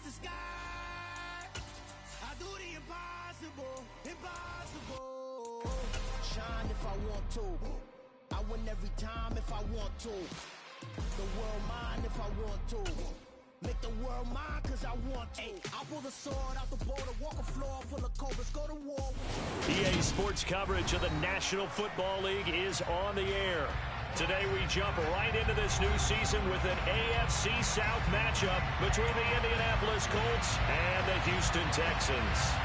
the sky. I do the impossible, impossible. Shine if I want to. I win every time if I want to. The world mine if I want to. Make the world mine cause I want to. I'll pull the sword out the border, walk a floor full of cobras, go to war. EA Sports coverage of the National Football League is on the air. Today we jump right into this new season with an AFC South matchup between the Indianapolis Colts and the Houston Texans.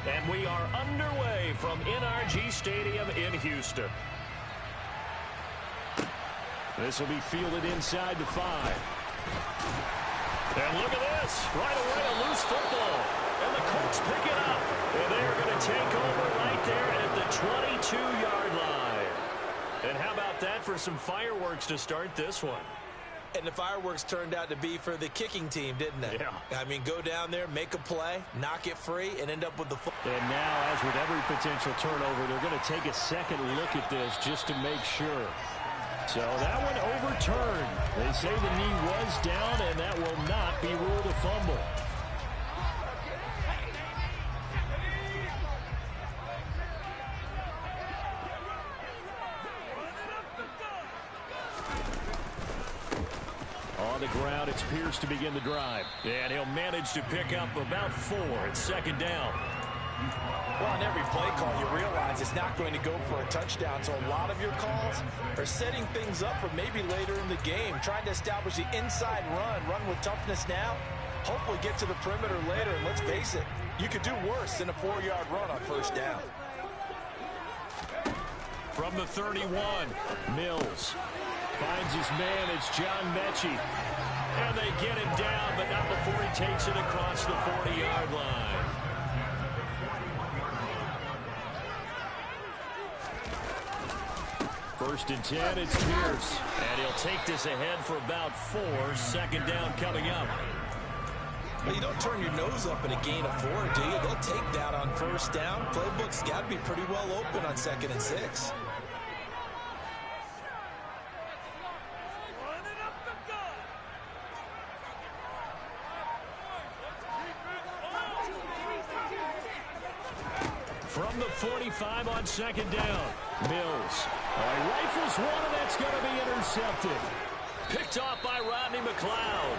And we are underway from NRG Stadium in Houston. This will be fielded inside the 5. And look at this. Right away, a loose football. And the Colts pick it up. And they're going to take over right there at the 22-yard line. And how about that for some fireworks to start this one? And the fireworks turned out to be for the kicking team, didn't it? Yeah. I mean, go down there, make a play, knock it free, and end up with the football. And now, as with every potential turnover, they're going to take a second look at this just to make sure. So that one overturned. They say the knee was down, and that will not be ruled a fumble. On the ground, it's Pierce to begin the drive. And he'll manage to pick up about 4 at second down. Well, on every play call, you realize it's not going to go for a touchdown. So a lot of your calls are setting things up for maybe later in the game, trying to establish the inside run with toughness now, hopefully get to the perimeter later. And let's face it, you could do worse than a 4-yard run on first down. From the 31, Mills finds his man. It's John Mechie. And they get him down, but not before he takes it across the 40-yard line. First and 10, it's Pierce. And he'll take this ahead for about 4. Second down coming up. Well, you don't turn your nose up in a gain of 4, do you? They'll take that on first down. Playbook's got to be pretty well open on 2nd and 6. From the 45 on second down, Mills. He rifles one, and that's going to be intercepted. Picked off by Rodney McLeod.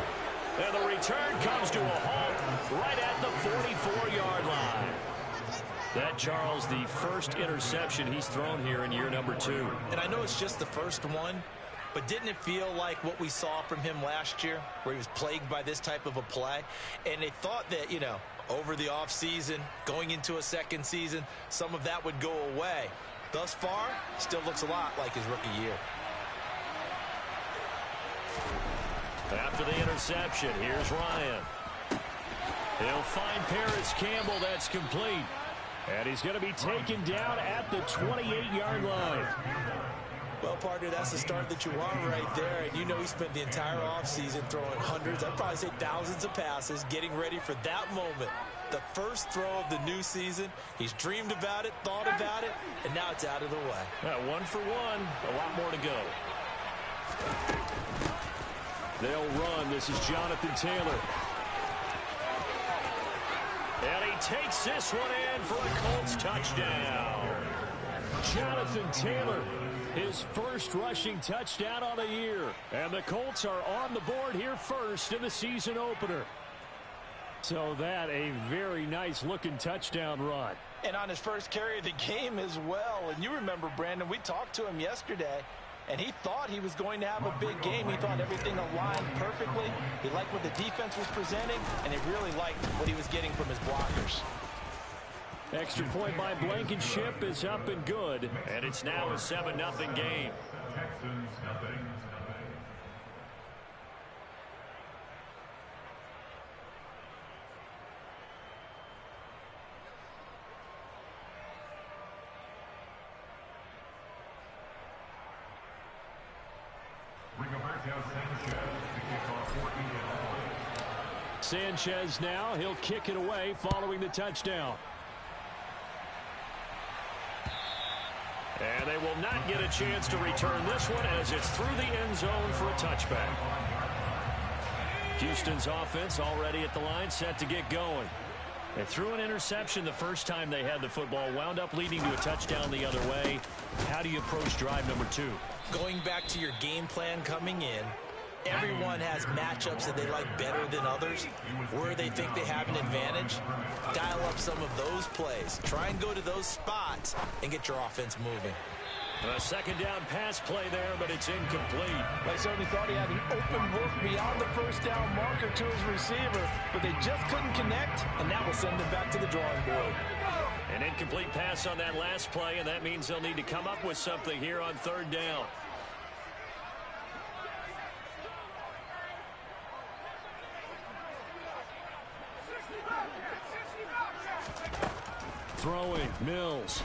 And the return comes to a halt right at the 44-yard line. That, Charles, the first interception he's thrown here in year number 2. And I know it's just the first one, but didn't it feel like what we saw from him last year, where he was plagued by this type of a play? And they thought that, you know, over the offseason, going into a second season, some of that would go away. Thus far, still looks a lot like his rookie year. After the interception, here's Ryan. He'll find Paris Campbell. That's complete. And he's going to be taken down at the 28-yard line. Well, partner, that's the start that you want right there. And you know he spent the entire offseason throwing hundreds, I'd probably say thousands of passes, getting ready for that moment. The first throw of the new season. He's dreamed about it, thought about it, and now it's out of the way. 1 for 1. A lot more to go. They'll run. This is Jonathan Taylor. And he takes this one in for a Colts touchdown. Jonathan Taylor, his first rushing touchdown on the year. And the Colts are on the board here first in the season opener. So that a very nice looking touchdown run. And on his first carry of the game as well. And you remember, Brandon, we talked to him yesterday, and he thought he was going to have a big game. He thought everything aligned perfectly. He liked what the defense was presenting, and he really liked what he was getting from his blockers. Extra point by Blankenship is up and good. And it's now a 7-0 game. Texans nothing. Sanchez now. He'll kick it away following the touchdown. And they will not get a chance to return this one as it's through the end zone for a touchback. Houston's offense already at the line, set to get going. They threw an interception the first time they had the football, wound up leading to a touchdown the other way. How do you approach drive number 2? Going back to your game plan coming in, everyone has matchups that they like better than others, where they think they have an advantage. Dial up some of those plays. Try and go to those spots and get your offense moving. A second down pass play there, but it's incomplete. I certainly thought he had an open look beyond the first down marker to his receiver, but they just couldn't connect, and that will send them back to the drawing board. An incomplete pass on that last play, and that means they'll need to come up with something here on third down. Throwing, Mills.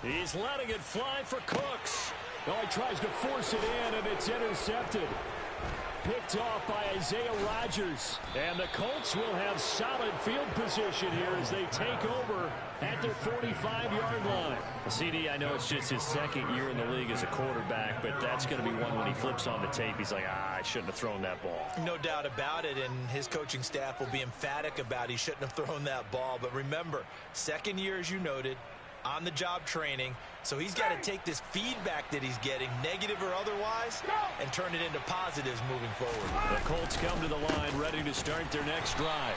He's letting it fly for Cooks. Oh, he tries to force it in, and it's intercepted. Picked off by Isaiah Rodgers. And the Colts will have solid field position here as they take over at their 45-yard line. CD, I know it's just his second year in the league as a quarterback, but that's going to be one when he flips on the tape. He's like, I shouldn't have thrown that ball. No doubt about it, and his coaching staff will be emphatic about he shouldn't have thrown that ball. But remember, second year, as you noted, on-the-job training, so he's got to take this feedback that he's getting, negative or otherwise, and turn it into positives moving forward. The Colts come to the line ready to start their next drive.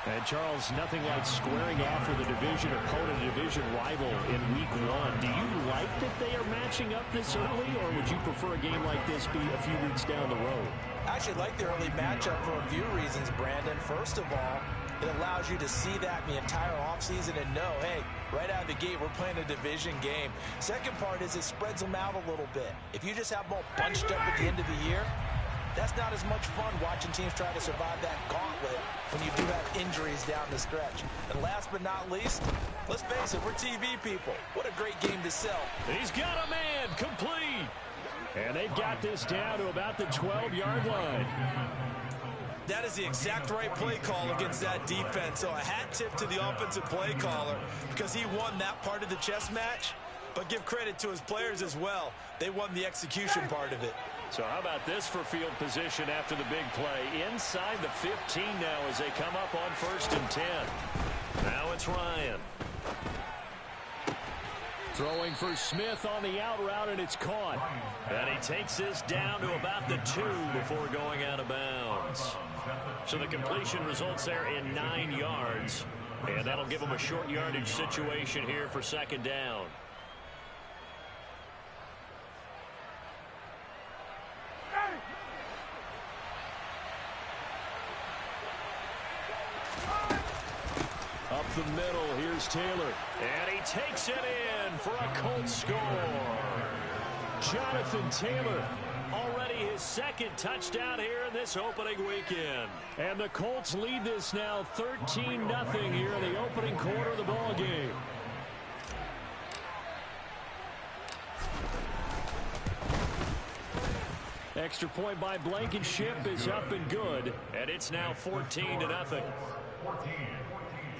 And, Charles, nothing like squaring off with a division opponent, a division rival in Week 1. Do you like that they are matching up this early, or would you prefer a game like this be a few weeks down the road? I actually like the early matchup for a few reasons, Brandon. First of all, it allows you to see that the entire offseason and know, hey, right out of the gate, we're playing a division game. Second part is it spreads them out a little bit. If you just have them all bunched up at the end of the year, that's not as much fun watching teams try to survive that gauntlet when you do have injuries down the stretch. And last but not least, let's face it, we're TV people. What a great game to sell. He's got a man, complete. And they've got this down to about the 12-yard line. That is the exact right play call against that defense. So a hat tip to the offensive play caller because he won that part of the chess match. But give credit to his players as well. They won the execution part of it. So how about this for field position after the big play? Inside the 15 now as they come up on 1st and 10. Now it's Ryan. Throwing for Smith on the out route, and it's caught. And he takes this down to about the 2 before going out of bounds. So the completion results there in 9 yards. And that'll give him a short yardage situation here for second down. Up the middle, here's Taylor. And he takes it in for a Colts score. Jonathan Taylor, already his second touchdown here in this opening weekend. And the Colts lead this now 13-0 here in the opening quarter of the ball game. Extra point by Blankenship is up and good. And it's now 14-0. 14,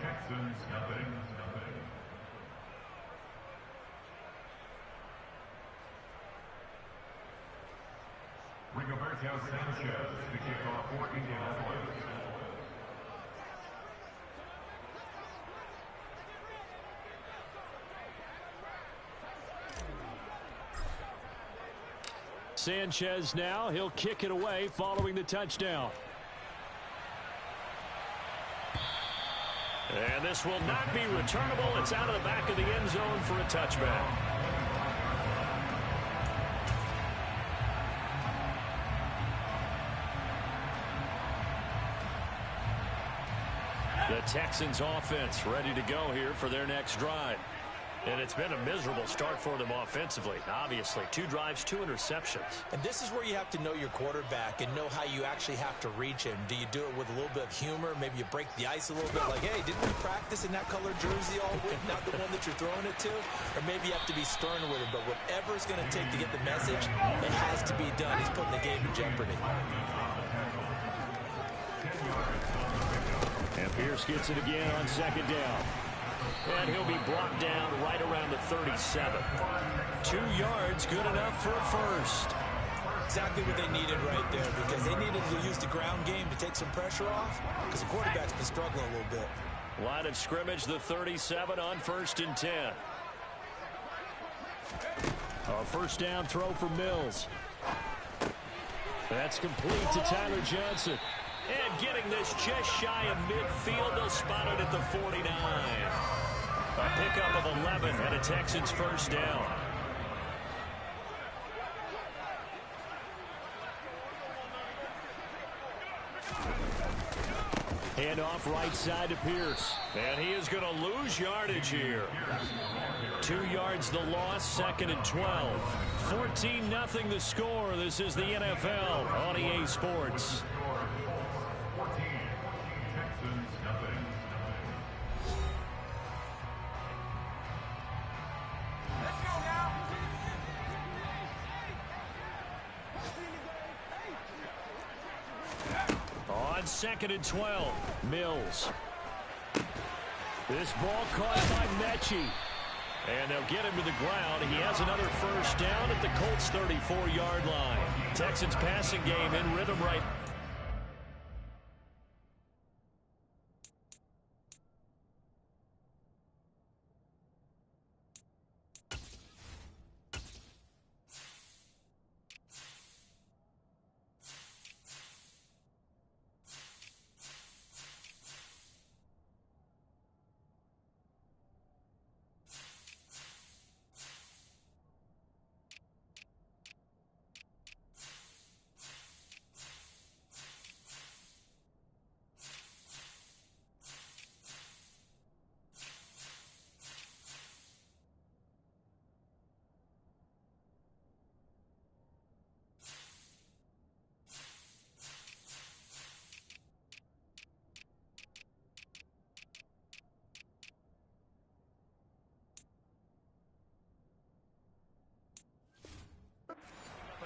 Texans, nothing. Rigoberto Sanchez to kick off for Indianapolis. Sanchez now, he'll kick it away following the touchdown. And this will not be returnable. It's out of the back of the end zone for a touchback. The Texans offense ready to go here for their next drive. And it's been a miserable start for them offensively. Obviously, 2 drives, 2 interceptions. And this is where you have to know your quarterback and know how you actually have to reach him. Do you do it with a little bit of humor? Maybe you break the ice a little bit like, hey, didn't we practice in that colored jersey all week, not the one that you're throwing it to? Or maybe you have to be stern with him. But whatever it's going to take to get the message, it has to be done. He's putting the game in jeopardy. And Pierce gets it again on second down. And he'll be brought down right around the 37. 2 yards, good enough for a first. Exactly what they needed right there, because they needed to use the ground game to take some pressure off, because the quarterback's been struggling a little bit. Line of scrimmage, the 37 on 1st and 10. A first down throw for Mills. That's complete to Tyler Johnson. And getting this just shy of midfield, they'll spot it at the 49. A pickup of 11 and a Texans first down. Hand off right side to Pierce. And he is going to lose yardage here. 2 yards the loss, 2nd and 12. 14-0 the score. This is the NFL on EA Sports. 14, Texans nothing. On 2nd and 12, Mills. This ball caught by Mechie. And they'll get him to the ground. He has another first down at the Colts' 34-yard line. Texans passing game in rhythm right.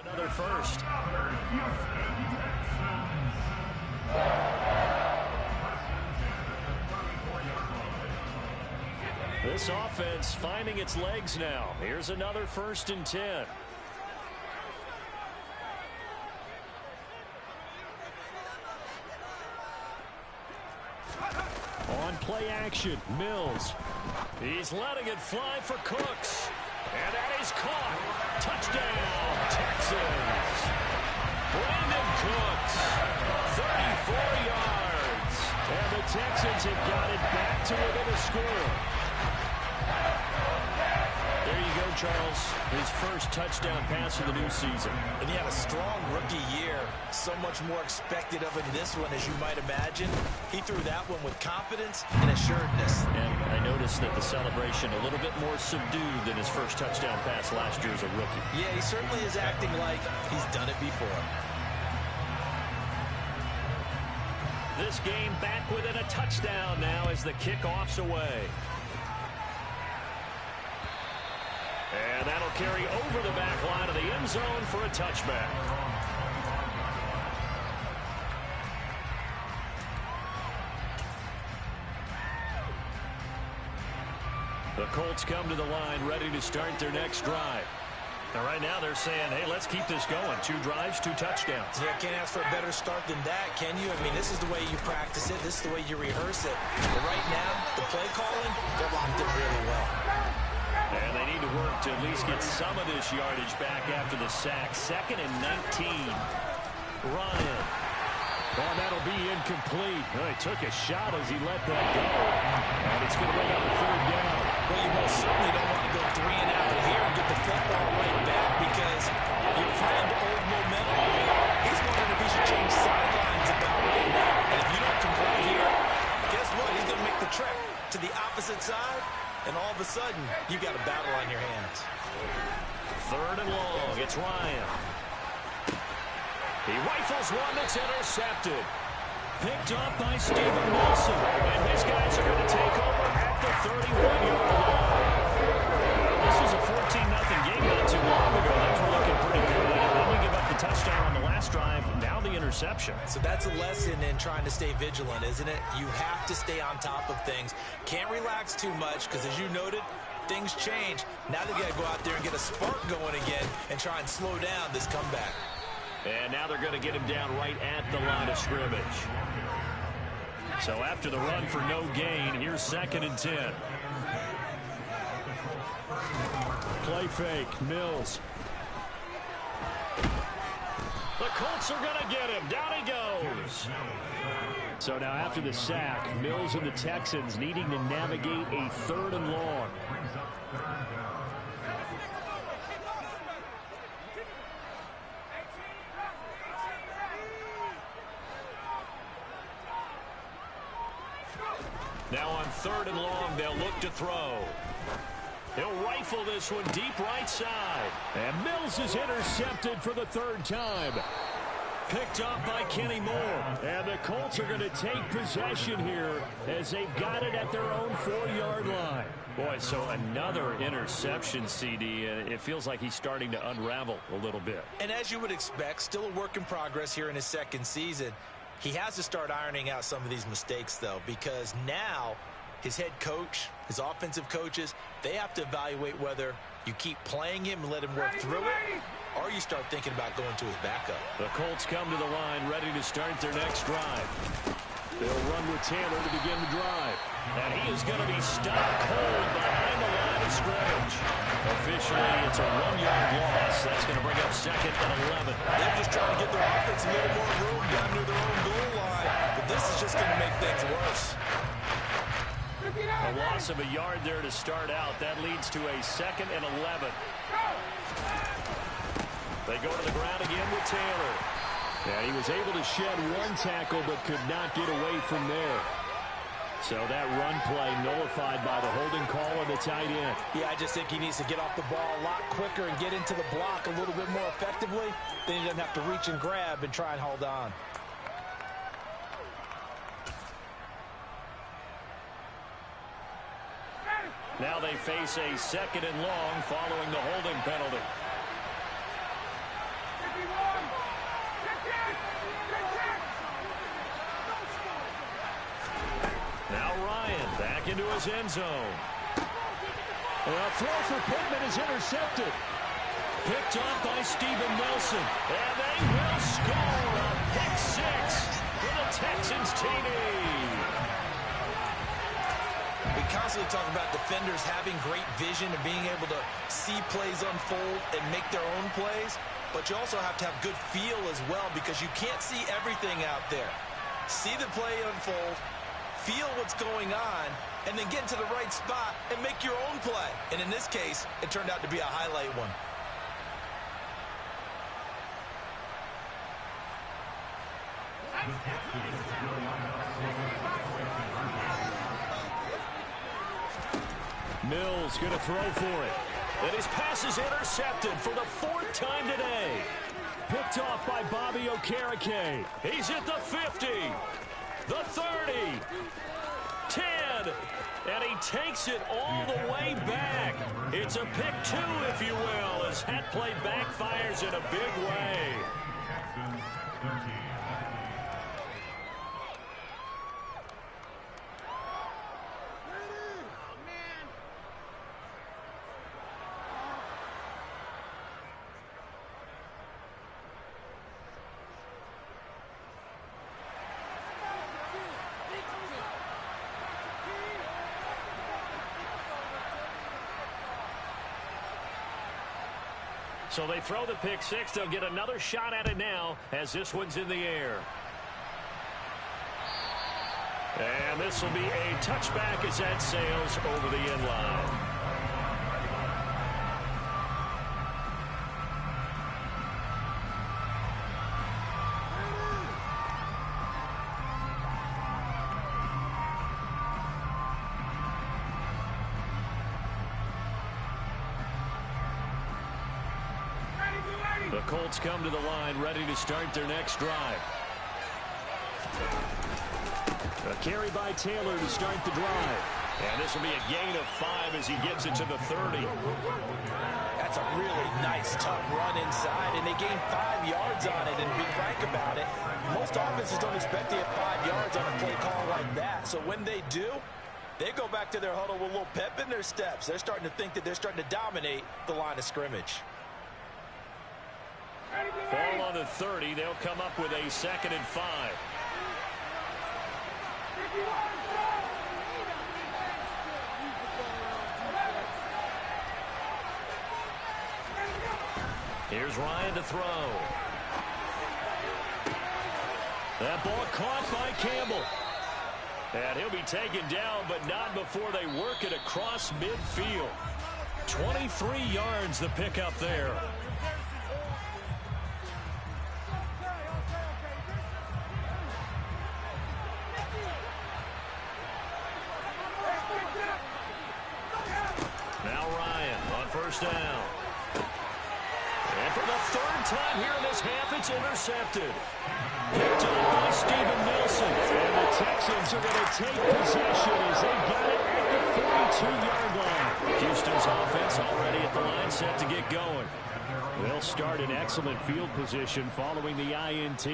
Another first. This offense finding its legs now. Here's another 1st and 10. On play action, Mills. He's letting it fly for Cooks. And that is caught. Touchdown, Texans. Brandon Cooks, 34 yards. And the Texans have got it back to within a score. There you go, Charles. His first touchdown pass of the new season. And he had a strong rookie year. So much more expected of him this one, as you might imagine. He threw that one with confidence and assuredness. And I noticed that the celebration a little bit more subdued than his first touchdown pass last year as a rookie. Yeah, he certainly is acting like he's done it before. This game back within a touchdown now as the kickoff's away. And that'll carry over the back line of the end zone for a touchback. The Colts come to the line ready to start their next drive. And right now they're saying, hey, let's keep this going. 2 drives, 2 touchdowns. Yeah, can't ask for a better start than that, can you? I mean, this is the way you practice it. This is the way you rehearse it. But right now, the play calling, they're locked in really well. And they need to work to at least get some of this yardage back after the sack. 2nd and 19. Ryan. Oh, that'll be incomplete. Well, he took a shot as he let that go. And it's going to bring up a 3rd down. Well, you most certainly don't want to go 3 and out here and get the football right back, because your friend, Old Momentum, he's wondering if he should change sidelines about right now. And if you don't comply here, guess what? He's going to make the trek to the opposite side, and all of a sudden, you got a battle on your hands. 3rd and long. It's Ryan. He rifles one that's intercepted. Picked up by Steven Wilson. And his guys are going to take over at the 31-yard line. This was a 14-0 game not too long ago. Things were looking pretty good. And then you give up the touchdown on the last drive. Now the interception. interception. So that's a lesson in trying to stay vigilant, isn't it? You have to stay on top of things. Can't relax too much because, as you noted, things change. Now they got to go out there and get a spark going again and try and slow down this comeback. And now they're going to get him down right at the line of scrimmage. So after the run for no gain, here's 2nd and 10. Play fake, Mills. The Colts are going to get him. Down he goes. So now after the sack, Mills and the Texans needing to navigate a 3rd and long. Now on 3rd and long, they'll look to throw. He'll rifle this one deep right side. And Mills is intercepted for the 3rd time. Picked up by Kenny Moore. And the Colts are going to take possession here as they've got it at their own 4-yard line. Boy, so another interception, CD, and it feels like he's starting to unravel a little bit. And as you would expect, still a work in progress here in his 2nd season. He has to start ironing out some of these mistakes, though, because now his head coach, his offensive coaches, they have to evaluate whether you keep playing him and let him work through it, or you start thinking about going to his backup. The Colts come to the line ready to start their next drive. They'll run with Taylor to begin the drive. And he is going to be stopped cold behind the line of scrimmage. Officially, it's a 1-yard loss. That's going to bring up 2nd and 11. They're just trying to get their offense a little more room down near their own goal line, but this is just going to make things worse. A loss of a yard there to start out. That leads to a 2nd and 11. They go to the ground again with Taylor. And he was able to shed 1 tackle but could not get away from there. So that run play nullified by the holding call on the tight end. Yeah, I just think he needs to get off the ball a lot quicker and get into the block a little bit more effectively. Then he doesn't have to reach and grab and try and hold on. Now they face a 2nd and long following the holding penalty. Now Ryan back into his end zone. A throw for Pittman is intercepted. Picked off by Steven Nelson. And they will score a pick 6 for the Texans TD. We constantly talk about defenders having great vision and being able to see plays unfold and make their own plays, but you also have to have good feel as well because you can't see everything out there. See the play unfold, feel what's going on, and then get into the right spot and make your own play. And in this case, it turned out to be a highlight one. Mills going to throw for it. And his pass is intercepted for the 4th time today. Picked off by Bobby Okereke. He's at the 50, the 30, 10, and he takes it all the way back. It's a pick 2, if you will, as that play backfires in a big way. Texans 13. So they throw the pick 6. They'll get another shot at it now as this one's in the air. And this will be a touchback as that sails over the end line. The Colts come to the line ready to start their next drive. A carry by Taylor to start the drive. And this will be a gain of 5 as he gets it to the 30. That's a really nice, tough run inside, and they gained 5 yards on it. And to be frank about it, most offenses don't expect to get 5 yards on a play call like that. So when they do, they go back to their huddle with a little pep in their steps. They're starting to think that they're starting to dominate the line of scrimmage. Ball on the 30. They'll come up with a 2nd and 5. Here's Ryan to throw. That ball caught by Campbell. And he'll be taken down, but not before they work it across midfield. 23 yards the pickup there. Now Ryan on 1st down. And for the 3rd time here in this half, it's intercepted. Picked up by Steven Nelson. And the Texans are going to take possession as they got it at the 42-yard line. Houston's offense already at the line, set to get going. They'll start in excellent field position following the INT.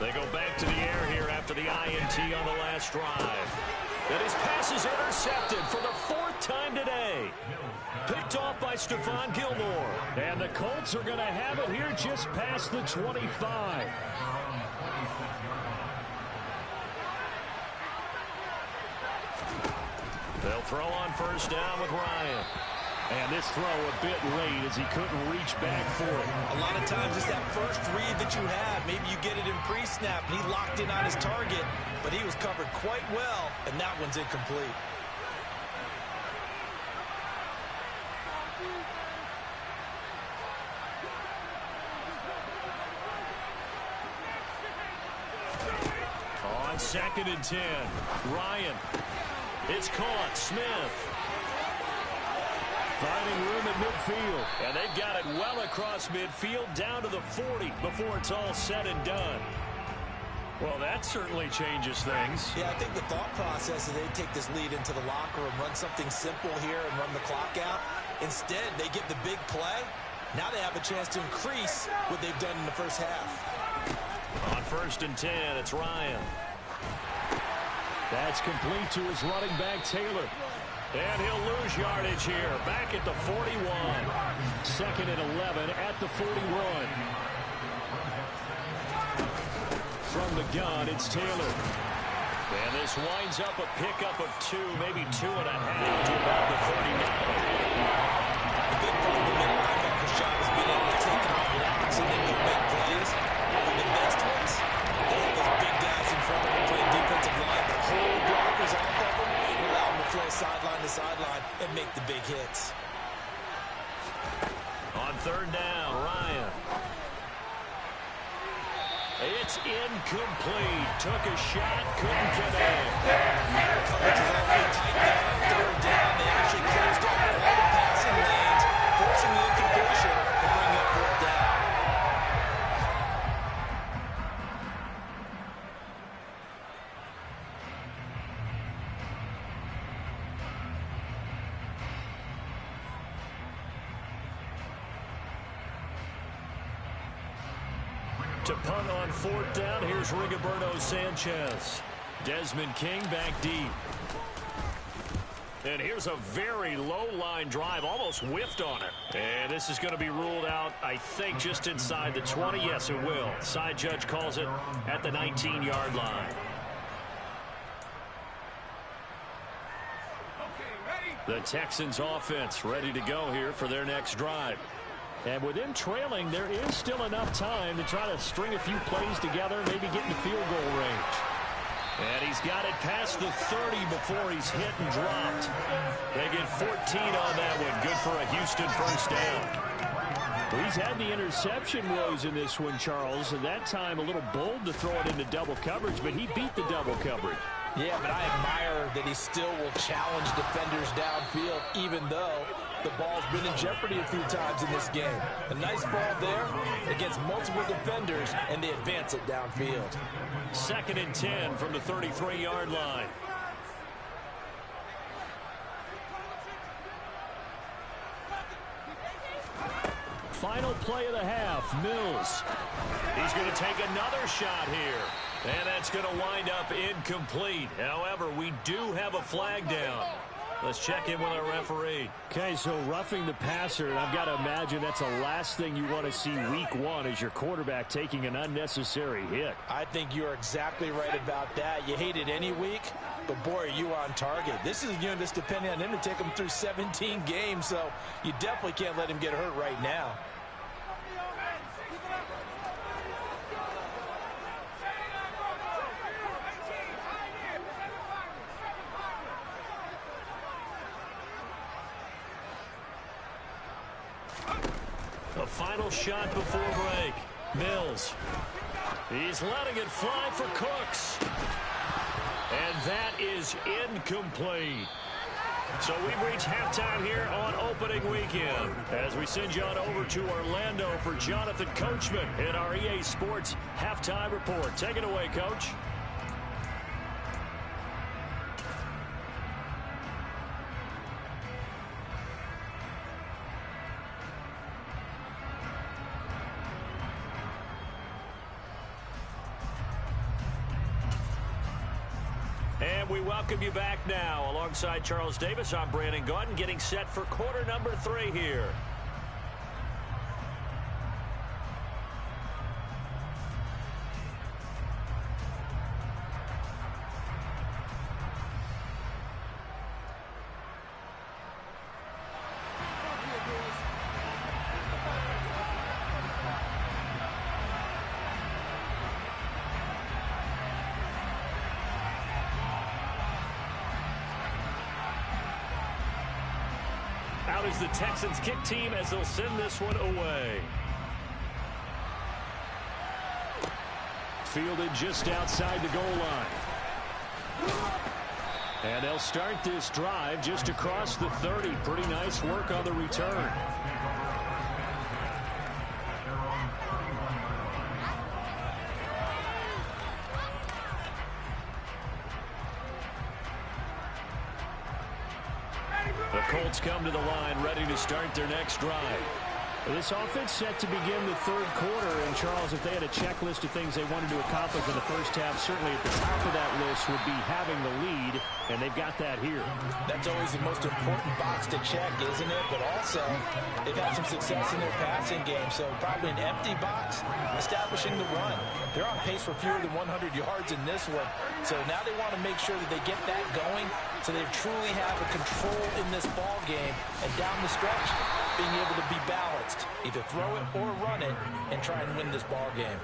They go back to the air here after the INT on the last drive. And his pass is intercepted for the 4th time today. Picked off by Stephon Gilmore. And the Colts are going to have it here just past the 25. They'll throw on 1st down with Ryan. And this throw a bit late as he couldn't reach back for it. A lot of times it's that first read that you have. Maybe you get it in pre-snap, and he locked in on his target, but he was covered quite well, and that one's incomplete. On 2nd and 10, Ryan. It's caught. Smith. Finding room at midfield. And they've got it well across midfield down to the 40 before it's all said and done. Well, that certainly changes things. Yeah, I think the thought process is they take this lead into the locker room, run something simple here and run the clock out. Instead, they get the big play. Now they have a chance to increase what they've done in the first half. On 1st and 10, it's Ryan. That's complete to his running back, Taylor. And he'll lose yardage here. Back at the 41. 2nd and 11 at the 41. From the gun, it's Taylor. And this winds up a pickup of 2, maybe 2.5 to about the 39. The big problem with middle linebacker's job is being able to take off blocks and then make big plays. But the best ones, they have those big guys in front of them playing defensive line. The whole blockers off of them and allow them to flow sideline to sideline and make the big hits. On 3rd down, Ryan. It's incomplete. Took a shot, couldn't connect. Coverage is awfully tight down on 3rd down. They actually closed off all the passing lanes, forcing the incompletion to bring up 4th down. To punt on 4th down, here's Rigoberto Sanchez. Desmond King back deep. And here's a very low-line drive, almost whiffed on it. And this is going to be ruled out, I think, just inside the 20. Yes, it will. Side judge calls it at the 19-yard line. The Texans offense ready to go here for their next drive. And with them trailing, there is still enough time to try to string a few plays together, maybe get in field goal range. And he's got it past the 30 before he's hit and dropped. They get 14 on that one. Good for a Houston 1st down. Well, he's had the interception woes in this one, Charles, and that time a little bold to throw it into double coverage, but he beat the double coverage. Yeah, but I admire that he still will challenge defenders downfield, even though the ball's been in jeopardy a few times in this game. A nice ball there against multiple defenders, and they advance it downfield. 2nd and 10 from the 33-yard line. final play of the half. Mills. He's going to take another shot here. And that's going to wind up incomplete. However, we do have a flag down. Let's check in with our referee. Okay, so roughing the passer, and I've got to imagine that's the last thing you want to see week one is your quarterback taking an unnecessary hit. I think you're exactly right about that. You hate it any week, but boy, are you on target. This is just depending on him to take him through 17 games, so you definitely can't let him get hurt right now. The final shot before break. Mills. He's letting it fly for Cooks. And that is incomplete. So we've reached halftime here on opening weekend as we send you on over to Orlando for Jonathan Coachman in our EA Sports Halftime Report. Take it away, Coach. And we welcome you back now. Alongside Charles Davis, I'm Brandon Gaudin, getting set for quarter number 3 here. Out is the Texans kick team as they'll send this one away. Fielded just outside the goal line. And they'll start this drive just across the 30. Pretty nice work on the return. The Colts come to the line, ready to start their next drive. This offense set to begin the third quarter. And, Charles, if they had a checklist of things they wanted to accomplish in the first half, certainly at the top of that list would be having the lead, and they've got that here. That's always the most important box to check, isn't it? But also, they've had some success in their passing game, so probably an empty box, establishing the run. They're on pace for fewer than 100 yards in this one, so now they want to make sure that they get that going so they truly have a control in this ball game, and down the stretch, being able to be balanced, either throw it or run it, and try and win this ball game.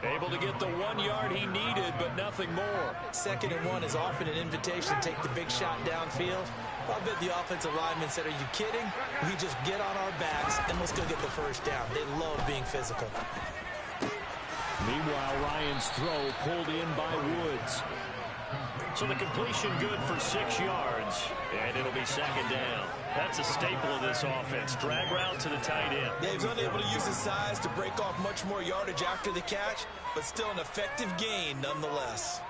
Able to get the 1 yard he needed, but nothing more. 2nd and 1 is often an invitation to take the big shot downfield. I bet the offensive lineman said, "Are you kidding? We just get on our backs and let's go get the first down." They love being physical. Meanwhile, Ryan's throw pulled in by Woods. So the completion good for 6 yards, and it'll be 2nd down. That's a staple of this offense. Drag route to the tight end. Yeah, he was unable to use his size to break off much more yardage after the catch, but still an effective gain nonetheless.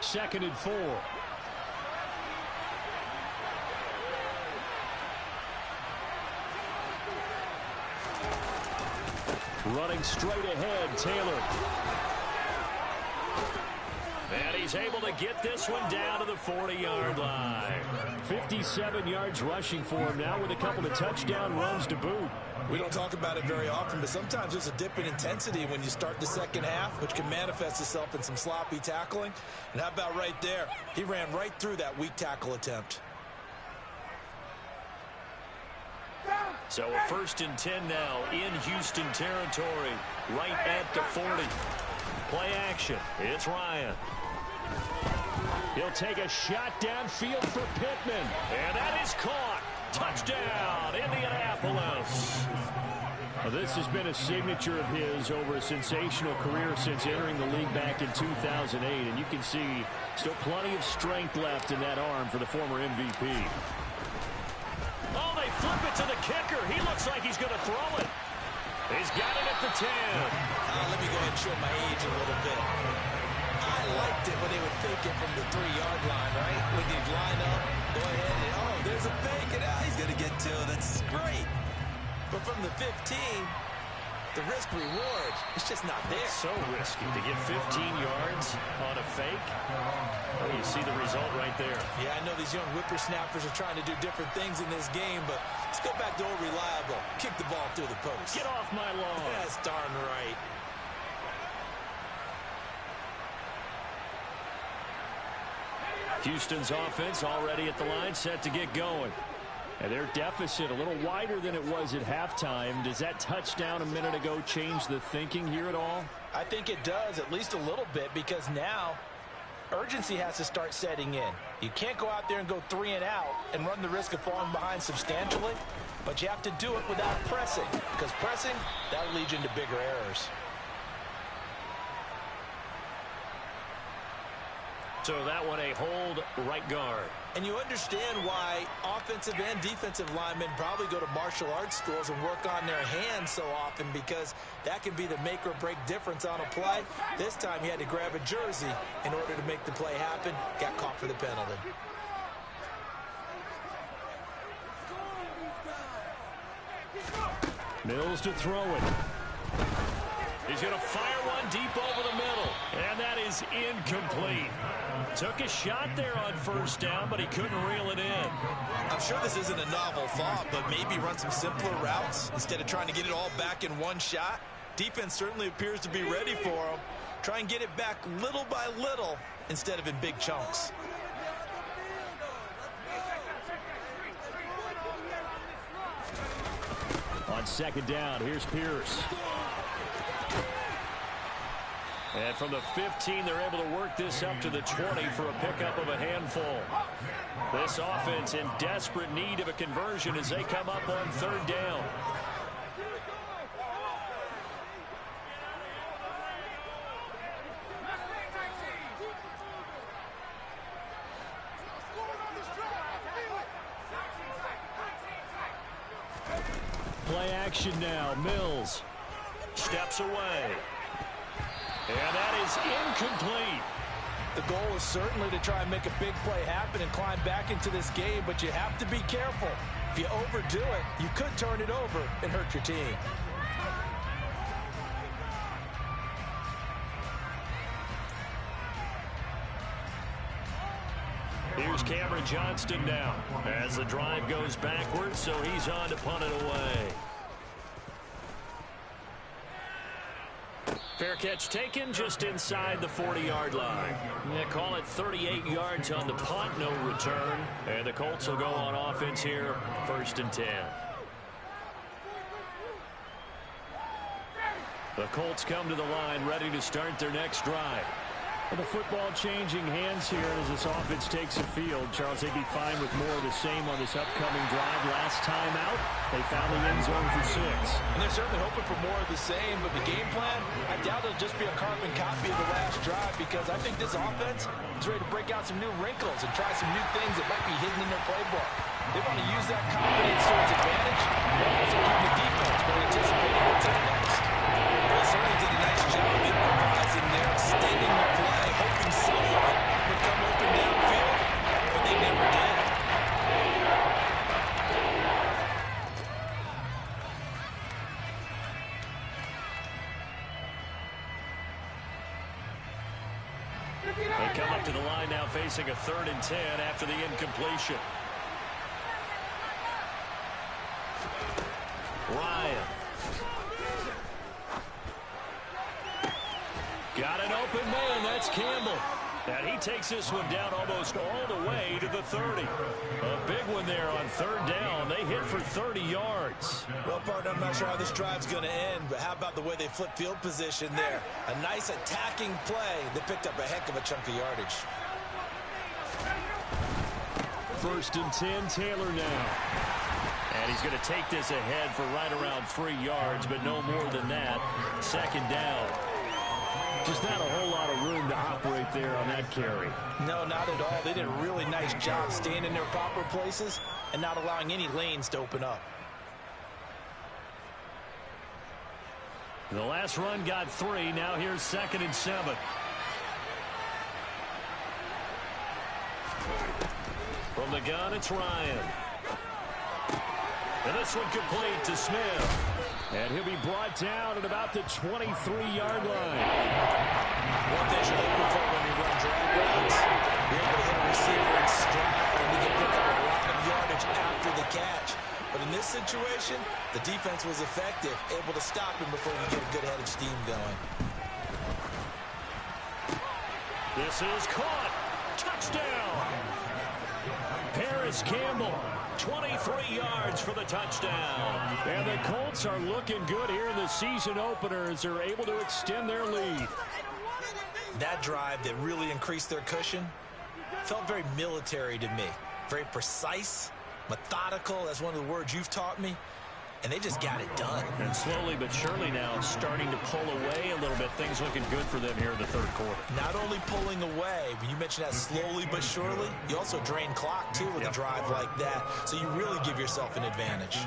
Second and 4. Running straight ahead, Taylor. And he's able to get this one down to the 40-yard line. 57 yards rushing for him now with a couple of touchdown runs to boot. We don't talk about it very often, but sometimes there's a dip in intensity when you start the second half, which can manifest itself in some sloppy tackling. And how about right there? He ran right through that weak tackle attempt. So a 1st and 10 now in Houston territory, right at the 40. Play action. It's Ryan. He'll take a shot downfield for Pittman. And that is caught. Touchdown, Indianapolis. Well, this has been a signature of his over a sensational career since entering the league back in 2008. And you can see still plenty of strength left in that arm for the former MVP. Oh, they flip it to the kicker. He looks like he's going to throw it. He's got it at the 10. Let me go ahead and show my age a little bit. I liked it when they would fake it from the 3-yard line, right? When you'd line up, go ahead, and oh, there's a fake, and he's going to get 2. That's great. But from the 15, the risk-reward, it's just not there. So risky to get 15 yards on a fake. Well, you see the result right there. Yeah, I know these young whippersnappers are trying to do different things in this game, but let's go back to old reliable. Kick the ball through the post. Get off my lawn. That's darn right. Houston's offense already at the line, set to get going. And their deficit a little wider than it was at halftime. Does that touchdown a minute ago change the thinking here at all? I think it does, at least a little bit, because now urgency has to start setting in. You can't go out there and go 3 and out and run the risk of falling behind substantially, but you have to do it without pressing, because pressing, that'll lead you into bigger errors. So that one a hold right guard. And you understand why offensive and defensive linemen probably go to martial arts schools and work on their hands so often, because that can be the make or break difference on a play. This time he had to grab a jersey in order to make the play happen. Got caught for the penalty. Mills to throw it. He's going to fire one deep over the middle. And that is incomplete. Took a shot there on first down, but he couldn't reel it in. I'm sure this isn't a novel thought, but maybe run some simpler routes instead of trying to get it all back in one shot. Defense certainly appears to be ready for him. Try and get it back little by little instead of in big chunks. On second down, here's Pierce. And from the 15, they're able to work this up to the 20 for a pickup of a handful. This offense in desperate need of a conversion as they come up on third down. Play action now. Mills steps away. And that is incomplete. The goal is certainly to try and make a big play happen and climb back into this game, but you have to be careful. If you overdo it, you could turn it over and hurt your team. Here's Cameron Johnston now as the drive goes backwards, so he's on to punt it away. Fair catch taken just inside the 40-yard line. They call it 38 yards on the punt, no return. And the Colts will go on offense here, 1st and 10. The Colts come to the line ready to start their next drive. With the football changing hands here as this offense takes the field. Charles, they'd be fine with more of the same on this upcoming drive. Last time out, they found the end zone for 6. And they're certainly hoping for more of the same, but the game plan, I doubt it'll just be a carbon copy of the last drive, because I think this offense is ready to break out some new wrinkles and try some new things that might be hidden in their playbook. They want to use that confidence to its advantage, but also keep the defense from anticipating what's up next. They certainly did a nice job improvising there, extending the play, hoping someone would come open downfield, but they never did. They come up to the line now facing a 3rd and 10 after the incompletion. Ryan. Got an open man. That's Campbell. And he takes this one down almost all the way to the 30. A big one there on 3rd down. They hit for 30 yards. Well, partner, I'm not sure how this drive's going to end, but how about the way they flip field position there? A nice attacking play that picked up a heck of a chunk of yardage. 1st and 10, Taylor now. And he's going to take this ahead for right around 3 yards, but no more than that. 2nd down. Just not a whole lot of room to operate there on that carry. No, not at all. They did a really nice job staying in their proper places and not allowing any lanes to open up. The last run got 3. Now here's 2nd and 7. From the gun, it's Ryan. And this one complete to Smith. And he'll be brought down at about the 23-yard line. One thing you're looking for when you run drag routes, you're able to hit a receiver in stride, and you can pick up a lot of yardage after the catch. But in this situation, the defense was effective, able to stop him before you get a good head of steam going. This is caught. Touchdown. Paris Campbell, 23 yards for the touchdown. And the Colts are looking good here in the season opener as they're able to extend their lead. That drive that really increased their cushion felt very military to me. Very precise, methodical. That's one of the words you've taught me. And they just got it done. And slowly but surely now starting to pull away a little bit. Things looking good for them here in the third quarter. Not only pulling away, but you mentioned that slowly but surely. You also drain clock, too, with a drive like that. So you really give yourself an advantage.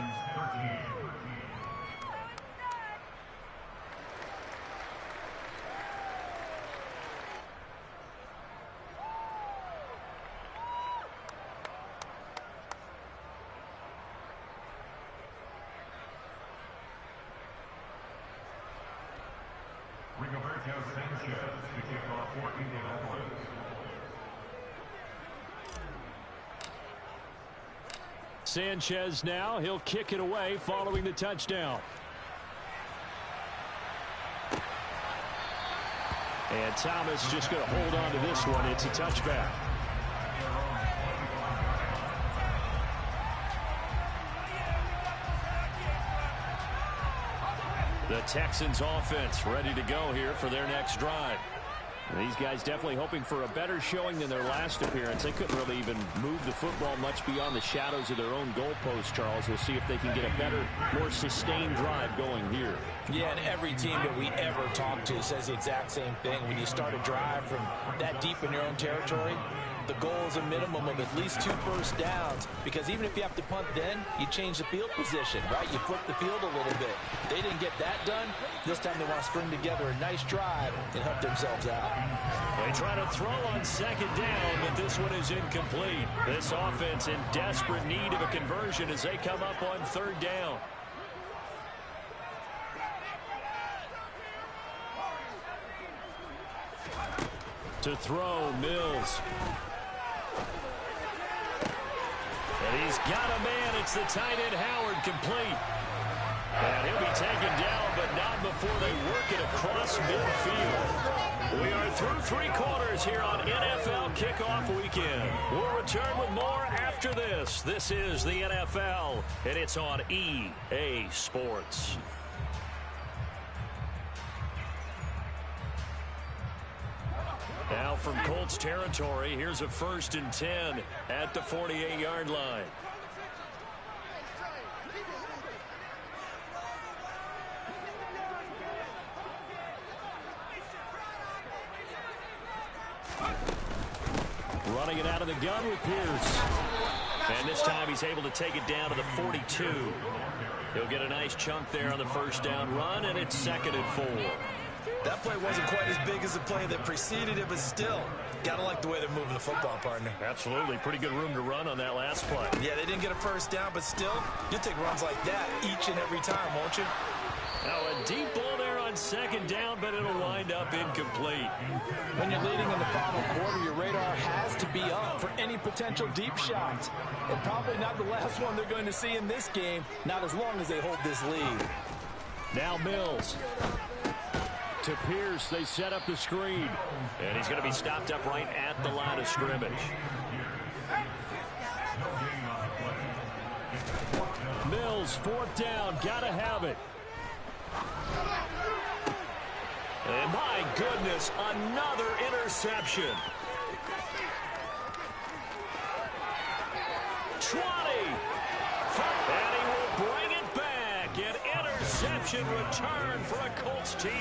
Sanchez now, he'll kick it away following the touchdown. And Thomas just going to hold on to this one. It's a touchback. The Texans offense ready to go here for their next drive. These guys definitely hoping for a better showing than their last appearance. They couldn't really even move the football much beyond the shadows of their own goalpost, Charles. We'll see if they can get a better, more sustained drive going here. Yeah, and every team that we ever talk to says the exact same thing. When you start a drive from that deep in your own territory, the goal is a minimum of at least 2 first downs, because even if you have to punt then, you change the field position, right? You flip the field a little bit. They didn't get that done. This time they want to string together a nice drive and help themselves out. They try to throw on second down, but this one is incomplete. This offense in desperate need of a conversion as they come up on third down. To throw, Mills. And he's got a man. It's the tight end, Howard, complete. And he'll be taken down, but not before they work it across midfield. We are through 3 quarters here on NFL Kickoff Weekend. We'll return with more after this. This is the NFL, and it's on EA Sports. Now from Colts territory, here's a 1st and 10 at the 48-yard line. Running it out of the gun with Pierce. And this time he's able to take it down to the 42. He'll get a nice chunk there on the first down run, and it's 2nd and 4. That play wasn't quite as big as the play that preceded it, but still, gotta like the way they're moving the football, partner. Absolutely. Pretty good room to run on that last play. Yeah, they didn't get a first down, but still, you'll take runs like that each and every time, won't you? Now a deep ball there on second down, but it'll wind up incomplete. When you're leading in the final quarter, your radar has to be up for any potential deep shots. And probably not the last one they're going to see in this game, not as long as they hold this lead. Now Mills. To Pierce, they set up the screen. And he's going to be stopped up right at the line of scrimmage. Mills, 4th down, got to have it. And my goodness, another interception. 20. And he will bring it back. An interception return for a Colts TD.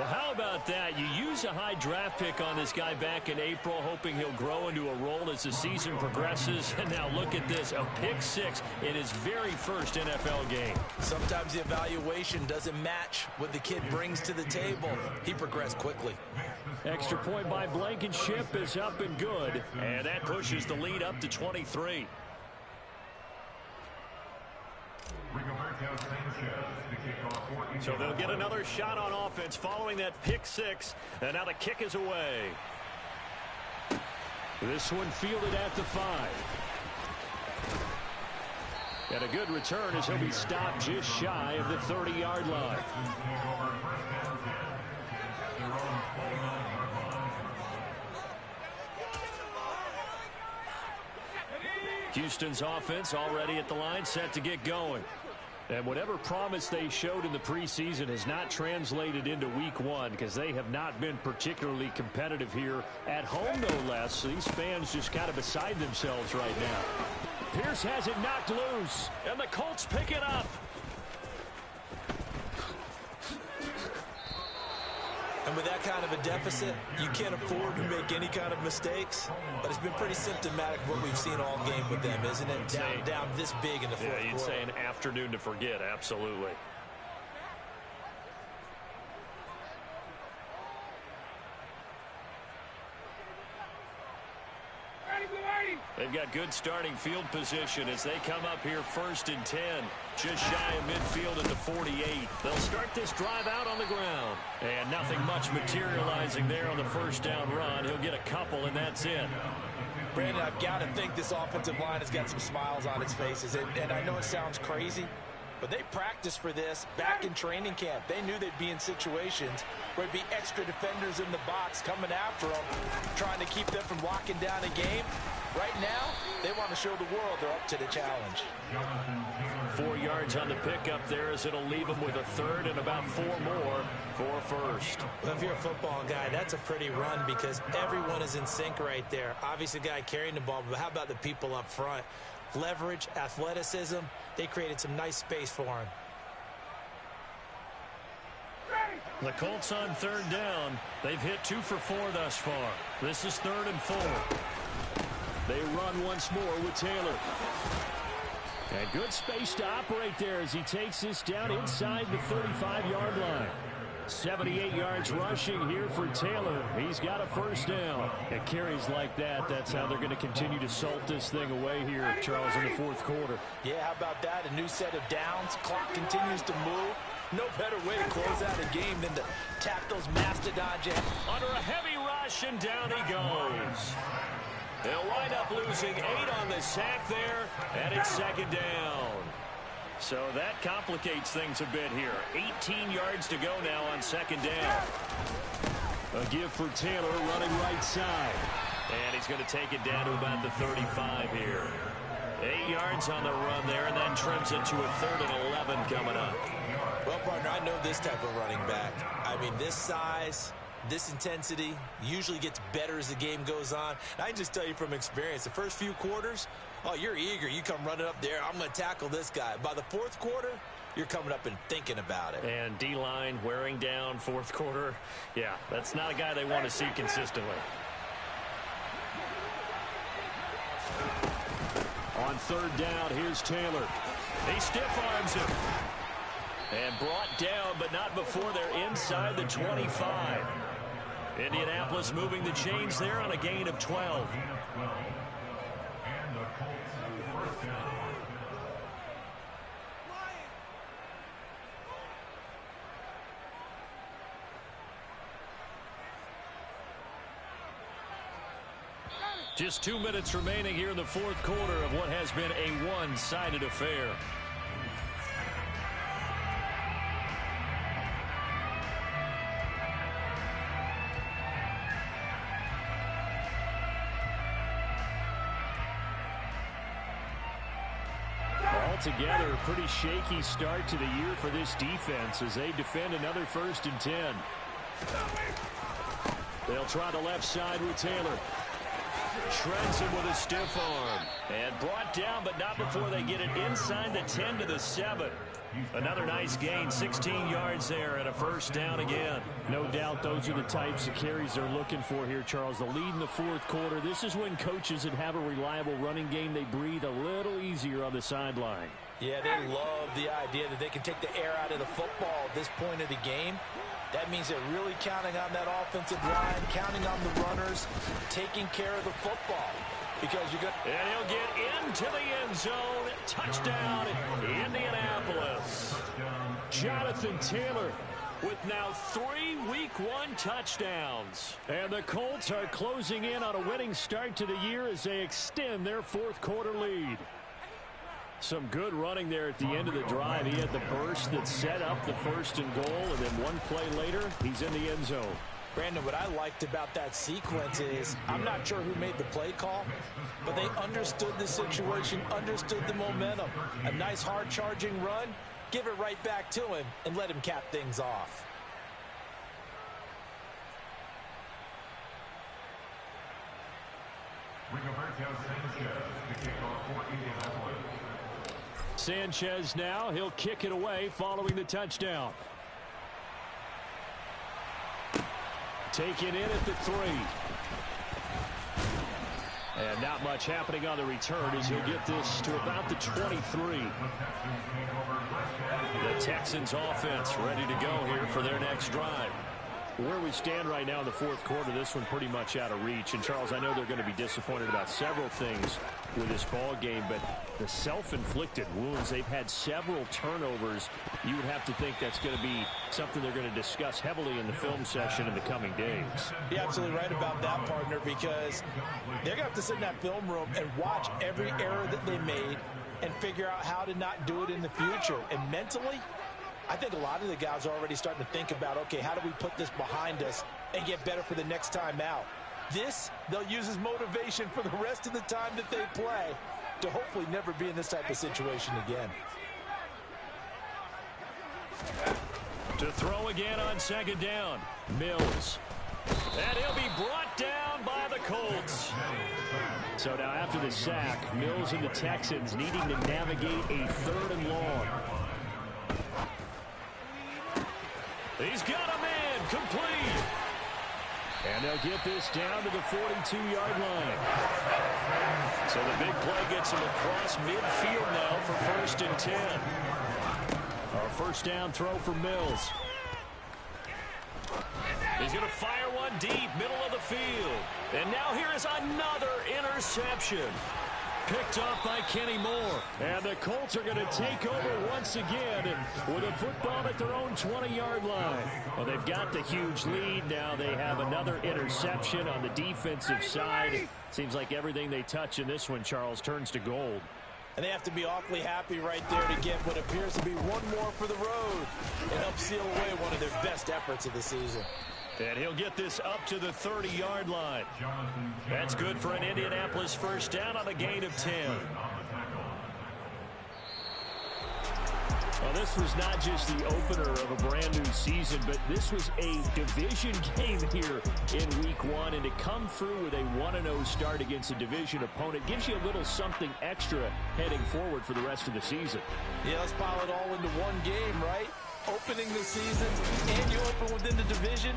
Well, how about that? You use a high draft pick on this guy back in April, hoping he'll grow into a role as the season progresses. And now look at this, a pick six in his very first NFL game. Sometimes the evaluation doesn't match what the kid brings to the table. He progressed quickly. Extra point by Blankenship is up and good. And that pushes the lead up to 23. So they'll get another shot on offense following that pick six. And now the kick is away. This one fielded at the 5. And a good return as he'll be stopped just shy of the 30-yard line. Houston's offense already at the line, set to get going. And whatever promise they showed in the preseason has not translated into week 1 because they have not been particularly competitive here at home, no less. So these fans just kind of beside themselves right now. Pierce has it knocked loose, and the Colts pick it up. And with that kind of a deficit, you can't afford to make any kind of mistakes. But it's been pretty symptomatic of what we've seen all game with them, isn't it? Down this big in the fourth quarter. Yeah, you'd say an afternoon to forget, absolutely. They've got good starting field position as they come up here 1st and 10. Just shy of midfield at the 48. They'll start this drive out on the ground. And nothing much materializing there on the first down run. He'll get a couple, and that's it. Brandon, I've got to think this offensive line has got some smiles on its faces. And I know it sounds crazy, but they practiced for this back in training camp. They knew they'd be in situations where there'd be extra defenders in the box coming after them, trying to keep them from locking down a game. Right now, they want to show the world they're up to the challenge. 4 yards on the pickup there as it'll leave them with a third and about 4 more for first. Well, if you're a football guy, that's a pretty run because everyone is in sync right there. Obviously, the guy carrying the ball, but how about the people up front? Leverage, athleticism, they created some nice space for him. The Colts on 3rd down. They've hit 2 for 4 thus far. This is 3rd and 4. They run once more with Taylor. And good space to operate there as he takes this down inside the 35-yard line. 78 yards rushing here for Taylor. He's got a first down. And carries like that, that's how they're going to continue to salt this thing away here, Charles, in the 4th quarter. Yeah, how about that? A new set of downs. Clock continues to move. No better way to close out a game than to tap those mastodons. Under a heavy rush, and down he goes. They'll wind up losing 8 on the sack there, and it's 2nd down. So that complicates things a bit here. 18 yards to go now on 2nd down. A give for Taylor running right side. And he's going to take it down to about the 35 here. 8 yards on the run there, and then trims it to a 3rd and 11 coming up. Well, partner, I know this type of running back. I mean, this size, this intensity usually gets better as the game goes on. And I can just tell you from experience, the first few quarters, oh, you're eager. You come running up there. I'm going to tackle this guy. By the 4th quarter, you're coming up and thinking about it. And D-line wearing down 4th quarter. Yeah, that's not a guy they want to see consistently. On 3rd down, here's Taylor. He stiff arms him. And brought down, but not before they're inside the 25. Indianapolis moving the chains there on a gain of 12. Just 2 minutes remaining here in the 4th quarter of what has been a one-sided affair. Altogether, a pretty shaky start to the year for this defense as they defend another 1st and 10. They'll try the left side with Taylor. Shreds him with a stiff arm. And brought down, but not before they get it inside the 10 to the 7. Another nice gain, 16 yards there and a first down again. No doubt those are the types of carries they're looking for here, Charles. The lead in the fourth quarter. This is when coaches that have a reliable running game, they breathe a little easier on the sideline. Yeah, they love the idea that they can take the air out of the football at this point of the game. That means they're really counting on that offensive line, counting on the runners, taking care of the football. Because you're going and he'll get into the end zone. Touchdown, Indianapolis. Jonathan Taylor with now 3 Week 1 touchdowns. And the Colts are closing in on a winning start to the year as they extend their fourth quarter lead. Some good running there at the end of the drive. He had the burst that set up the first and goal, and then one play later, he's in the end zone. Brandon, what I liked about that sequence is I'm not sure who made the play call, but they understood the situation, understood the momentum. A nice hard-charging run, give it right back to him, and let him cap things off. Sanchez now, he'll kick it away following the touchdown. Taken in at the 3. And not much happening on the return as he'll get this to about the 23. The Texans offense ready to go here for their next drive. Where we stand right now in the fourth quarter, this one pretty much out of reach. And, Charles, I know they're going to be disappointed about several things with this ball game, but the self-inflicted wounds, they've had several turnovers. You would have to think that's going to be something they're going to discuss heavily in the film session in the coming days. You're absolutely right about that, partner, because they're going to have to sit in that film room and watch every error that they made and figure out how to not do it in the future. And mentally, I think a lot of the guys are already starting to think about, okay, how do we put this behind us and get better for the next time out? This, they'll use as motivation for the rest of the time that they play to hopefully never be in this type of situation again. To throw again on second down, Mills. And he'll be brought down by the Colts. So now after the sack, Mills and the Texans needing to navigate a 3rd and long. He's got a man complete. And they'll get this down to the 42-yard line. So the big play gets him across midfield now for 1st and 10. Our first down throw for Mills. He's going to fire one deep, middle of the field. And now here is another interception. Picked off by Kenny Moore. And the Colts are going to take over once again with a football at their own 20-yard line. Well, they've got the huge lead. Now they have another interception on the defensive side. Seems like everything they touch in this one, Charles, turns to gold. And they have to be awfully happy right there to get what appears to be one more for the road and help seal away one of their best efforts of the season. And he'll get this up to the 30-yard line. That's good for an Indianapolis first down on a gain of 10. Well, this was not just the opener of a brand new season, but this was a division game here in Week 1. And to come through with a 1-0 start against a division opponent gives you a little something extra heading forward for the rest of the season. Yeah, let's pile it all into one game, right? Opening the season, and you open within the division.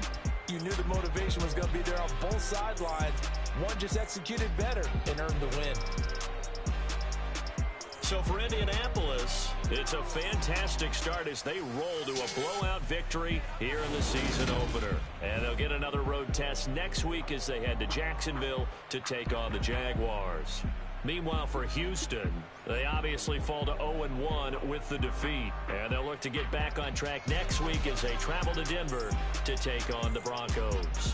You knew the motivation was going to be there on both sidelines. One just executed better and earned the win. So for Indianapolis, it's a fantastic start as they roll to a blowout victory here in the season opener. And they'll get another road test next week as they head to Jacksonville to take on the Jaguars. Meanwhile, for Houston, they obviously fall to 0-1 with the defeat. And they'll look to get back on track next week as they travel to Denver to take on the Broncos.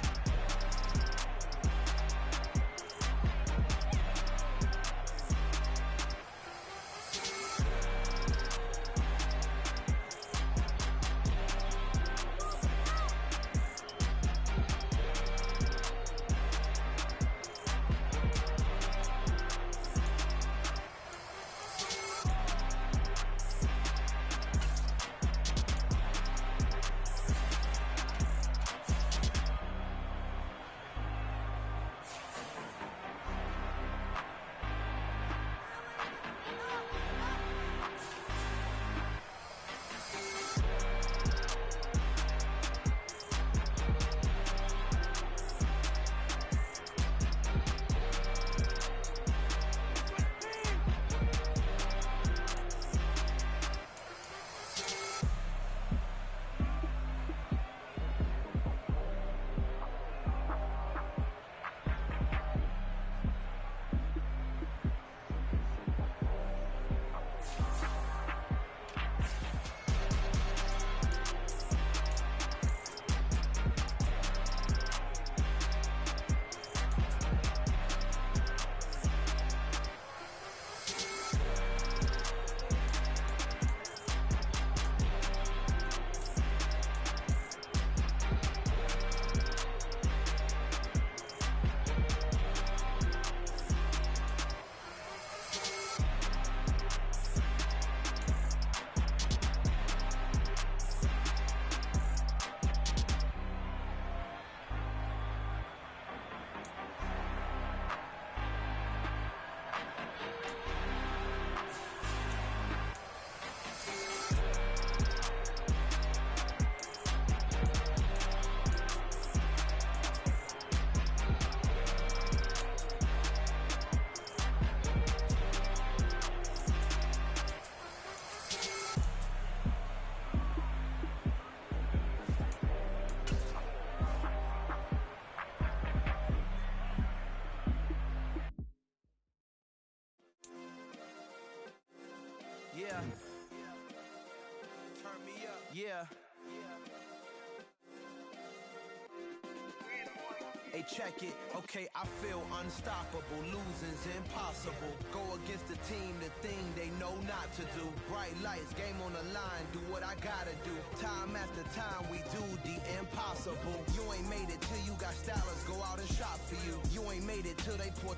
Yeah. Turn me up. Yeah. Hey, check it. Okay, I feel unstoppable. Losing's impossible. Go against the team, the thing they know not to do. Bright lights, game on the line, do what I gotta do. Time after time, we do the impossible. You ain't made it till you got stylers go out and shop for you. You ain't made it till they put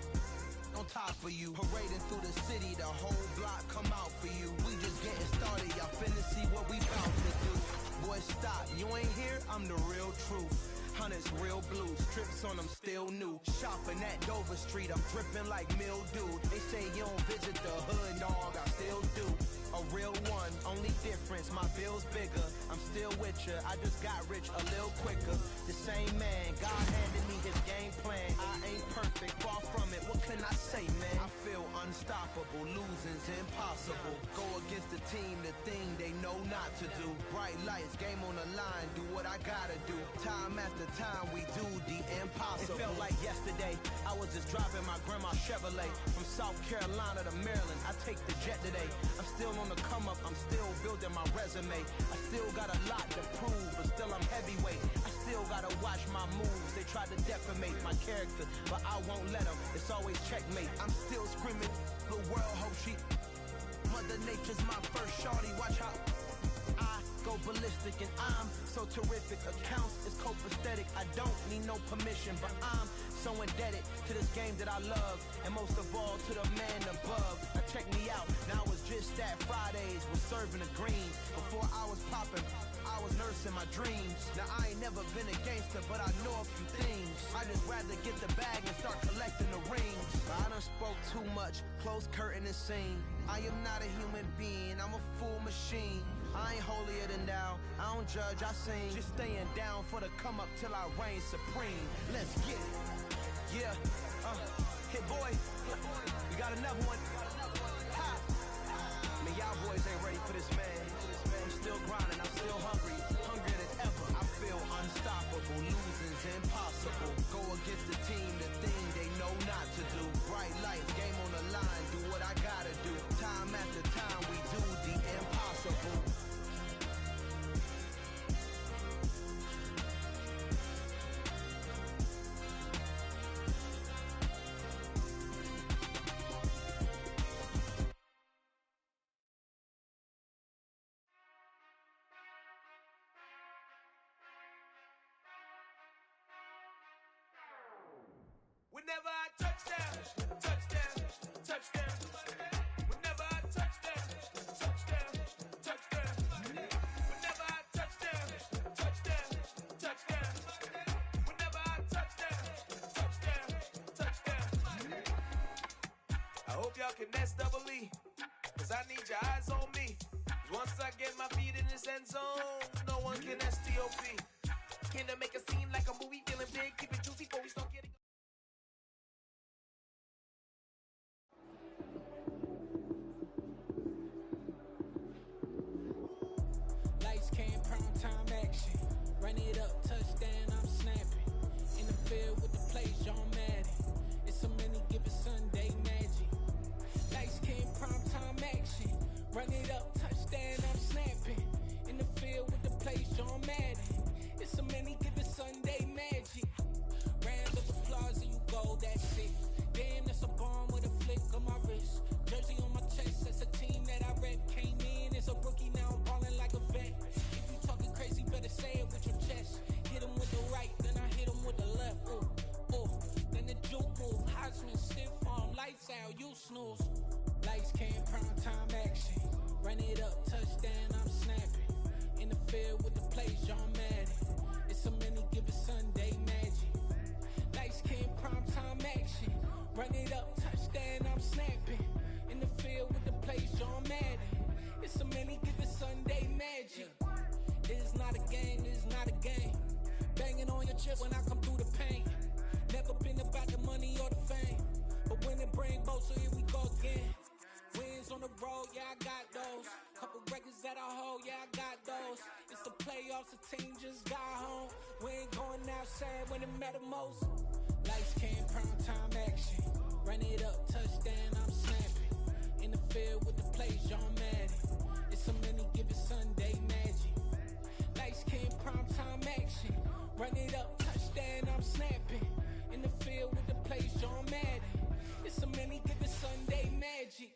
on top of you. Parading through the city, the whole block come out for you. We just getting started, y'all finna see what we bout to do. Boy, stop, you ain't here, I'm the real truth. Hunters, real blues, strips on them still new. Shopping at Dover Street, I'm dripping like mildew. They say you don't visit the hood, dog, I still do. A real one, only difference, my bill's bigger. I'm still with ya, I just got rich a little quicker. The same man, God handed me his game plan. I ain't perfect, far from it, what can I say, man? I feel unstoppable, losing's impossible. Go against the team, the thing they know not to do. Bright lights, game on the line, do what I gotta do. Time after time, we do the impossible. It felt like yesterday, I was just driving my grandma's Chevrolet. From South Carolina to Maryland, I take the jet today. I'm still on the come up, I'm still building my resume. I still got a lot to prove, but still I'm heavyweight. I still gotta watch my moves. They tried to defamate my character, but I won't let them. It's always checkmate. I'm still screaming, the world hope she. Mother Nature's my first shorty, watch how I go ballistic, and I'm so terrific. Accounts is copacetic. I don't need no permission, but I'm so indebted to this game that I love, and most of all to the man above. Now check me out, now I was just at Fridays, was serving the greens. Before I was popping, I was nursing my dreams. Now I ain't never been a gangster, but I know a few things. I just rather get the bag and start collecting the rings. I done spoke too much, close curtain and scene. I am not a human being, I'm a full machine. I ain't holier than thou, I don't judge, I sing. Just staying down for the come up till I reign supreme. Let's get it. Yeah, hit boy, we got another one. Ha! Man, y'all boys ain't ready for this, man. I'm still grinding, I'm still hungry, hungrier than ever. I feel unstoppable, losing's impossible. Go against the team, the thing they know not to do. Bright lights, game on the line, do what I gotta do. Time after time, we do the impossible. Whenever I touchdown, touchdown, touchdown. Whenever I touchdown, touchdown, touchdown. Whenever I touchdown, touchdown, touchdown. Whenever I touchdown, touchdown, touchdown. I hope y'all can nest double E, cause I need your eyes on me. 'Cause once I get my feet in this end zone, no one can STOP. Can I make a scene like a movie, feeling big, keep it juicy before we start getting. Run it up, touchdown, I'm snapping. In the field with the plays, John Madden. It's so many, give it Sunday magic. Lights came, prime time action. Run it up, touchdown, I'm snapping. In the field with the plays, John Madden. It's so many, give it Sunday magic. Round of applause and you go, that's it. Damn, that's a bomb with a flick on my wrist. Jersey on my chest, that's a team that I rep. Came in as a rookie, now I'm balling like a vet. Crazy, better say it with your chest. Hit him with the right, then I hit him with the left. Ooh, then the juke move. Heisman, stiff arm, lights out, you snooze. Lights came, prime time action. Run it up, touchdown, I'm snapping. In the field with the plays, John Madden. It's so many, give it Sunday magic. Lights came, prime time action. Run it up, touchdown, I'm snapping. In the field with the plays, John Madden. It's so many, give it Sunday magic. It's not a game, it's not a game. Banging on your chip when I come through the pain. Never been about the money or the fame, but when it bring both, so here we go again. Wins on the road, yeah, I got those. Couple records that I hold, yeah, I got those. It's the playoffs, the team just got home. We ain't going outside when it matter most. Lights came, prime time action. Run it up, touchdown, I'm snapping. In the field with the plays, John Madden. It's a many given Sunday magic. Lights came primetime action. Run it up, touchdown, I'm snapping. In the field with the plays, John Madden. It's a many given Sunday magic.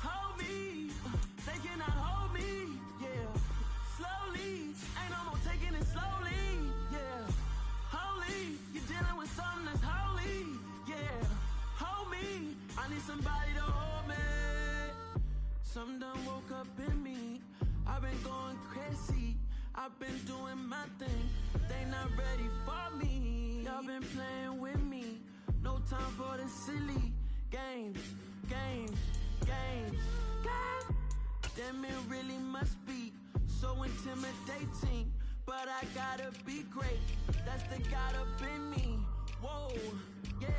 Hold me, they cannot hold me, yeah. Slowly, ain't no more taking it slowly, yeah. Holy, you're dealing with something that's holy, yeah. Hold me, I need somebody to hold me. Something done woke up in me. I've been going crazy, I've been doing my thing. They not ready for me. Y'all been playing with me. No time for the silly games, games, games. God damn, it really must be so intimidating. But I gotta be great. That's the God up in me. Whoa, yeah.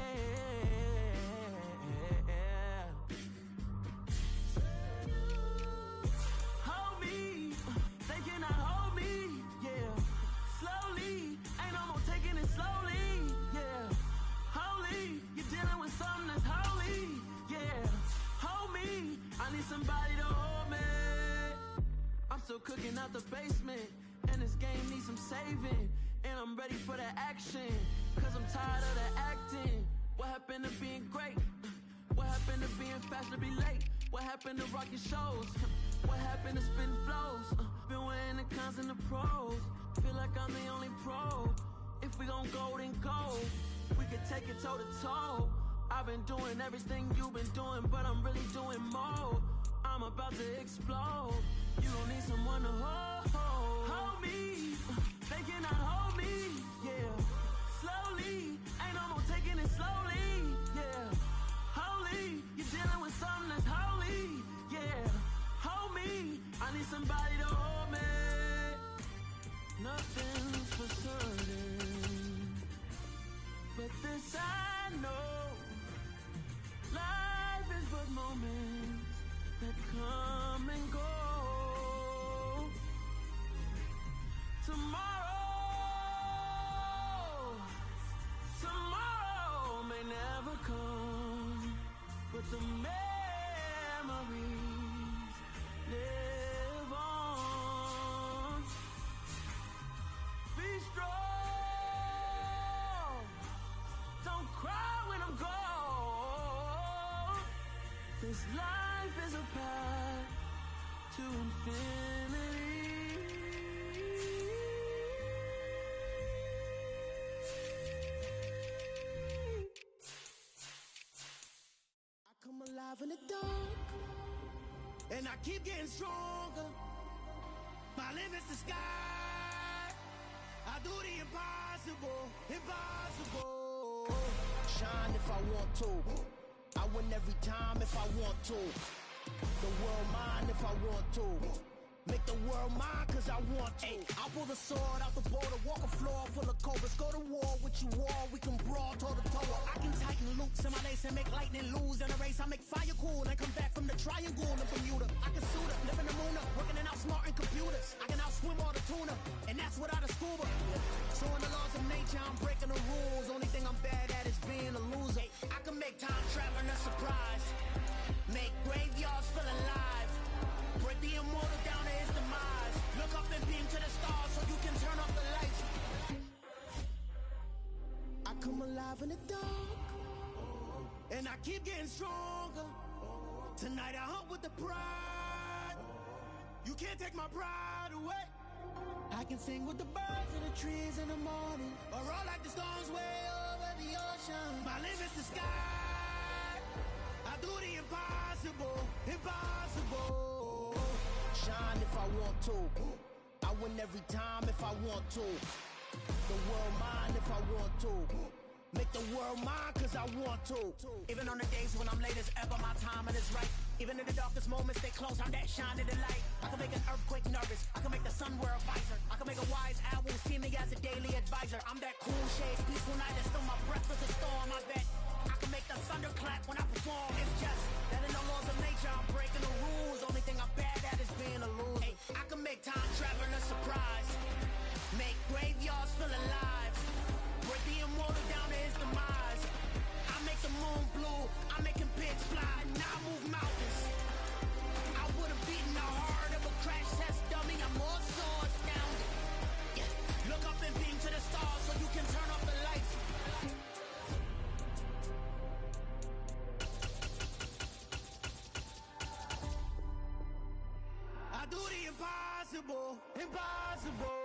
Hold me, they cannot hold me, yeah. Slowly, ain't no more taking it slowly, yeah. Holy, you're dealing with something that's holy, yeah. Hold me, I need somebody to hold me. I'm still cooking out the basement, and this game needs some saving. And I'm ready for the action, cause I'm tired of the acting. What happened to being great? What happened to being fast to be late? What happened to rocking shows? What happened to spitting flows? Been weighing the cons and the pros. Feel like I'm the only pro. If we gon' go, then go. We could take it toe to toe. I've been doing everything you've been doing, but I'm really doing more. I'm about to explode. You don't need someone to hold. Hold me, they cannot hold me, yeah. Slowly, ain't no more taking it slowly, yeah. Holy, you're dealing with something that's holy, yeah. Hold me, I need somebody to hold me. Nothing's for certain, but this I know. Life is but moments that come and go. Tomorrow may never come, but the memories live on. Be strong, don't cry when I'm gone. This life is a path to infinity. Come alive in the dark, and I keep getting stronger. My limit's the sky. I do the impossible, impossible. Shine if I want to. I win every time if I want to. The world mine if I want to. Make the world mine cause I want to. I pull the sword out the border, walk a floor full of cobras. Go to war with you all, we can brawl toe to toe. I can tighten loops in my lace and make lightning lose in a race. I make fire cool and come back from the triangle in Bermuda. I can suit up, live in the moon up, working and outsmarting computers. I can outswim all the tuna, and that's without a scuba. So in the laws of nature, I'm breaking the rules. Only thing I'm bad at is being a loser. I can make time traveling a surprise, make graveyards feel alive. Break the immortal down to his demise. Look up and beam to the stars so you can turn off the lights. I come alive in the dark, and I keep getting stronger. Tonight I hunt with the pride. You can't take my pride away. I can sing with the birds in the trees in the morning, or roll like the storms way over the ocean. My limit's the sky. I do the impossible, impossible. Shine if I want to. I win every time if I want to. The world mine if I want to. Make the world mine cause I want to. Even on the days when I'm late as ever, my timing is right. Even in the darkest moments, stay close, I'm that shining the light. I can make an earthquake nervous, I can make the sun wear a visor. I can make a wise owl see me as a daily advisor. I'm that cool shade, peaceful night, that's still my breath is a storm, I bet. I can make the thunder clap when I perform. It's just that in the laws of nature, I'm breaking the rules. Only thing I'm bad at is being a loser. Hey, I can make time travel a surprise. Make graveyards feel alive. Break the immortal down to his demise. I make the moon blue, I'm making pigs fly. Now I move mountains. I would have beaten the heart of a crash test dummy. I'm more so astounded. Yeah. Look up and beam to the stars so you can turn off the lights. I do the impossible, impossible.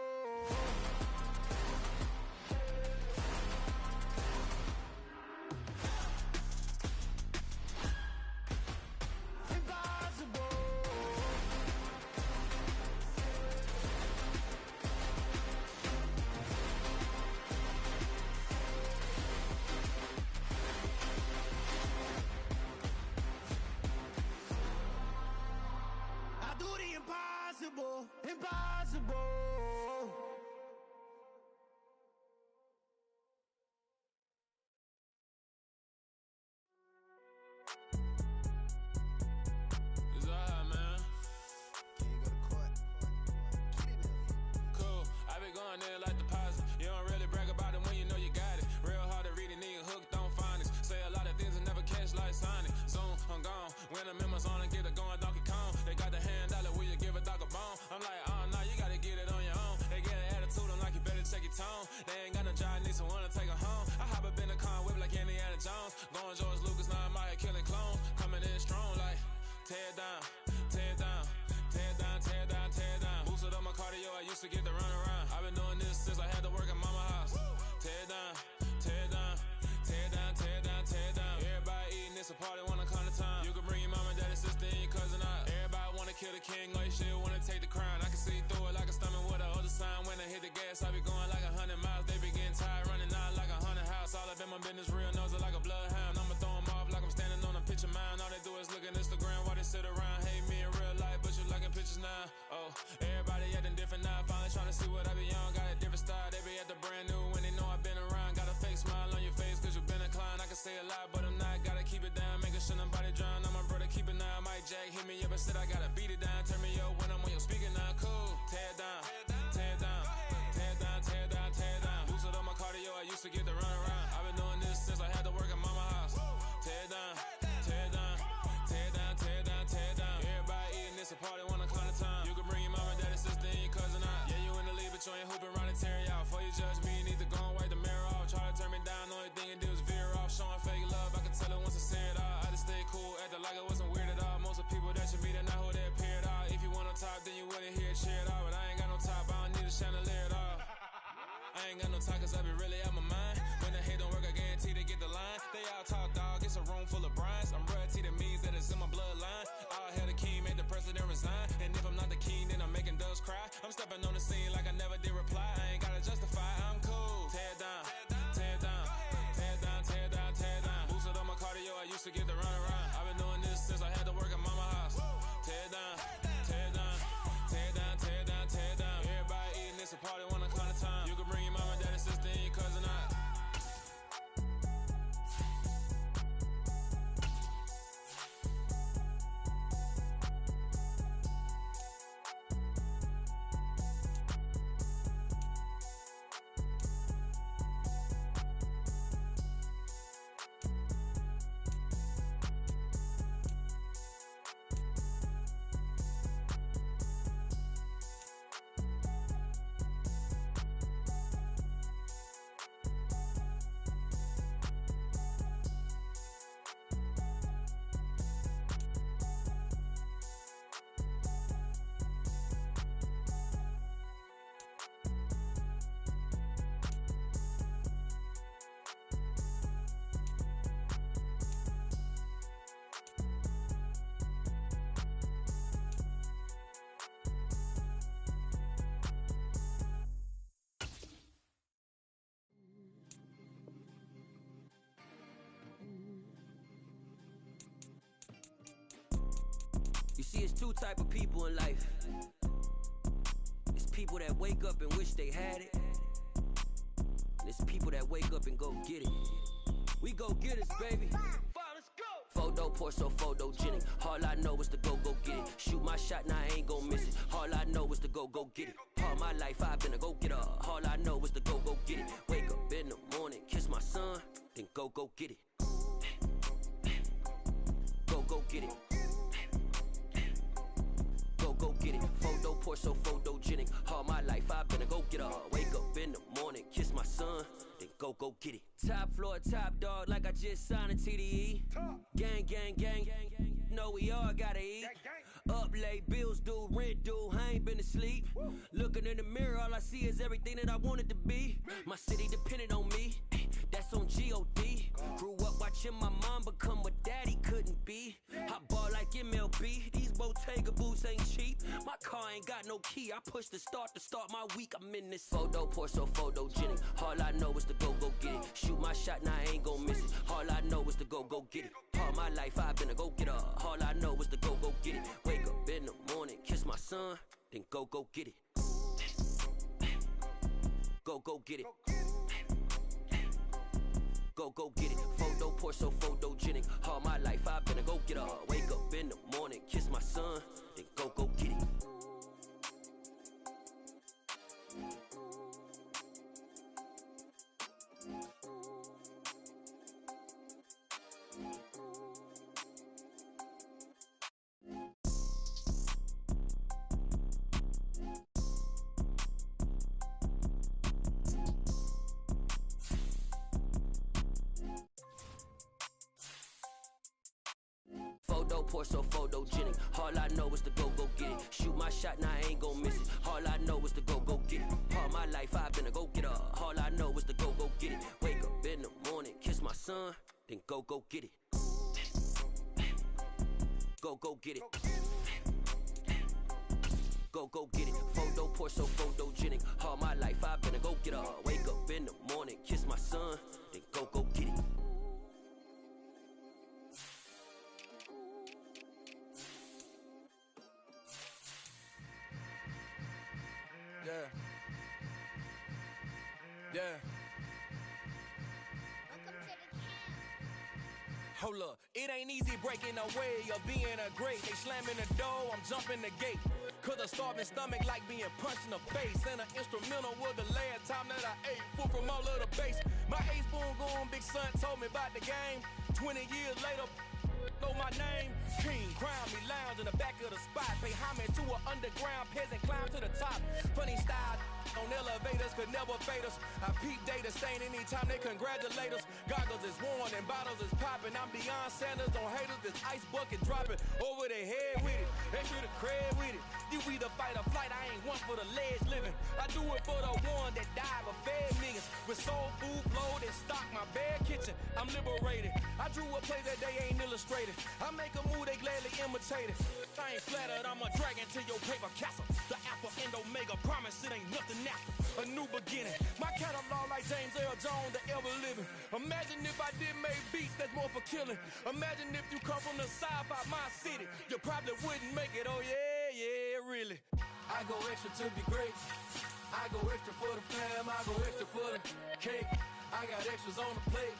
Impossible, impossible. It's alright, man. Cool, I been going there like deposit. You don't really brag about it when you know you got it. Real hard to read a nigga hooked on phonics. Say a lot of things and never catch like Sonic. Zoom, I'm gone. When I'm in my zone and get it going Donkey Kong. They got the hand dollar, will you give a dog a bone? I'm like, oh no, you gotta get it on your own. They get an attitude, I'm like, you better check your tone. They ain't got no job, need someone to take her home. I hop up in the car, whip like Indiana Jones. Going George Lucas, now I'm out here killing clones. Coming in strong like, tear down, tear down, tear down, tear down, tear down. Boosted up my cardio, I used to get the run around. I've been doing this since I had to work at mama house. Tear down, tear down, tear down, tear down, tear down. Everybody eating, it's a party, wanna come to time. You can bring your mama, daddy, sister, and your cousin out. Everybody wanna kill the king, or you shit wanna take the crown. I can see through it like a stomach with a other sign. When I hit the gas, I be going like 100 miles. They be getting tired, running out like 100 house. All up in my business, real nose it like a bloodhound. I'ma throw 'em off like I'm standing on a picture mound. All they do is look at Instagram while they sit around. Hate me in real life, but you liking pictures now. Oh, everybody acting different now. Finally trying to see what I be on. Got a different style, they be at the brand new when they know I've been around. Got a fake smile on your face cause you been inclined. I can say a lot, but I'm not. Gotta keep it down, making sure nobody drown. I'm my brother, keep it now. Mike Jack hit me up and said I gotta beat it down. Turn me up when I'm on your speaker now. Cool, tear down, tear down, tear down, tear down, tear down. Boosted up my cardio, I used to get the run around. I've been doing this since I had to work at mama house. Tear down, tear down, tear down, tear down, tear down. Everybody eating, it's a party, wanna come to time. You can bring your mama, daddy, sister, and your cousin out. Yeah, you in the lead, but you ain't hooping around and tear you out. Before you judge me, you need to go and wipe the mirror off. Try to turn me down, only thing you do is veer off. Showing fake love, I can tell it once I say it all. I just stay cool, acting like it wasn't weird at all. Most of the people that you meet are not who they appear at all. If you want on top, then you wouldn't hear it cheer at all. But I ain't got no top, I don't need a chandelier at all. I ain't got no talk cause I be really out my mind. When the hate don't work, I guarantee they get the line. They all talk dog, it's a room full of brines. I'm royalty, that means that it's in my bloodline. All hail the king, made the president resign. And if I'm not the king, then I'm making doves cry. I'm stepping on the scene like I never did reply. I ain't gotta justify, I'm cool. Tear down, tear down, tear down, tear down, tear down. Boosted up my cardio, I used to get the run around. I've been doing this since I had to work at mama house. Tear down, tear down, tear down, tear down, tear down. Everybody eating, it's a party, wanna come to time. You can bring your mama, daddy, sister, and your cousin out. See, it's two type of people in life. It's people that wake up and wish they had it. And it's people that wake up and go get it. We go get it, baby. Photo poor, so photogenic. All I know is to go get it. Shoot my shot, now I ain't gon' miss it. All I know is to go get it. All my life I've been a go-getter. All I know is to go get it. Wake up in the morning, kiss my son, then go get it. Go get it. Go get it. Photo poor, so photogenic. All my life I've been a go-getter. Wake up in the morning, kiss my son, then go get it. Top floor, top dog, like I just signed a TDE. Gang, gang, gang, gang, gang. Know we all gotta eat. Up late, bills due, rent due, I ain't been asleep. Looking in the mirror, all I see is everything that I wanted to be. My city depended on me, that's on G.O.D. Grew up watching my mom become what daddy couldn't be. I ball like MLB, these Bottega boots ain't cheap. My car ain't got no key, I push the start to start my week. I'm in this photo poor, so photogenic. All I know is to go get it. Shoot my shot, now I ain't gon' miss it. All I know is to go get it. All my life I've been a go-getter. All I know is to go get it. Wake up in the morning, kiss my son, then go get it. Go get it. Go get it. Photo poor, so photogenic. All my life I've been a go-getter. Wake up in the morning, kiss my son, then go get it. Photo poor, so photogenic. All I know is to go get it. Shoot my shot, now I ain't gon' miss it. All I know is to go get it. All my life I've been a go-getter. All I know is to go get it. Wake up in the morning, kiss my son, then go get it. Go get it. Go get it. Photo poor, so photogenic. All my life I've been a go-getter. Wake up in the morning, kiss my son, then go get it. Yeah. Hold up, it ain't easy breaking away or being a great. They slamming the door, I'm jumping the gate. Cause a starving stomach like being punched in the face. And an instrumental was the last time that I ate. Full from all of the bass. My A-spoon going, big son told me about the game. 20 years later, know my name. King, crown me, lounge in the back of the spot. Pay homage to an underground peasant, climb to the top. Funny style on elevators could never fade us. I peep data stain anytime they congratulate us. Goggles is worn and bottles is popping. I'm Deion Sanders on haters, this ice bucket dropping over their head with it. They should have cred with it. You either fight or flight, I ain't one for the ledge living. I do it for the one that died but fed niggas. With soul food flowed and stock my bad kitchen. I'm liberated. I drew a play that they ain't illustrated. I make a move, they gladly imitate it. I ain't flattered, I'm a dragon to your paper castle. The Alpha and Omega, promise it ain't nothing after. A new beginning. My catalog like James L. Jones, the ever living. Imagine if I did make beats that's more for killing. Imagine if you come from the south out my city. You probably wouldn't make it, oh yeah, really. I go extra to be great. I go extra for the fam, I go extra for the cake. I got extras on the plate.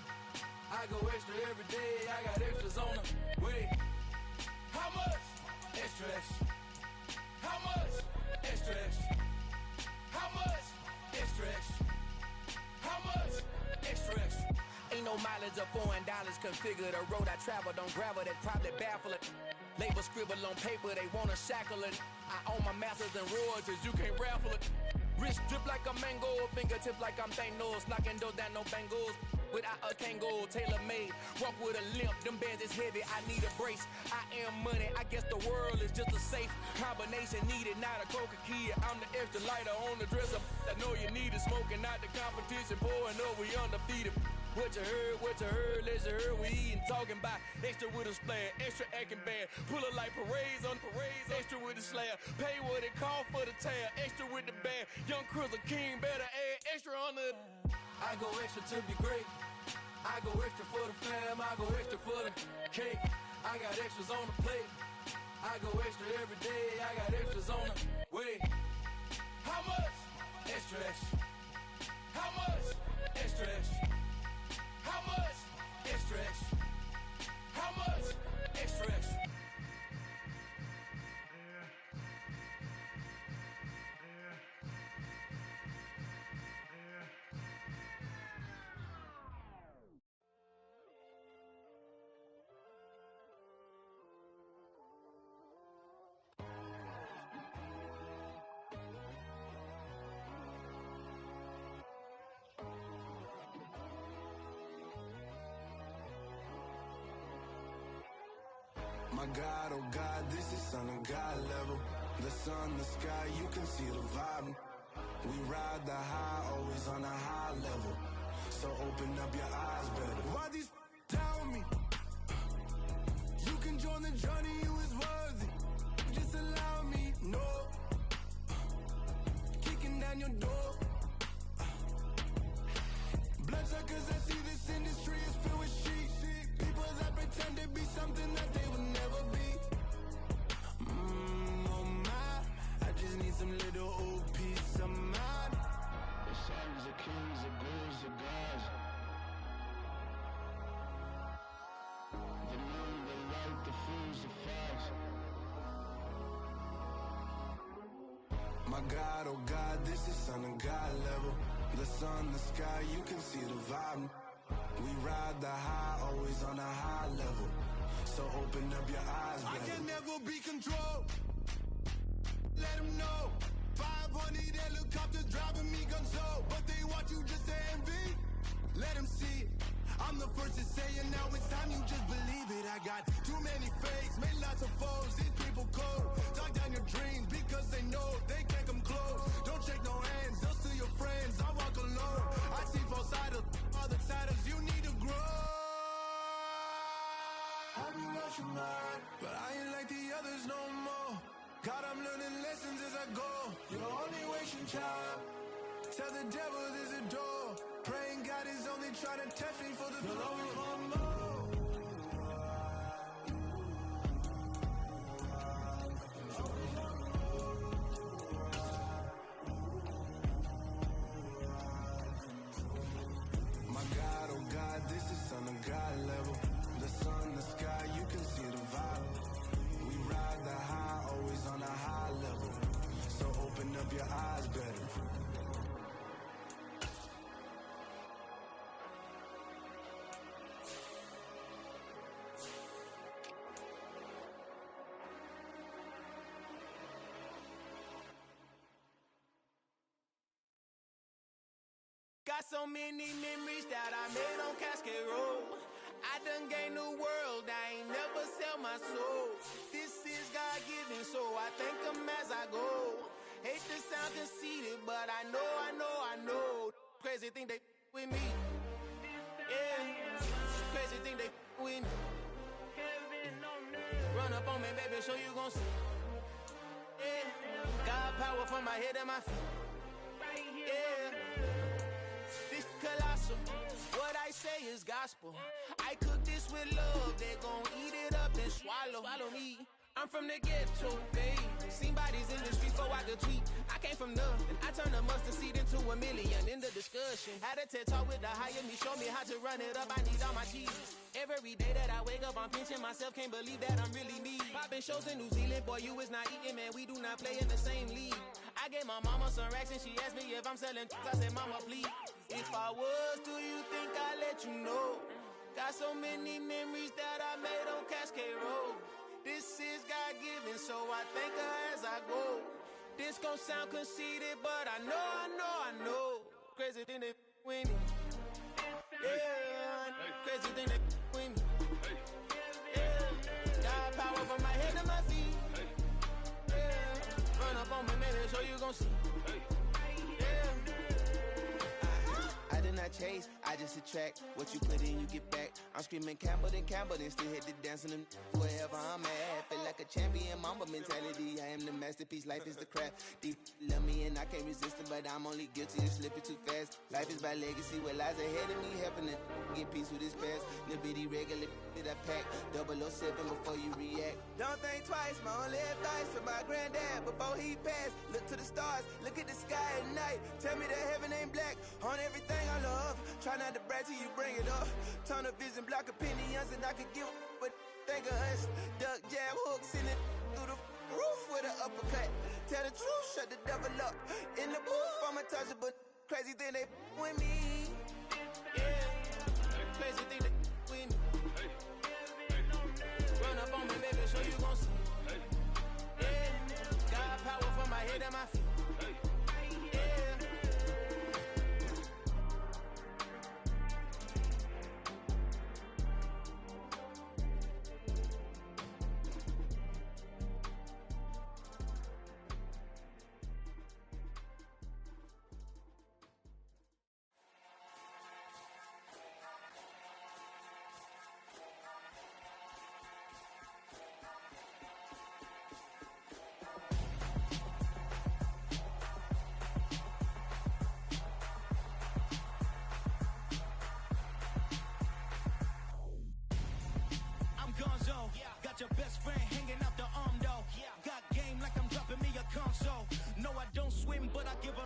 I go extra every day, I got extras on the way. How much? Extra, extra. How much? Extra, extra. How much? Extra, extra. How much? Extra, extra. Ain't no mileage or $4 configure the road I travel. Don't gravel that probably baffle it. Label scribble on paper, they wanna shackle it. I own my masters and royalties, you can't raffle it. Wrist drip like a mango, fingertips like I'm Thanos. Knocking doors down, no bangles. Without a Kango, tailor-made. Walk with a limp, them bands is heavy, I need a brace. I am money, I guess the world is just a safe combination needed, not a coca key. I'm the extra lighter on the dresser. I know you need it, smoking out the competition, pouring up, we undefeated. What you heard, let's you heard, we eating, talking about extra with a splash, extra acting bad, pull it like parades on parades, extra with the slab, pay what it cost for the tab, extra with the band, young Chris a king, better add extra on the. I go extra to be great, I go extra for the fam, I go extra for the cake, I got extras on the plate, I go extra every day, I got extras on the way. How much? Extra, extra. How much? Extra, extra. How much? Extra, extra. How much? Extra, extra. My God, oh God, this is Son of God level. The sun, the sky, you can see the vibe. We ride the high, always on a high level. So open up your eyes better. Why these down me? You can join the journey, you is worthy. Just allow me, no. Kicking down your door. Bloodsuckers that see this industry is filled with sheep. People that pretend to be something that they would never be. Oh my, I just need some little old peace of mind. The sons of kings, the gurus of gods. The moon, the light, the fools, the facts. My God, oh God, this is Son of God level. The sun, the sky, you can see the vibe. We ride the high, always on a high level. So open up your eyes, baby. I can never be controlled. Let them know. 500 helicopters driving me gonzo. But they want you just to envy. Let them see it. I'm the first to say it, now it's time you just believe it. I got too many fakes, made lots of foes. These people cold. Talk down your dreams because they know they can't come close. Don't shake no hands, those to your friends. I walk alone. I see both sides of other titles. You need to grow. Have you lost your mind? But I ain't like the others no more. God, I'm learning lessons as I go. You're only wasting time. Tell the devil there's a door. Praying God is only trying to test me for the glory. You'll always want more. My God, oh God, this is Son of God level. The sun, the sky, you can see the vibe. We ride the high, always on a high level. So open up your eyes better. Got so many memories that I made on Cascade Road. I done gained the world, I ain't never sell my soul. This is God-given, so I thank him as I go. Hate to sound conceited, but I know. Crazy thing they with me. Yeah, crazy thing they with me. Run up on me, baby, so you gon' see. Yeah, God power from my head and my feet. Yeah. Colossal. What I say is gospel. I cook this with love. They gon' eat it up and swallow me. I'm from the ghetto, babe. Seen bodies in the streets before I could tweet. I came from nothing. I turned a mustard seed into a million in the discussion. Had a TED talk with the higher me. Show me how to run it up. I need all my cheese. Every day that I wake up, I'm pinching myself. Can't believe that I'm really me. Popping shows in New Zealand. Boy, you is not eating, man. We do not play in the same league. I gave my mama some racks and she asked me if I'm selling. I said, mama, please. If I was, do you think I'd let you know? Got so many memories that I made on Cascade Road. This is God-given, so I thank her as I go. This gon' sound conceited, but I know. Crazy thing they with me. Yeah, crazy thing they with me. Yeah, got power from my head to my feet. Yeah, run up on me, maybe so you gon' see. I did not chase, I just attract. What you put in, you get back. I'm screaming Campbell, then still hit the dance in them. Wherever I'm at, feel like a champion mamba mentality. I am the masterpiece, life is the craft. Deep love me and I can't resist it, but I'm only guilty of slipping too fast. Life is by legacy, what lies ahead of me, helping it get peace with his past. Little bitty regular that I pack, 007 before you react. Don't think twice, my only advice for my granddad before he passed. Look to the stars, look at the sky at night. Tell me that heaven ain't black on everything I love. Try not to brag till you bring it up. Tunnel vision, block opinions, and I could give but think of us. Duck jab hooks in it through the roof with an uppercut. Tell the truth, shut the devil up. In the booth, I'm untouchable. Crazy thing they with me. Yeah, crazy thing they with me. Run up on me, baby, so you gon' see. Yeah, got power from my head and my feet. Got your best friend hanging out the arm though. Got game like I'm dropping me a console. No, I don't swim, but I give a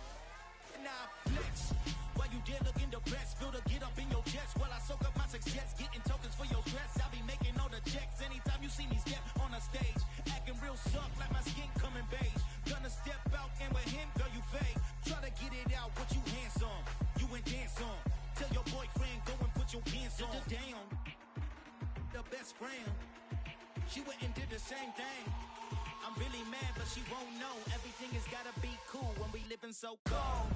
now flex. While you there looking depressed, feel to get up in your chest while I soak up my success, getting tokens for your stress. I'll be making all the checks anytime you see me step on a stage, acting real soft like my skin coming beige. Gonna step out and with him, girl, you fade. Try to get it out, what you handsome, you ain't dance on. Tell your boyfriend go and put your pants on. Down, the best friend. She went and did the same thing. I'm really mad, but she won't know. Everything has gotta be cool when we living so cold.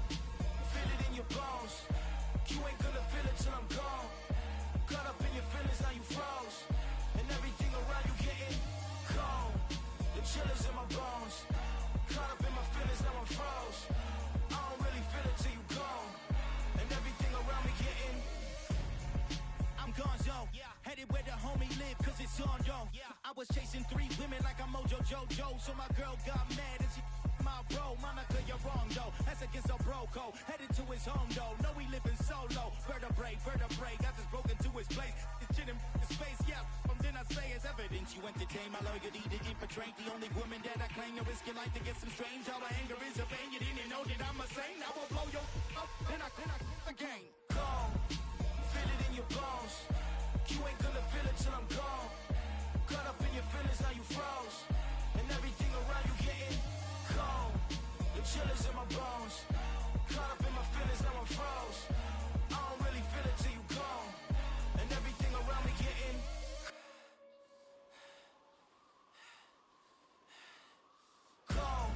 Feel it in your bones. You ain't gonna feel it till I'm gone. Caught up in your feelings, now you froze. And everything around you getting cold. The chill is in my bones. Caught up in my feelings, now I'm froze. I don't really feel it till you gone. And everything around me getting I'm gonzo. Headed where the homie live, cause it's on though. I was chasing 3 women like I'm Mojo Jojo. So my girl got mad and she my bro. Monica, you're wrong though. That's against a bro code. Headed to his home though. No, we living solo. Vertebrae. Got this broken to his place. It's shit in his face, yeah. Then I say it's evidence you entertain my loyalty to infiltrate. The only woman that I claim to risk your life to get some strange. All my anger is a pain. You didn't know that I'm a saint. I will blow your up. Then I again. Calm. Feel it in your bones. You ain't gonna feel it till I'm gone. Caught up in your feelings, now you froze. And everything around you getting cold. The chill is in my bones. Caught up in my feelings, now I'm froze. I don't really feel it till you gone. And everything around me getting cold.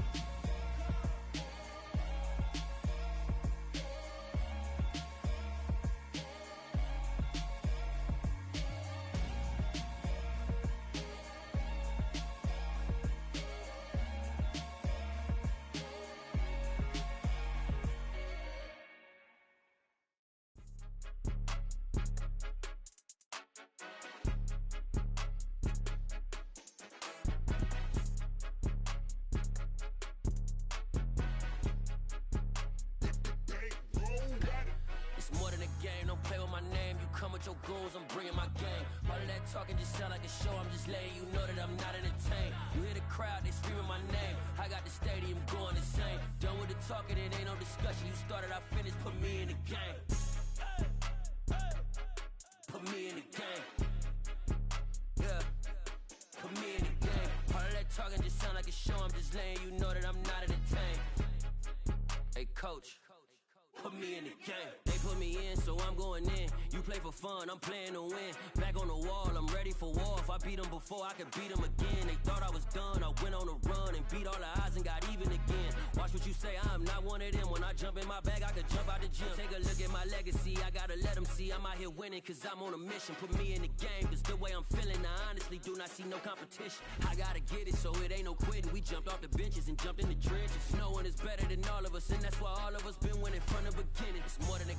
Your goons, I'm bringing my game. All of that talking just sound like a show. I'm just letting you know that I'm not entertained. You hear the crowd, they screaming my name. I got the stadium going insane. Done with the talking, it ain't no discussion. You started, I finished, put me in the game. Put me in the game. Yeah, put me in the game. All of that talking just sound like a show. I'm just letting you know that I'm not entertained. Hey, coach, put me in the game. They put me in, so I'm going in. You play for fun, I'm playing to win. Back on the wall, I'm ready for war. If I beat them before, I could beat them again. They thought I was done, I went on a run and beat all the odds and got even again. Watch what you say, I'm not one of them. When I jump in my bag, I could jump out the gym. Take a look at my legacy, I gotta let them see I'm out here winning, cause I'm on a mission. Put me in the game, cause the way I'm feeling, I honestly do not see no competition. I gotta get it, so it ain't no quitting. We jumped off the benches and jumped in the trenches. No one is better than all of us, and that's why all of us been winning from the beginning. It's more than a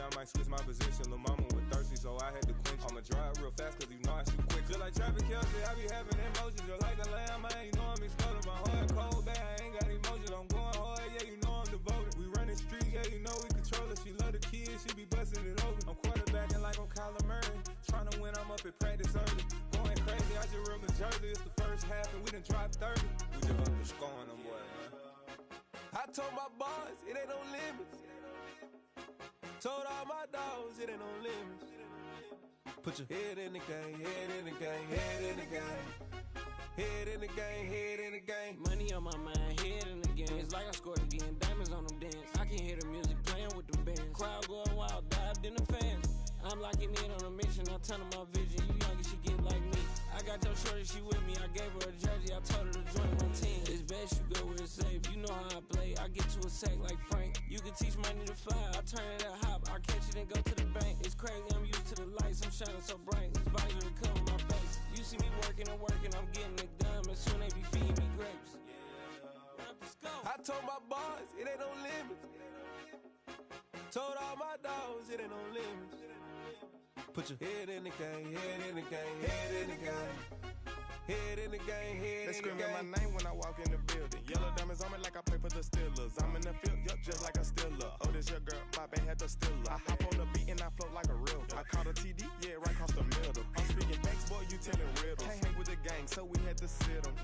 I might switch my position. Lil' mama was thirsty, so I had to quench. I'ma drive real fast, cause you know I shoot quick. Just like traffic Kelsey, I be having emotions. Just like a lamb, I ain't know I'm exploding. My heart cold, bad, I ain't got emotions. I'm going hard, yeah, you know I'm devoted. We running streets, yeah, you know we control it. She love the kids, she be busting it over. I'm quarterbacking like I'm Kyler Murray. Trying to win, I'm up at practice early. Going crazy, I just real the jersey. It's the first half, and we done dropped 30. We just up the scoring them, boy, man. I told my boys, it ain't no limits. Told all my dogs, it ain't no limits. Put your head in the game, head in the game, head in the game. Head in the game, head in the game. Money on my mind, head in the game. It's like I scored again, diamonds on them dance. I can hear the music playing with them bands. Crowd going wild, dived in the fans. I'm locking in on a mission, I tell her my vision. You young and she get like me. I got your shorty, she with me. I gave her a jersey, I told her to join my team. It's best you go where it's safe. You know how I play. I get to a sack like Frank. You can teach money to fly. I turn it at hop. I catch it and go to the bank. It's crazy, I'm used to the lights. I'm shining so bright. This visor to cover my face. You see me working and working. I'm getting it done. And soon they be feeding me grapes. I told my boys, it ain't no limits. Told all my dogs, it ain't no limits. Put your head in the game, head in the game, head in the game. Head in the game, head They in the screaming game. my name when I walk in the building. Yellow diamonds on me like I play for the Steelers. I'm in the field, yup, just like a Steeler. Oh, this your girl, my band had the Steeler. I hop on the beat and I float like a real. I caught a TD, yeah, right across the middle. I'm speaking facts, boy, you telling riddles. Can't hang with the gang, so we had to sit them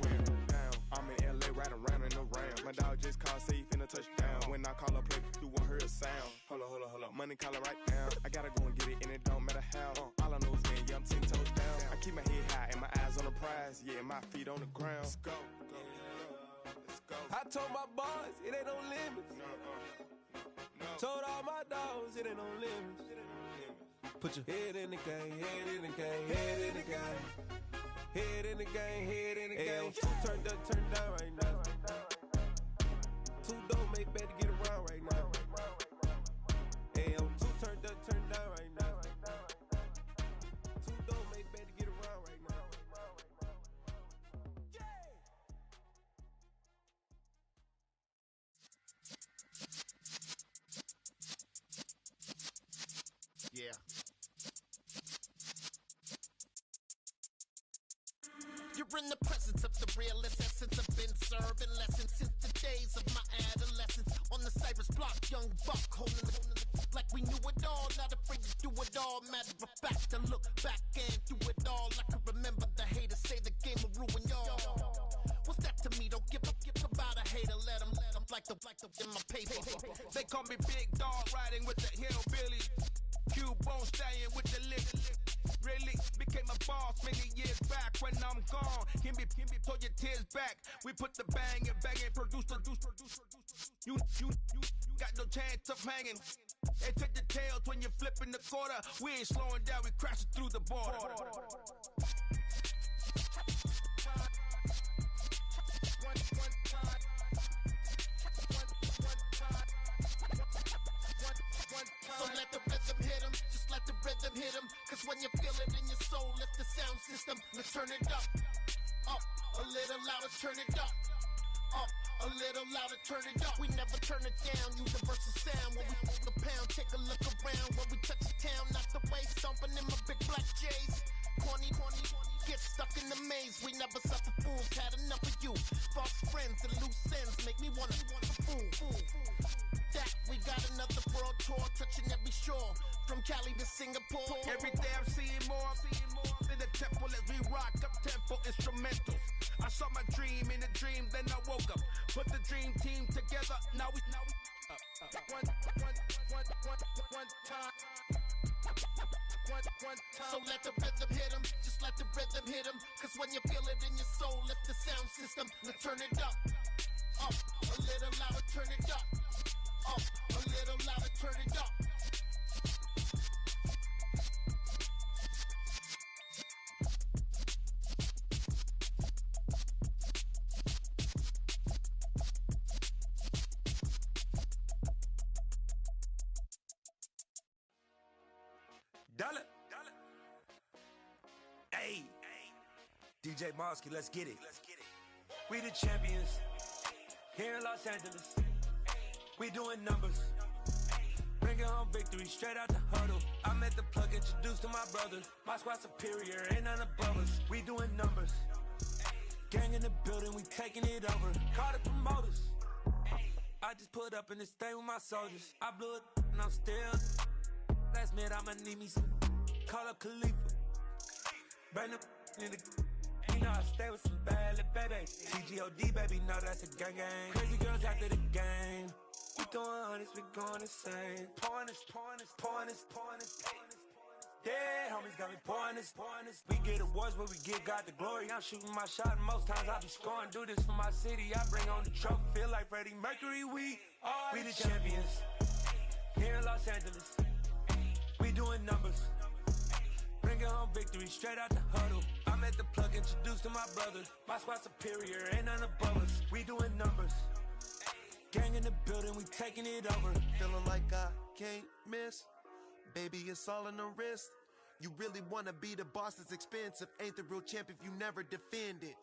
down. I'm in LA, riding around in the round. My dog just called, say he finna touchdown. When I call a play, you won't hear a sound. Hold up, money calling right now. I gotta go and get it, and it don't matter how. All I know is man, yeah, I'm 10 toes down. I keep my head high and my eyes on the prize. Yeah, my feet on the ground. Let's go. Let's go. I told my boys, it ain't no limits. Told all my dogs, it ain't no limits. Put your head in the game, head in the game, head in the game. Head in the game, head in the game. Two turned up, turned down right now. Two don't make bad to get around right now. Two turned up, turned down right now. Two don't make bad to get around right now. Yeah. You're in the presence of the realest essence. I've been serving lessons since the days of my adolescence. On the Cypress block, young buck holding it like we knew it all. Not afraid to do it all. Matter of fact, I look back and do it all. I can remember the haters say the game will ruin y'all. What's that to me? Don't give about a hater. Let them like the in my paper. They call me Big Dog, riding with the hillbillies. Cubone stallion with the lick. Really became a boss many years back. When I'm gone, can be throw your tears back. We put the bang and produce. You got no chance of hanging. They take the tails when you're flipping the quarter. We ain't slowing down, we crashing through the border. So let the rhythm hit 'em, just let the rhythm hit 'em. Cause when you feel it in your soul, lift the sound system, let's turn it up. Up, a little louder, turn it up. Up, a little louder, turn it up. We never turn it down, universal sound. When we move the pound, take a look around. When we touch the town, not the way, stomping in my big black J's. Corny, get stuck in the maze. We never suffer fools, had enough of you. False friends and loose ends make me wanna fool. That we got another world tour, touching every shore, from Cali to Singapore. Every day I'm seeing more in the temple as we rock up tempo instrumentals. I saw my dream in a dream, then I woke up. Put the dream team together, now we one time. So let the rhythm hit 'em, just let the rhythm hit 'em. Cause when you feel it in your soul, lift the sound system, let's turn it up. Up, a little louder, turn it up. Up, a little louder, turn it up. Dollar. Hey, DJ Mosky, let's get it. We the champions here in Los Angeles. We doing numbers. Bring Bringing home victory straight out the huddle. I'm at the plug, introduced to my brothers. My squad superior, ain't none above us. We doing numbers. Gang in the building, we taking it over. Call the promoters. I just put up in this thing with my soldiers. I blew it and I'm still. Last minute I'ma need me some. Call up Khalifa. Bring the in the. You know I stay with some bad little baby. TGOD baby, know that's a gang gang. Crazy girls after the game. We going honest, we going insane. Pouring this. Yeah, homies got me pouring this. We get awards, but we give God the glory. I'm shooting my shot, and most times I be scoring. Do this for my city, I bring on the trophy. Feel like Freddie Mercury, we the champions. Here in Los Angeles, we doing numbers. Bringing home victory straight out the huddle. I'm at the plug, introduced to my brothers. My squad superior, ain't none above us. We doing numbers. Gang in the building, we taking it over. Feeling like I can't miss. Baby, it's all in the wrist. You really wanna be the boss, it's expensive. Ain't the real champ if you never defend it.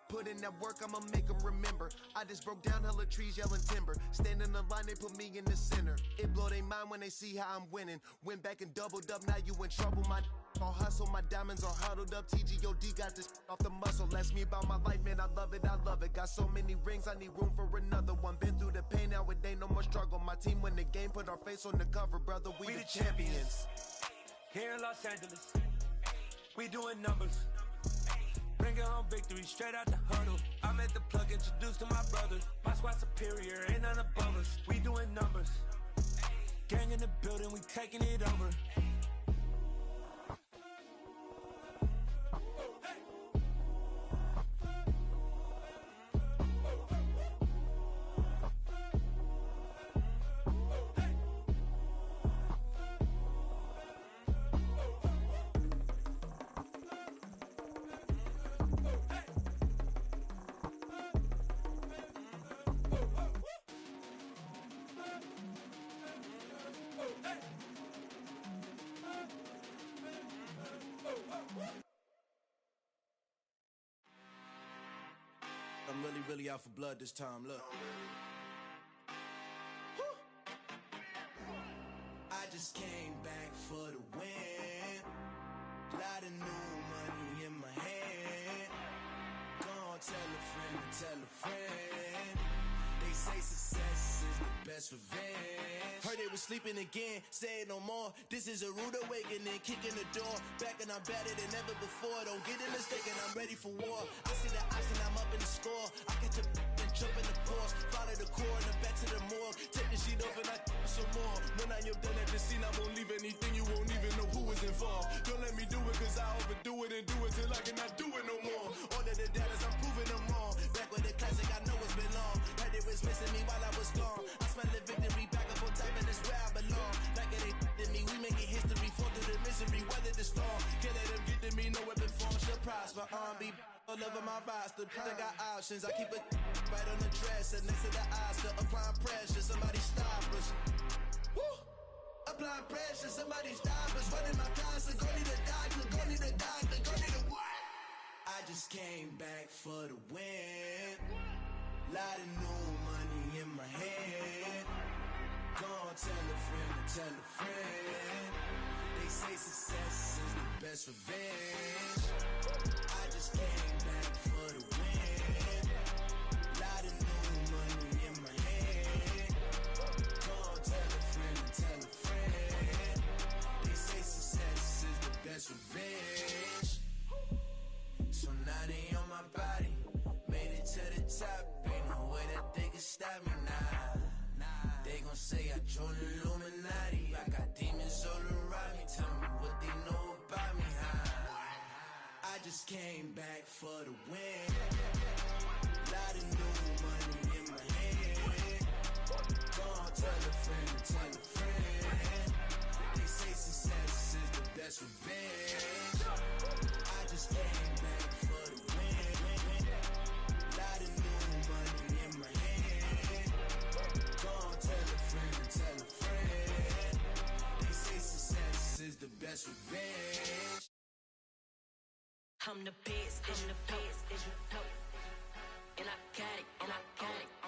Put in that work, I'ma make them remember. I just broke down hella trees, yelling timber. Stand in the line, they put me in the center. It blow their mind when they see how I'm winning. Went back and doubled up, now you in trouble. My all hustle, my diamonds are huddled up. TGOD got this off the muscle. Ask me about my life, man, I love it. Got so many rings, I need room for another one. Been through the pain, now it ain't no more struggle. My team win the game, put our face on the cover, brother. We the champions. Here in Los Angeles, we doing numbers. Bringing home victory straight out the huddle. I'm at the plug, introduced to my brothers. My squad superior, ain't none above us. We doing numbers. Gang in the building, we taking it over. I'm really out for blood this time, look. I just came back for the win. Lot of new money in my hand. Gonna tell a friend. They say success is the best revenge. Heard they was sleeping again, say it no more. This is a rude awakening, kicking the door. Back and I'm better than ever before. Don't get it mistaken, I'm ready for war. I see the ice and I'm up in the score. I catch a and jump in the course. Follow the core and the back to the morgue. Take the sheet off and I some more. When I am done at the scene, I won't leave anything. You won't even know who is involved. Don't let me do it cause I overdo it and do it till I cannot do it no more. All of the datas, I'm proving them wrong. Back with the classic, I know it's been long. Heard it was missing me while I was gone. I smell the victory back up on top and it's where I belong. Like it ain't to me, we making history. Fall through the misery, weather the storm. Can't let them get to me, no weapon form should prosper. R&B all over my roster. I got options, I keep it right on the dresser. Next to the Oscar, applying pressure. Somebody stop us. Woo! Applying pressure, somebody stop us. Running my closet, go need a doctor, go need a doctor, go need a what? I just came back for the win. Lot of new money in my hand. Gonna tell a friend. They say success is the best revenge. I just came back for the win. Lot of new money in my hand. Gonna tell a friend. They say success is the best revenge. So now they on my body. Made it to the top. Ain't no way that they can stop me now. They gon' say I joined the Illuminati. I got demons all around me. Tell me what they know about me, huh? I just came back for the win. Lot of new money in my hand. Gonna tell a friend. They say success is the best revenge. I just came back for the win. Lot of new money in my hand. Gonna tell a friend. They say success is the best revenge. I'm the best, I'm the best, and I got it on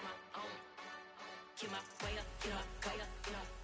my own. Get my way up, get my way up.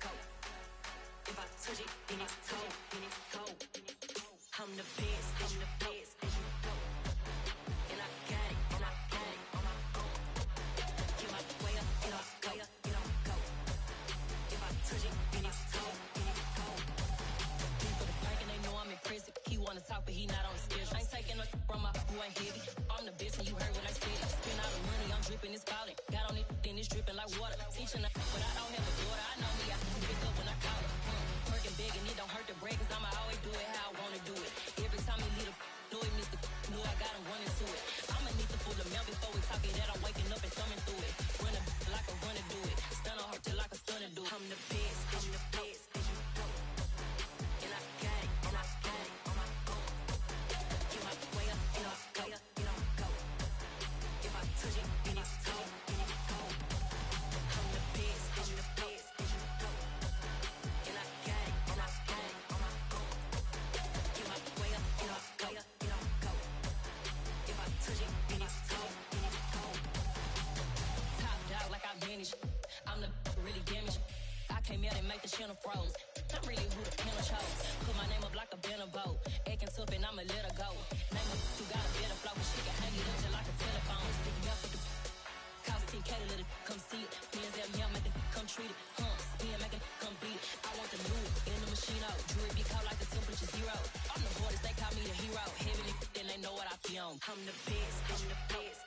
chin froze. I'm really who the pen chose. Put my name up like a banner boat. Acting tough and I'ma let her go. Name her, you got a better flow. She can hang it up just like a telephone. Stick me up with the cost 10K to let it come see it. Hands at me, I make it come treat it. Spin, make it come beat it. I want the new in the machine out. Jewelry be caught like the temperature zero. I'm the hardest, they call me the hero. Heavy then they know what I be on. I'm the best, I'm the best.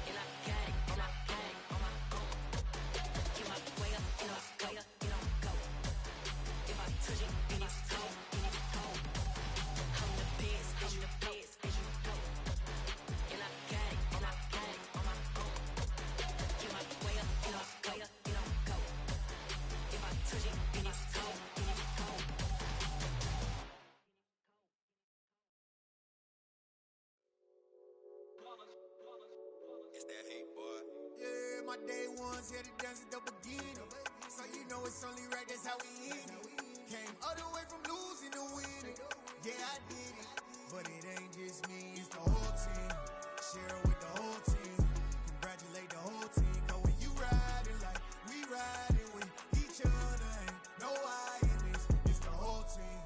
And I got it, and I got it on my own. Get my way up, get up, go, get on, go. If I touch it, then it's cold, then it's cold. I'm the best, I'm the best. And I got it, and I got it on my own. Get my way up, get up, go, get on, go. If I touch it, then it's cold, then it's cold. It's that hate, boy. Yeah, my day ones here to dance at the beginning. So you know it's only right, that's how we end it. Came all the way from losing to winning. Yeah, I did it. But it ain't just me, it's the whole team. Share it with the whole team. Congratulate the whole team. Cause when you riding like we riding with each other, ain't no I in this. It's the whole team.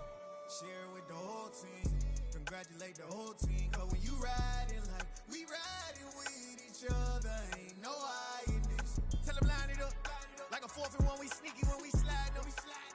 Share it with the whole team. Congratulate the whole team. Cause when you riding like we riding with each other, ain't no I in this. Tell them line it up. Like a 4th and 1, we sneaky when we slide up.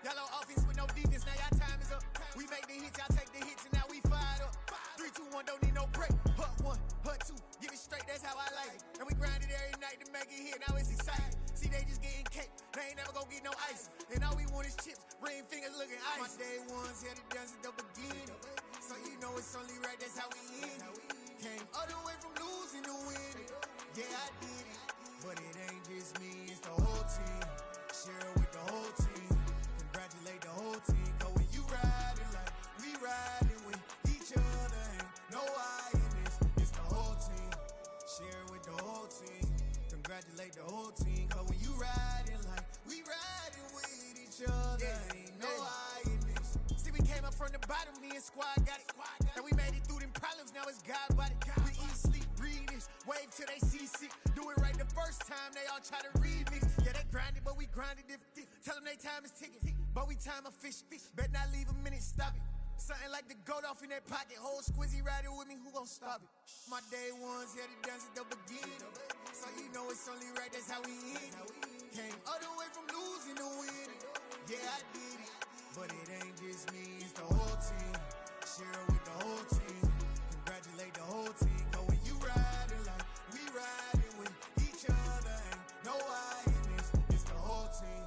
Y'all on offense with no defense, now y'all time is up. We make the hits, y'all take the hits, and now we fired up. 3, 2, 1, don't need no break. Hut 1, hut 2, give it straight, that's how I like it. And we grind it every night to make it hit, now it's exciting. See, they just getting cake, they ain't never gonna get no ice. And all we want is chips, ring fingers looking ice. My day ones here to dance at the beginning. So you know it's only right, that's how we end it. Came all the way from losing to winning. Yeah, I did it. But it ain't just me, it's the whole team. Share it with the whole team. Congratulate the whole team. Cause when you riding like we riding with each other, ain't no I in this. It's the whole team. Share it with the whole team. Congratulate the whole team. Cause when you riding like we riding with each other, ain't no I in this. See, we came up from the bottom, me and squad got it. And we made it through them problems, now it's God body. We eat, sleep, breathe this. Wave till they see sick. Do it right the first time, they all try to remix. Yeah, they grinded, but we grinded if tell them they time is ticking. But we time a fish. Bet not leave a minute, stop it. Something like the goat off in that pocket. Whole squizzy riding with me, who gon' stop it? My day ones here to dance at the beginning. So you know it's only right, that's how we end it. Came all the way from losing to winning. Yeah, I did it. But it ain't just me, it's the whole team. Share it with the whole team. Congratulate the whole team. Cause when you riding like we riding with each other, ain't no I in this. It's the whole team.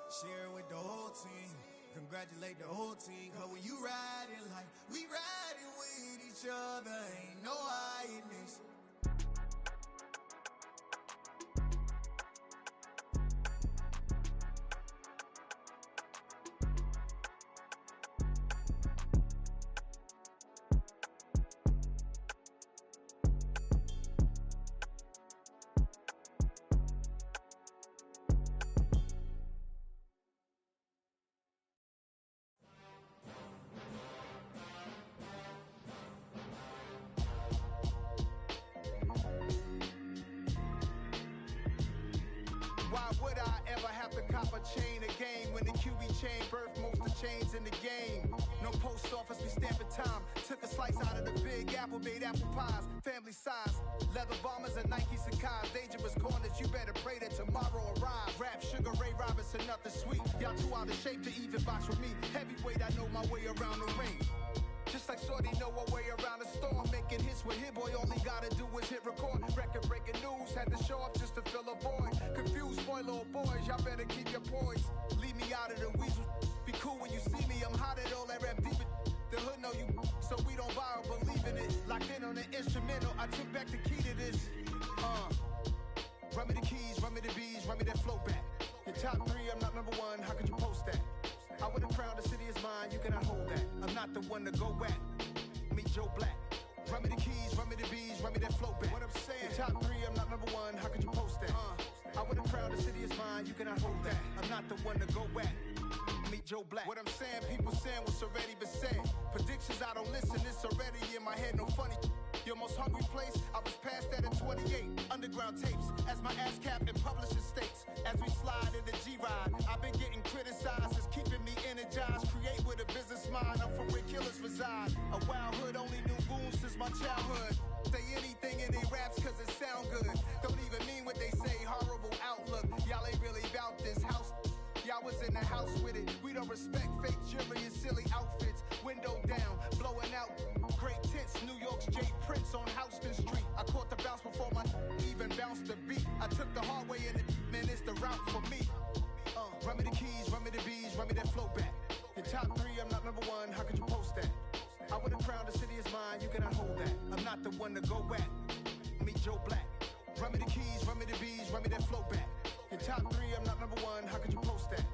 Share it with the whole team. Congratulate the whole team. Cause when you riding like we riding with each other, ain't no I in this. Why would I ever have to cop a chain a game when the QB chain birthed most of the chains in the game? No post office, we stamping time. Took a slice out of the big apple, made apple pies, family size. Leather bombers and Nike Sakai's. Dangerous corners, you better pray that tomorrow arrives. Rap, Sugar Ray Robinson, nothing sweet. Y'all too out of shape to even box with me. Heavyweight, I know my way around the ring. Just like Shorty know her way around the storm. Making hits with Hit Boy, all he gotta do is hit record. Record breaking news, had to show up just to fill a void. Confused boy, little boys, y'all better keep your poise. Leave me out of the weasel. Be cool when you see me, I'm hot at all that rap deep. The hood know you, so we don't buy or believe in it. Locked in on the instrumental, I took back the key to this. Run me the keys, run me the bees, run me that flow back. Your top 3, I'm not number 1, how could you post that? I would have crowned the city is mine, you cannot hold that. I'm not the one to go back. Meet Joe Black. Run me the keys, run me the bees, run me that flow back. What I'm saying, top 3, I'm not number 1, how could you post that? I would have crowned the city is mine, you cannot hold that. I'm not the one to go back. Meet Joe Black. What I'm saying, people saying what's already been said. Predictions, I don't listen, it's already in my head, no funny. Your most hungry place, I was past that at 28. Underground tapes, as my ass cap in publishing states. As we slide in the G-Ride, I've been getting criticized. It's keeping me energized. Create with a business mind. I'm from where killers reside. A wild hood, only knew goons since my childhood. Say anything in they raps cause it sound good. Don't even mean what they say, horrible outlook. Y'all ain't really about this house. Y'all was in the house with it. We don't respect fake jewelry and silly outfits. Window down, blowing out. Great tits, New York's Jay Prince on Houston Street. I caught the bounce before my even bounced the beat. I took the hard way in it, man, it's the route for me. Run me the keys, run me the bees, run me that flow back. In top 3, I'm not number 1, how could you post that? I would've crowned the city is mine, you cannot hold that. I'm not the one to go back. Meet Joe Black. Run me the keys, run me the bees, run me that flow back. In top 3, I'm not number 1, how could you post that?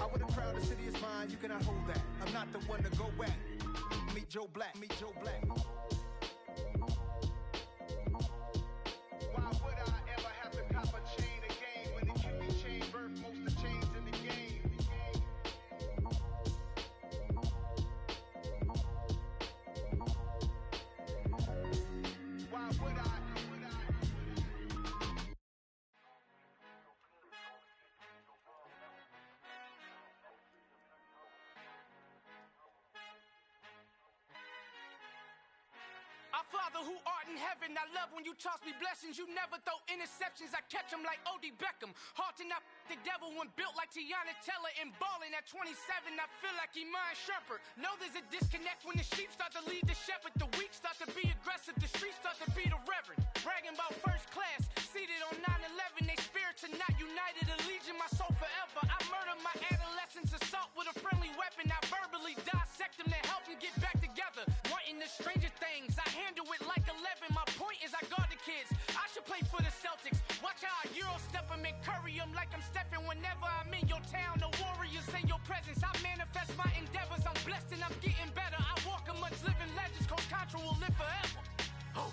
I would've crowned the city is mine, you cannot hold that. I'm not the one to go back. Meet Joe Black, meet Joe Black. Why would I ever have to cop a chain again when the QB chain birthed most of chains in the game? Why would I? Our Father who art in heaven, I love when you toss me blessings. You never throw interceptions, I catch them like O.D. Beckham. Hard to not the devil when built like Tiana Teller and balling at 27. I feel like Iman Shumpert. Know there's a disconnect when the sheep start to lead the shepherd. The weak start to be aggressive, the streets start to be the reverend. Bragging about first class, seated on 9/11. They spirits are not united, a legion, my soul forever. I murder my adolescence, assault with a friendly weapon. I verbally dissect them to help them get back together. Wanting the stranger things, I handle it like 11. My point is I guard the kids. I should play for the Celtics. Watch how I Euro step them and curry them like I'm stepping. Whenever I'm in your town, the warriors in your presence. I manifest my endeavors. I'm blessed and I'm getting better. I walk amongst living legends. Coach Contra will live forever. Oh.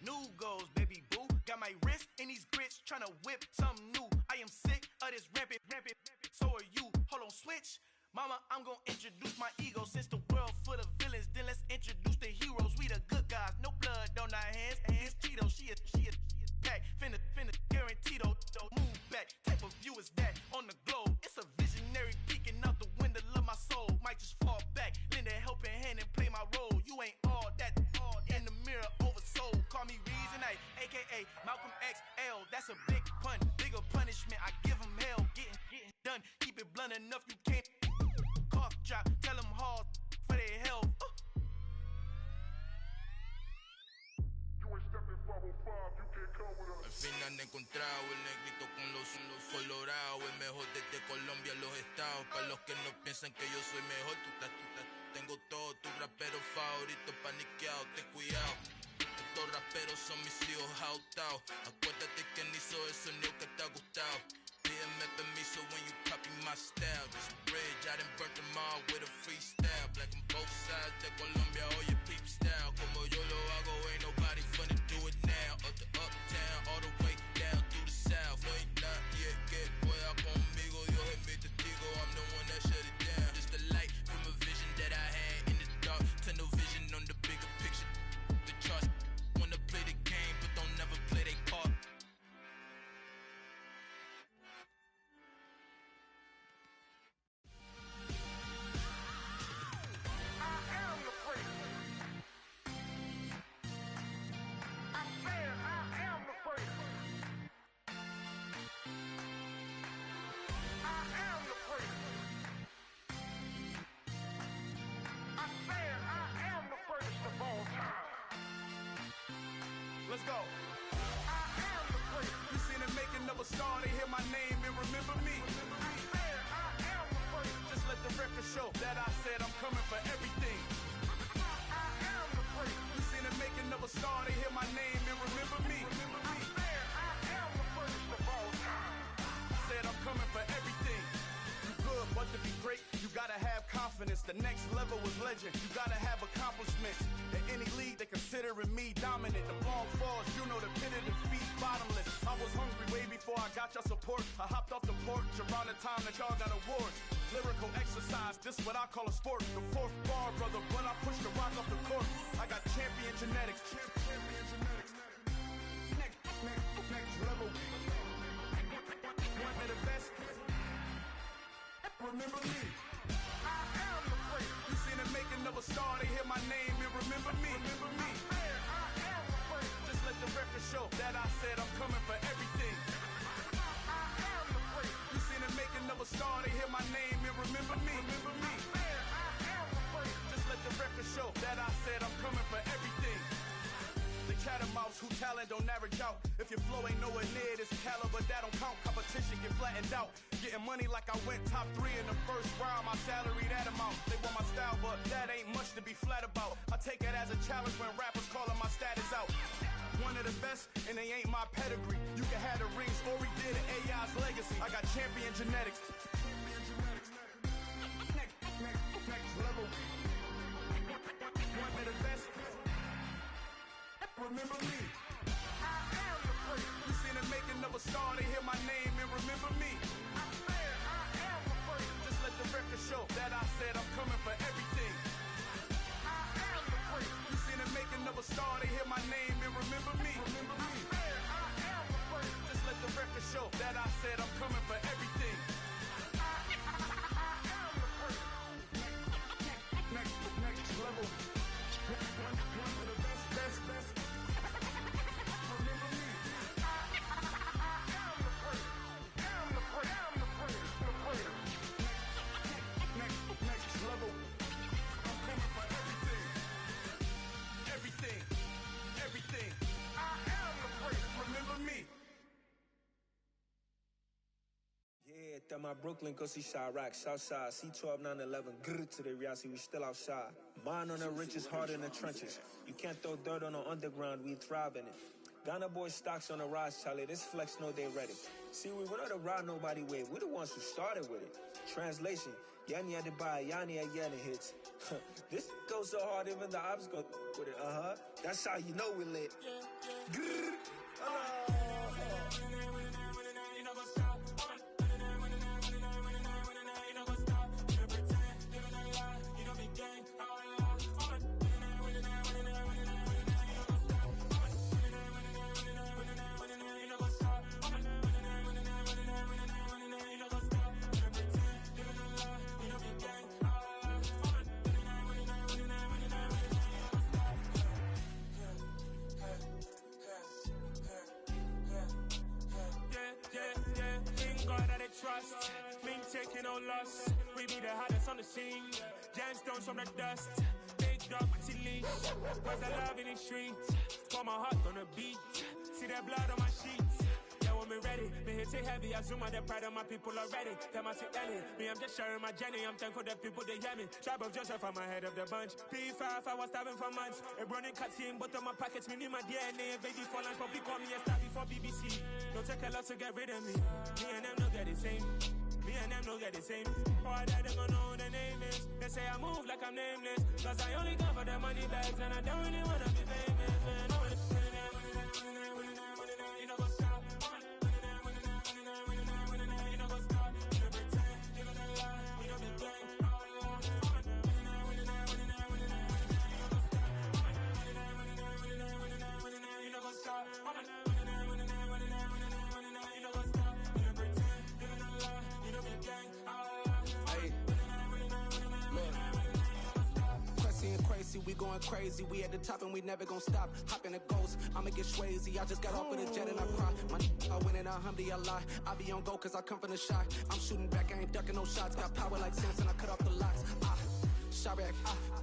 New goals, baby boo. Got my wrist in these grits, tryna whip something new. I am sick of this rampant. So are you. Hold on, switch. Mama, I'm gonna introduce my ego. Since the world full of villains, then let's introduce the heroes. We the good guys, no blood on our hands. It's Tito, she is back. Finna, guaranteed. Move back. Type of view is that on the globe? It's a visionary peeking out the window of my soul. Might just fall back, lend a helping hand and play my role. You ain't all that. In the mirror, oversold. Call me Reason A, aka Malcolm XL. That's a big pun, bigger punishment. I give him hell, getting done. Keep it blunt enough, you can't. Cough drop, tell them hard for their health. Al fin han encontrado el negrito con los colorados, el mejor desde Colombia, los estados. Para los que no piensan que yo soy mejor, tengo todo, tu rapero favorito paniqueado, ten cuidado. Estos raperos son mis hijos adoptados. Acuérdate quién hizo el sonido que te ha gustado. Pídeme permiso when you copy my style. This bridge, I done burnt them all with a freestyle. Black on both sides de Colombia, oye peep style. Como yo lo hago, ain't nobody finna do it now. Up to uptown, all the way down through the south. No hay nadie que pueda conmigo, Dios es mi testigo. I'm the one that shut it down. Just the light from a vision that I had in the dark. Tunnel vision on the bigger picture. The charts wanna play the game, but don't never play their part. Let's go. I am the first. You seen the making of a star, they hear my name and remember me. I am the first. Just let the record show that I said I'm coming for everything. I am the first. You seen the making of a star, they hear my name and remember me. I am the first of all time. Said I'm coming for everything. You good, but to be great, you gotta have confidence. The next level was legend. You gotta have accomplishments. In any league, they consider considering me dominant. The long falls, you know the pit of defeat, bottomless. I was hungry way before I got your support. I hopped off the porch around the time that y'all got awards. Lyrical exercise, this what I call a sport. The fourth bar, brother, when I push the rock off the court. I got champion genetics. Next level. One of the best. Remember me. I am the great. You seen the making of a star, they hear my name and remember me. Remember me. I am the great. Just let the record show that I said I'm coming for everything. I am the great. You seen the making of a star, they hear my name and remember me. Remember me. I am the great. Just let the record show that I said I'm coming for everything. The cat and mouse who talent don't average out. If your flow ain't nowhere near this caliber, that don't count. Competition get flattened out. Getting money like I went top 3 in the first round. My salary that amount. They want my style, but that ain't much to be flat about. I take it as a challenge when rappers calling my status out. One of the best, and they ain't my pedigree. You can have the rings, or we did it, AI's legacy. I got champion genetics. Next level. One of the best. Remember me. I am the great. You seen the making of a star, they hear my name and remember me. I am the great. Just let the record show that I said I'm coming for everything. I am the great. You seen the making of a star, they hear my name and remember me. Remember me. I am the great. Just let the record show that I said I'm coming for everything. I am the great. Next level. One of the best. Remember me. I am the great. Am the great. Next level. I'm coming for everything. Everything. I am the great. Remember me. Yeah, that my Brooklyn, go see Chirac, Southside, C12, 911, grrr to the reality, we still outside. Mine on the richest, heart in the trenches. You can't throw dirt on the underground, we thrive in it. Ghana boys stocks on the rise, Charlie, this flex know they ready. See, we were not to ride nobody with, we're the ones who started with it. Translation, Yanni had to buy, Yanni had Yanni hits. This goes so hard, even the ops go with it, That's how you know we lit. Grrr, trust, mean taking no loss. We be the hottest on the scene. Gemstones from the dust. Big dog, pretty leash. Where's the love in the streets? Pour my heart on the beat. See that blood on my sheets. Yeah, when we ready, me hit it heavy. I zoom out the pride of my people already. Them I say Ellie, me I'm just sharing my journey. I'm thankful that people they hear me. Tribe of Joseph, I'm ahead of the bunch. P5, I was starving for months. A running cut team, but on my pockets, me need my DNA. Baby for lunch, but we call me a star before BBC. Don't take a lot to get rid of me. Me and them don't get the same. Me and them don't get the same. Boy, that they gonna know who the name is. They say I move like I'm nameless. Cause I only come for the money bags and I don't really wanna be famous, man. You know what's up? You know what's up? You don't pretend, you don't lie, you don't be playing. You know what's up? We going crazy, we at the top and we never gonna stop. Hop in a ghost, I'ma get swayzy. I just got off of the jet and I cry. My I win in a Humvee, I lie. I be on go cause I come from the shot. I'm shooting back, I ain't ducking no shots. Got power like Samson, I cut off the locks. Chirac,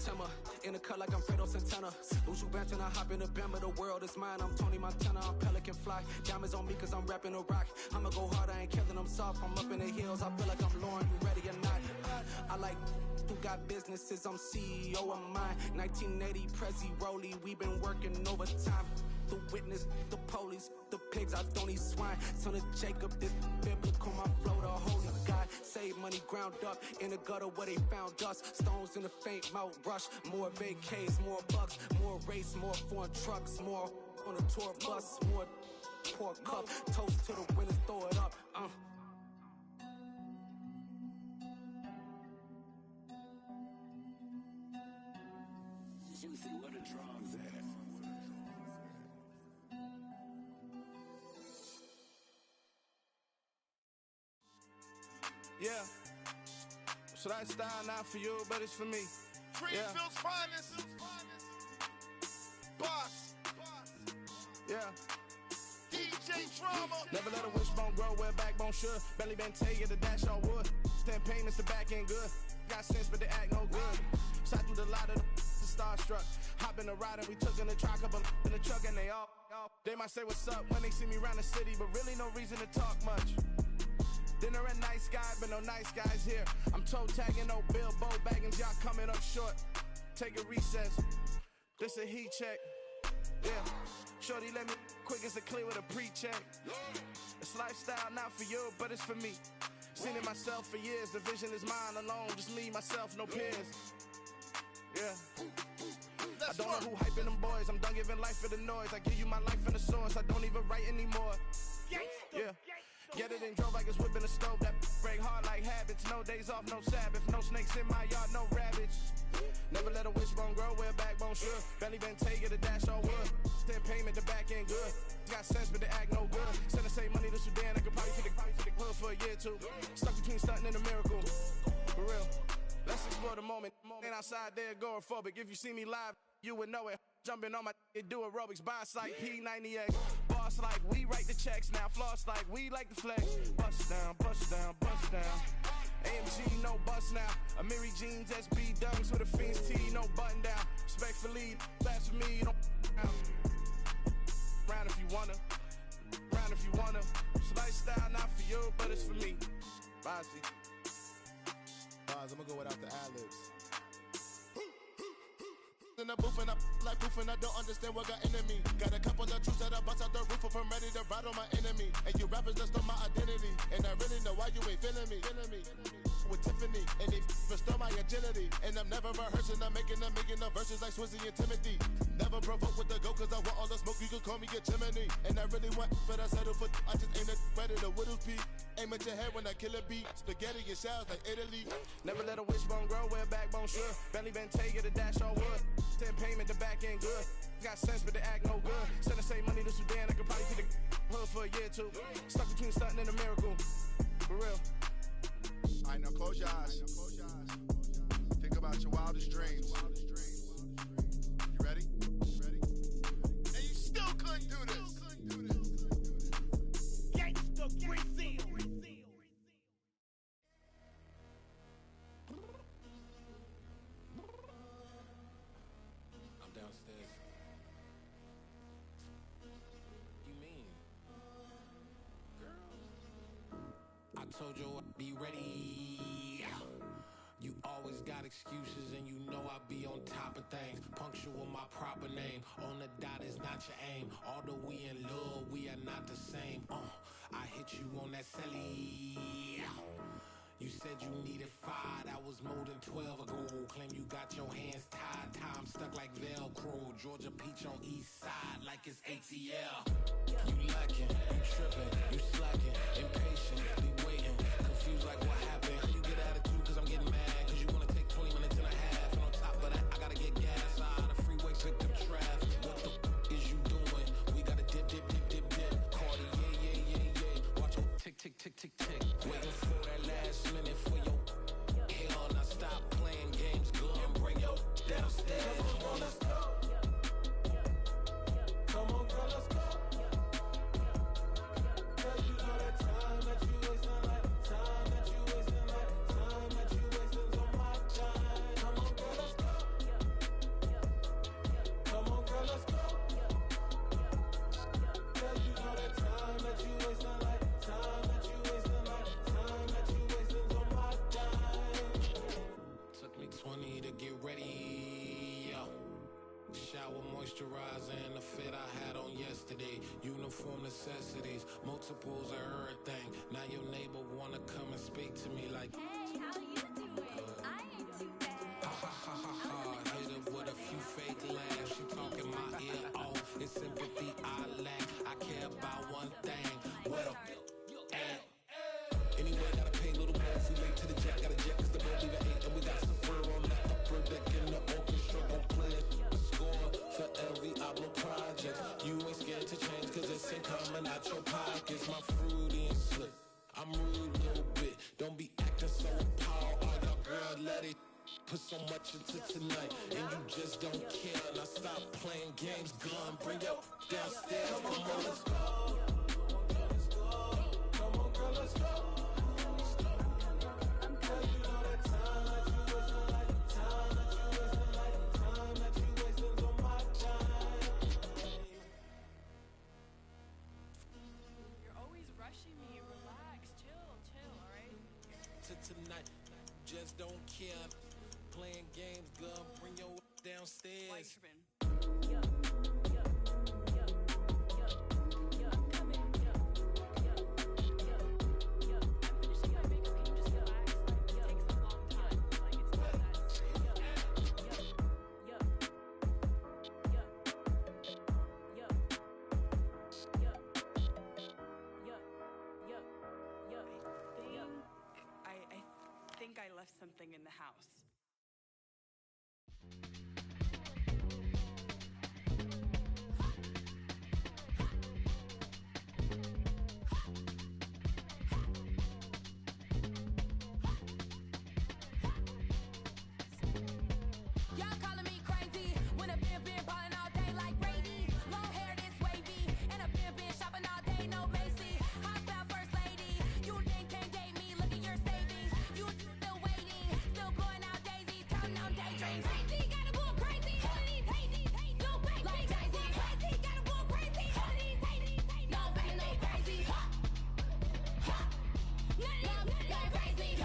Timmer, in the cut like I'm Fredo Santana. Uju Benton, I hop in the Bama, the world is mine. I'm Tony Montana, I'm Pelican Fly. Diamonds on me cause I'm rapping a rock. I'ma go hard, I ain't killing them soft. I'm up in the hills, I feel like I'm Lauren, you ready or not? I like who got businesses, I'm CEO of mine. 1980 Prezi Rolly, we been working overtime. The witness, the police, the pigs, I don't eat swine. Son of Jacob, this biblical, my flow, the holy God. Say made money ground up in the gutter where they found us. Stones in the faint mouth rush. More vacays, more bucks, more race, more foreign trucks, more on a tour bus, more pour cup. Toast to the winners, throw it up. Juicy, where the drums at? Yeah. So that style not for you, but it's for me. Greenfield's finest. Boss. Yeah. DJ Drama. Never let a wishbone grow where a backbone should. Belly been take the dash on wood. 10 payments, the back end good. Got sense, but they act no good. Shot through the lot of the starstruck. Hop in the ride and we took in the truck, up in the truck and they all. They might say what's up when they see me around the city, but really no reason to talk much. Dinner a nice guy, but no nice guys here. I'm toe tagging, no Bilbo bagging, y'all coming up short. Take a recess. This a heat check. Yeah. Shorty let me quick as a clear with a pre-check. It's lifestyle not for you, but it's for me. Seen it myself for years. The vision is mine alone. Just me, myself, no peers. Yeah. I don't know who hyping them boys. I'm done giving life for the noise. I give you my life in the source. I don't even write anymore. Yeah. Get it and drove like it's whipping the stove. That break hard like habits. No days off, no Sabbath. No snakes in my yard, no rabbits. Never let a wishbone grow where a backbone should. Belly been take it, a dash on wood. 10 payment, the back end good. Got sense, but they act no good. Send the same money to Sudan. I could probably take the hood for a year or two. Stuck between stunting and a miracle. For real. Let's explore the moment. Ain't outside there agoraphobic. If you see me live, you would know it. Jumping on my do aerobics, boss like P90X. Boss like we write the checks now. Floss like we like the flex. Bust down, bust down, bust down. AMG, no bust now. Amiri jeans, SB dunks with a Fiends tee, no button down. Respectfully, that's for me, you don't round if you wanna. Round if you wanna. It's lifestyle not for you, but it's for me. Bossy. I'm gonna go without the ad-libs. In the booth and I like proof and I don't understand what got into me. Got a couple of truths that I bust out the roof if I'm ready to ride on my enemy. And you rappers just stole my identity. And I really know why you ain't feeling me. With Tiffany, and they restore my agility. And I'm never rehearsing, I'm making the verses like Swizzy and Timothy. Never provoke with the go, cause I want all the smoke, you can call me a chimney. And I really want, but I settle for, I just aim it ready to whittle pea. Aim at your head when I kill a beat. Spaghetti and shells like Italy. Never let a wishbone grow where a backbone should. Belly been take it, a dash on wood. 10 payment, the back end good. Got sense, but they act no good. Send the same money to Sudan, I could probably take the hood for a year or two. Stuck between stunting and a miracle. For real. Alright, now close your eyes. Think about your wildest dreams. You ready? And you still couldn't do this. Gangsta Brazil. I'm downstairs. You mean? Girl. I told you I'd be ready. You always got excuses and you know I be on top of things. Punctual my proper name. On the dot is not your aim. Although we in love, we are not the same. I hit you on that celly. You said you needed 5, that was more than 12 ago. Claim you got your hands tied, time stuck like Velcro. Georgia Peach on east side like it's ATL. You lacking, you tripping, you slacking, impatient, be waiting, confused like what happened. You get attitude cause I'm getting mad, cause you wanna take 20 minutes and a half. And on top of that, I gotta get gas out of the freeway, pick up traffic. What the is you doing? We gotta dip, dip, dip, dip, dip. Cardi, yeah. Watch your tick, tick, tick, tick, tick. Waiting for that last minute for your hell. Now stop playing games, girl, and bring your downstairs. Come on, let's go. Come on, girl, let's go. Girl, you know that time that you wasting, like time that you wasting, like time that you wasting on my time. Come on, girl, let's go. Come on, girl, let's go. Girl, you know that time that you wasting, like time that you wasting, like time that you wasting on my time. Took me 20 to get ready, yo. shower, moisturizer, and the fit I had on yesterday. Uniform necessities, multiples of everything. Now your neighbor wanna come and speak to me like, hey, how you doing? I ain't too bad. Ha ha ha ha ha. Hit her with a few fake laughs. She talking my ear off. It's sympathy I lack. I care about one thing. What up? Anyway, gotta pay a little more. If we late to the jack, gotta jet, cause the boat leave at 8. And we got some fur on the upper deck in the orchestra. Gon' play a score for every Ablo project. You ain't scared to change, cause it's incoming out your pockets. My fruity and slick. I'm rude a little bit. Don't be acting so appalled. All y'all girl, let it put so much into tonight. And you just don't care. Now stop playing games, gun. Bring your downstairs. Come on, let's go. Come on, girl, let's go. Tonight, just don't care. Playing games, girl, bring your downstairs. I left something in the house. Y'all calling me crazy when a been ballin' all day like Brady. Long hair this wavy, and a been shopping all day, no Macy. Hop out first lady, you think can't date me? Look at your savings, you still waiting, still blowing out daisies, counting on daydreams. Crazy, gotta go crazy. All of these hate, no baby. Like Jay-Z, crazy, gotta go crazy. All of these hate, no baby, no crazy. None of these crazy.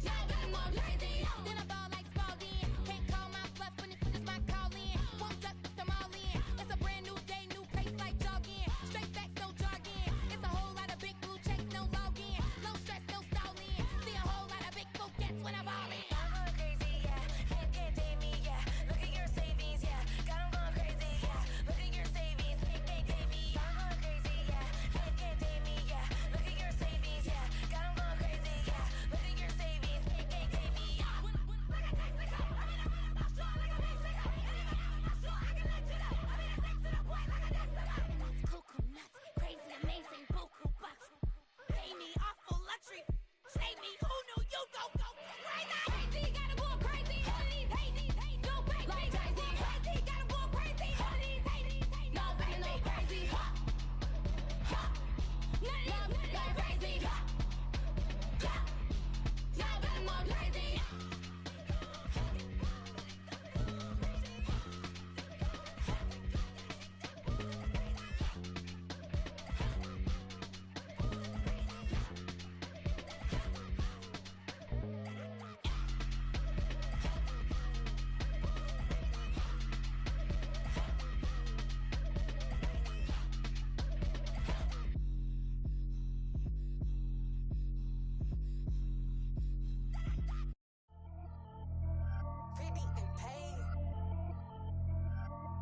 Y'all got more crazy. Then I ball like Spalding. Can't call my bluff when it's my call in. Won't duck them all in. It's a brand new day, new pace like jogging. Straight facts, no jargon. It's a whole lot of big blue checks, no login. No stress, no stalling. See a whole lot of big blue gets when I ball in. I'm going crazy, yeah. Can't date me, yeah. Look at your savings, yeah. Got 'em going crazy, yeah. Look at your savings, can't date me. I'm going crazy, yeah. Can't date me, yeah. Look at your savings, yeah. Got 'em going crazy, yeah. Look at your savings, can't date me. Cuckoo nuts, crazy, amazing, buku bucks. Pay me awful luxury. Save me, who knew you go crazy? Crazy, gotta go crazy. All of these hate, no baby. Like Jay-Z, crazy, gotta go crazy. All of these hate, no baby, no crazy. None of these crazy. Y'all got more crazy. Pretty and paid.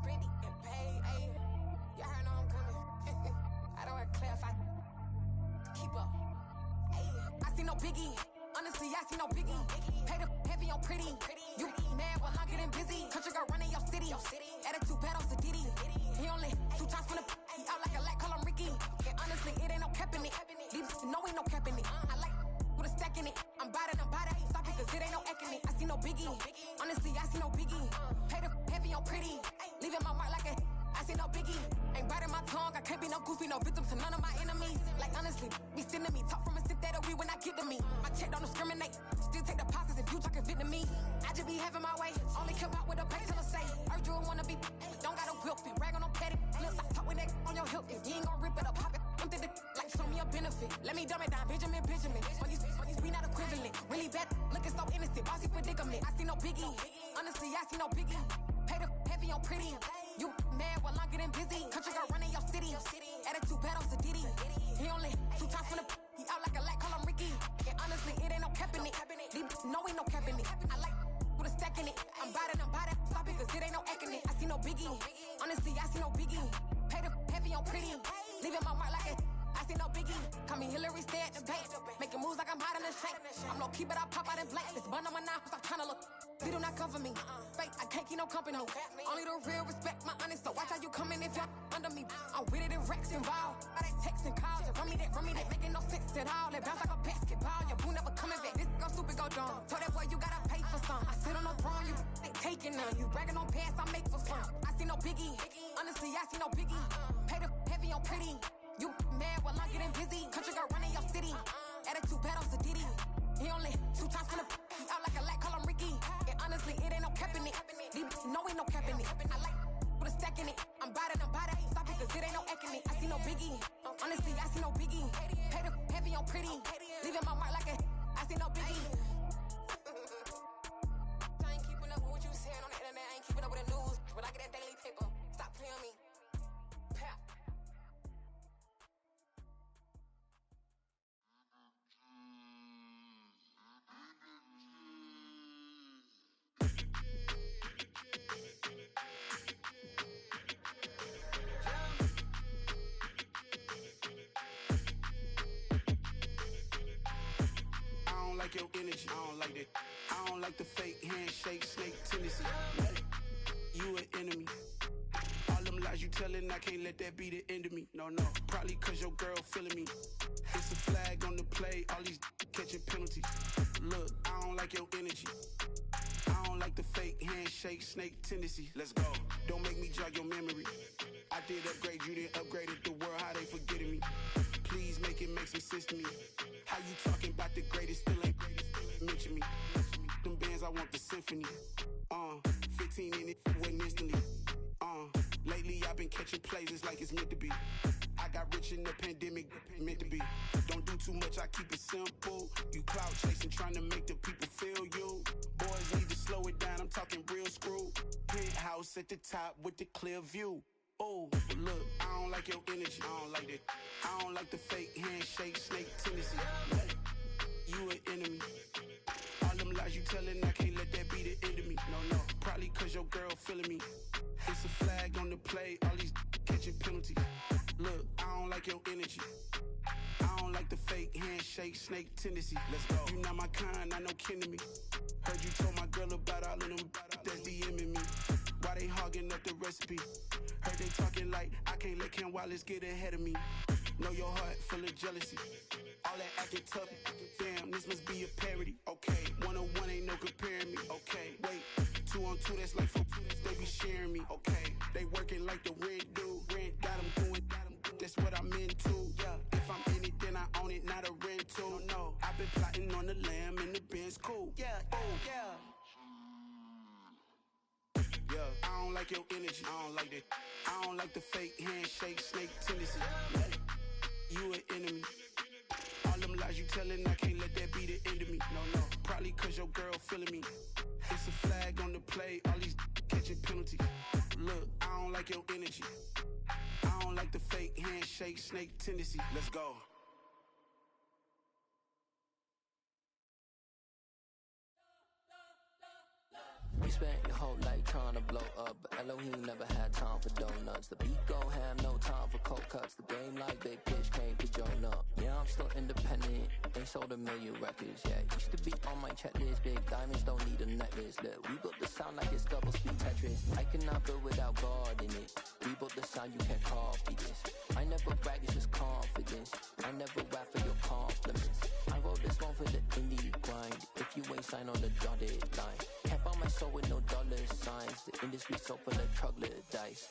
Pretty and paid. Ayy, y'all heard know I'm coming. I don't wear clear if I keep up. Ayy, I see no biggie. Honestly, I see no biggie. Pay the heavy on pretty. You mad when I'm getting busy. Country girl running your city. Attitude bad on Sadiddy. He only 2 times from the he out like a lack, call him Ricky. And honestly, it ain't no cap in it. These know ain't no cap in it. I like with a stack in it. I'm bout it. Stop it, cause it ain't no acting it. I see no biggie. Honestly, I see no biggie. Pay the heavy on pretty. Leaving my mark like a I see no biggie. Ain't biting my tongue. I can't be no goofy, no victim to none of my enemies. Like honestly, be sending me talk from a sip that we when I get to me. My check don't discriminate. Still take deposits if you talking Vietnamese. I just be having my way. Only care about what the pay teller say. Urge you wanna be, don't got a whip and rag on no petty. Let's stop talk with that on your hip. If you ain't gon' rip it up, pop it. Empty the like show me a benefit. Let me dumb it down, Benjamin. We not equivalent. Really bad, looking so innocent. I see no biggie. Honestly, I see no biggie. Pay the heavy on pretty. You mad while I'm getting busy. Country girl running your city. Attitude battles to Diddy. He only 2 times from the he out like a light, call him Ricky. And honestly, it ain't no cap in it. These know ain't no cap in it. I like with a stack in it. I'm bout it, stop it, cause it ain't no acting it. I see no biggie. Honestly, I see no biggie. Pay the heavy on pretty. Leaving my mark like a I see no biggie. Call me Hillary, stay at the bank. Making moves like I'm hot in the shank. I'm low key, but I pop out in blank. This bun on my knife, stop trying to look. They do not come for me. Fake, I can't keep no company. Only the real respect my honest. So watch how you coming if y'all under me. I'm with it in Rex involved. I they text and calls. Run me that, making no sense at all. They bounce like a basketball. Your boo never coming back. This go stupid, go dumb. Told that boy you gotta pay for some. I sit on no throne, you ain't taking none. You bragging on past, I make for fun. I see no biggie. Honestly, I see no biggie. Pay the heavy on pretty. You mad while I'm getting busy. Country girl running your city. Attitude battles to Diddy. He only 2 times from the he out like a light, call him Ricky. And honestly, it ain't no cap in it. These know ain't no cap in it. I like with a stack in it. I'm bout it, stop it, cause it ain't no acting it. I see no biggie. Honestly, I see no biggie. Pay the heavy on pretty. Leaving my mark like a I see no biggie. I ain't keeping up with what you saying on the internet. I ain't keeping up with the news. But I get that daily paper. Stop playing on me. Pap. I don't like your energy. I don't like that. I don't like the fake handshake, snake tendency. You an enemy. All them lies you telling, I can't let that be the end of me. No, probably cause your girl feeling me. It's a flag on the play, all these catching penalties. Look, I don't like your energy. I don't like the fake handshake, snake tendency. Let's go. Don't make me jog your memory. I did upgrade, you didn't upgrade it. The world, how they forgetting me. Please make it make some sense to me. How you talking about the greatest, still ain't mention me. Them bands, I want the symphony. 15 in it, went instantly. Lately I've been catching plays, it's like it's meant to be. I got rich in the pandemic, meant to be. Don't do too much, I keep it simple. You clout chasing, trying to make the people feel you. Boys need to slow it down, I'm talking real screw. Penthouse at the top with the clear view. Oh, look, I don't like your energy. I don't like that. I don't like the fake handshake, snake tendency. You an enemy. All them lies you telling, I can't let that be the end of me. No, probably cause your girl feeling me. It's a flag on the play, all these catching penalties. Look, I don't like your energy. I don't like the fake handshake, snake tendency. Let's go. You not my kind, I know kin to me. Heard you told my girl about all of them that's DMing me. Why they hogging up the recipe? Heard they talking like I can't let Ken Wallace get ahead of me. Know your heart full of jealousy. All that acting tough, damn, this must be a parody. Okay, 1-on-1 ain't no comparing me. Okay, wait, 2-on-2, that's like 4, they be sharing me. Okay, they working like the rent do. Rent got them going, that's what I'm into. Yeah, if I'm in it, then I own it, not a rental. No, I've been plotting on the lamb and the Benz cool. Yeah, I don't like your energy. I don't like that. I don't like the fake handshake, snake tendency. You an enemy. All them lies you telling, I can't let that be the end of me. No, probably cause your girl feeling me. It's a flag on the play, all these catching penalties. Look, I don't like your energy. I don't like the fake handshake, snake tendency. Let's go. We spent your whole life trying to blow up, but Elohim never had time for donuts. The beat go ham, no time for cold cuts. The game like Big Pitch came to join up. Yeah, I'm still independent, ain't sold a million records yet. Used to be on my checklist, big diamonds don't need a necklace. Look, we built the sound like it's double speed Tetris. I cannot build without God in it. We built the sound, you can't copy this. I never brag, it's just confidence. I never rap for your compliments. I wrote this one for the indie grind. If you ain't signed on the dotted line, can't buy my soul with no dollar signs. The industry so full of troglodytes.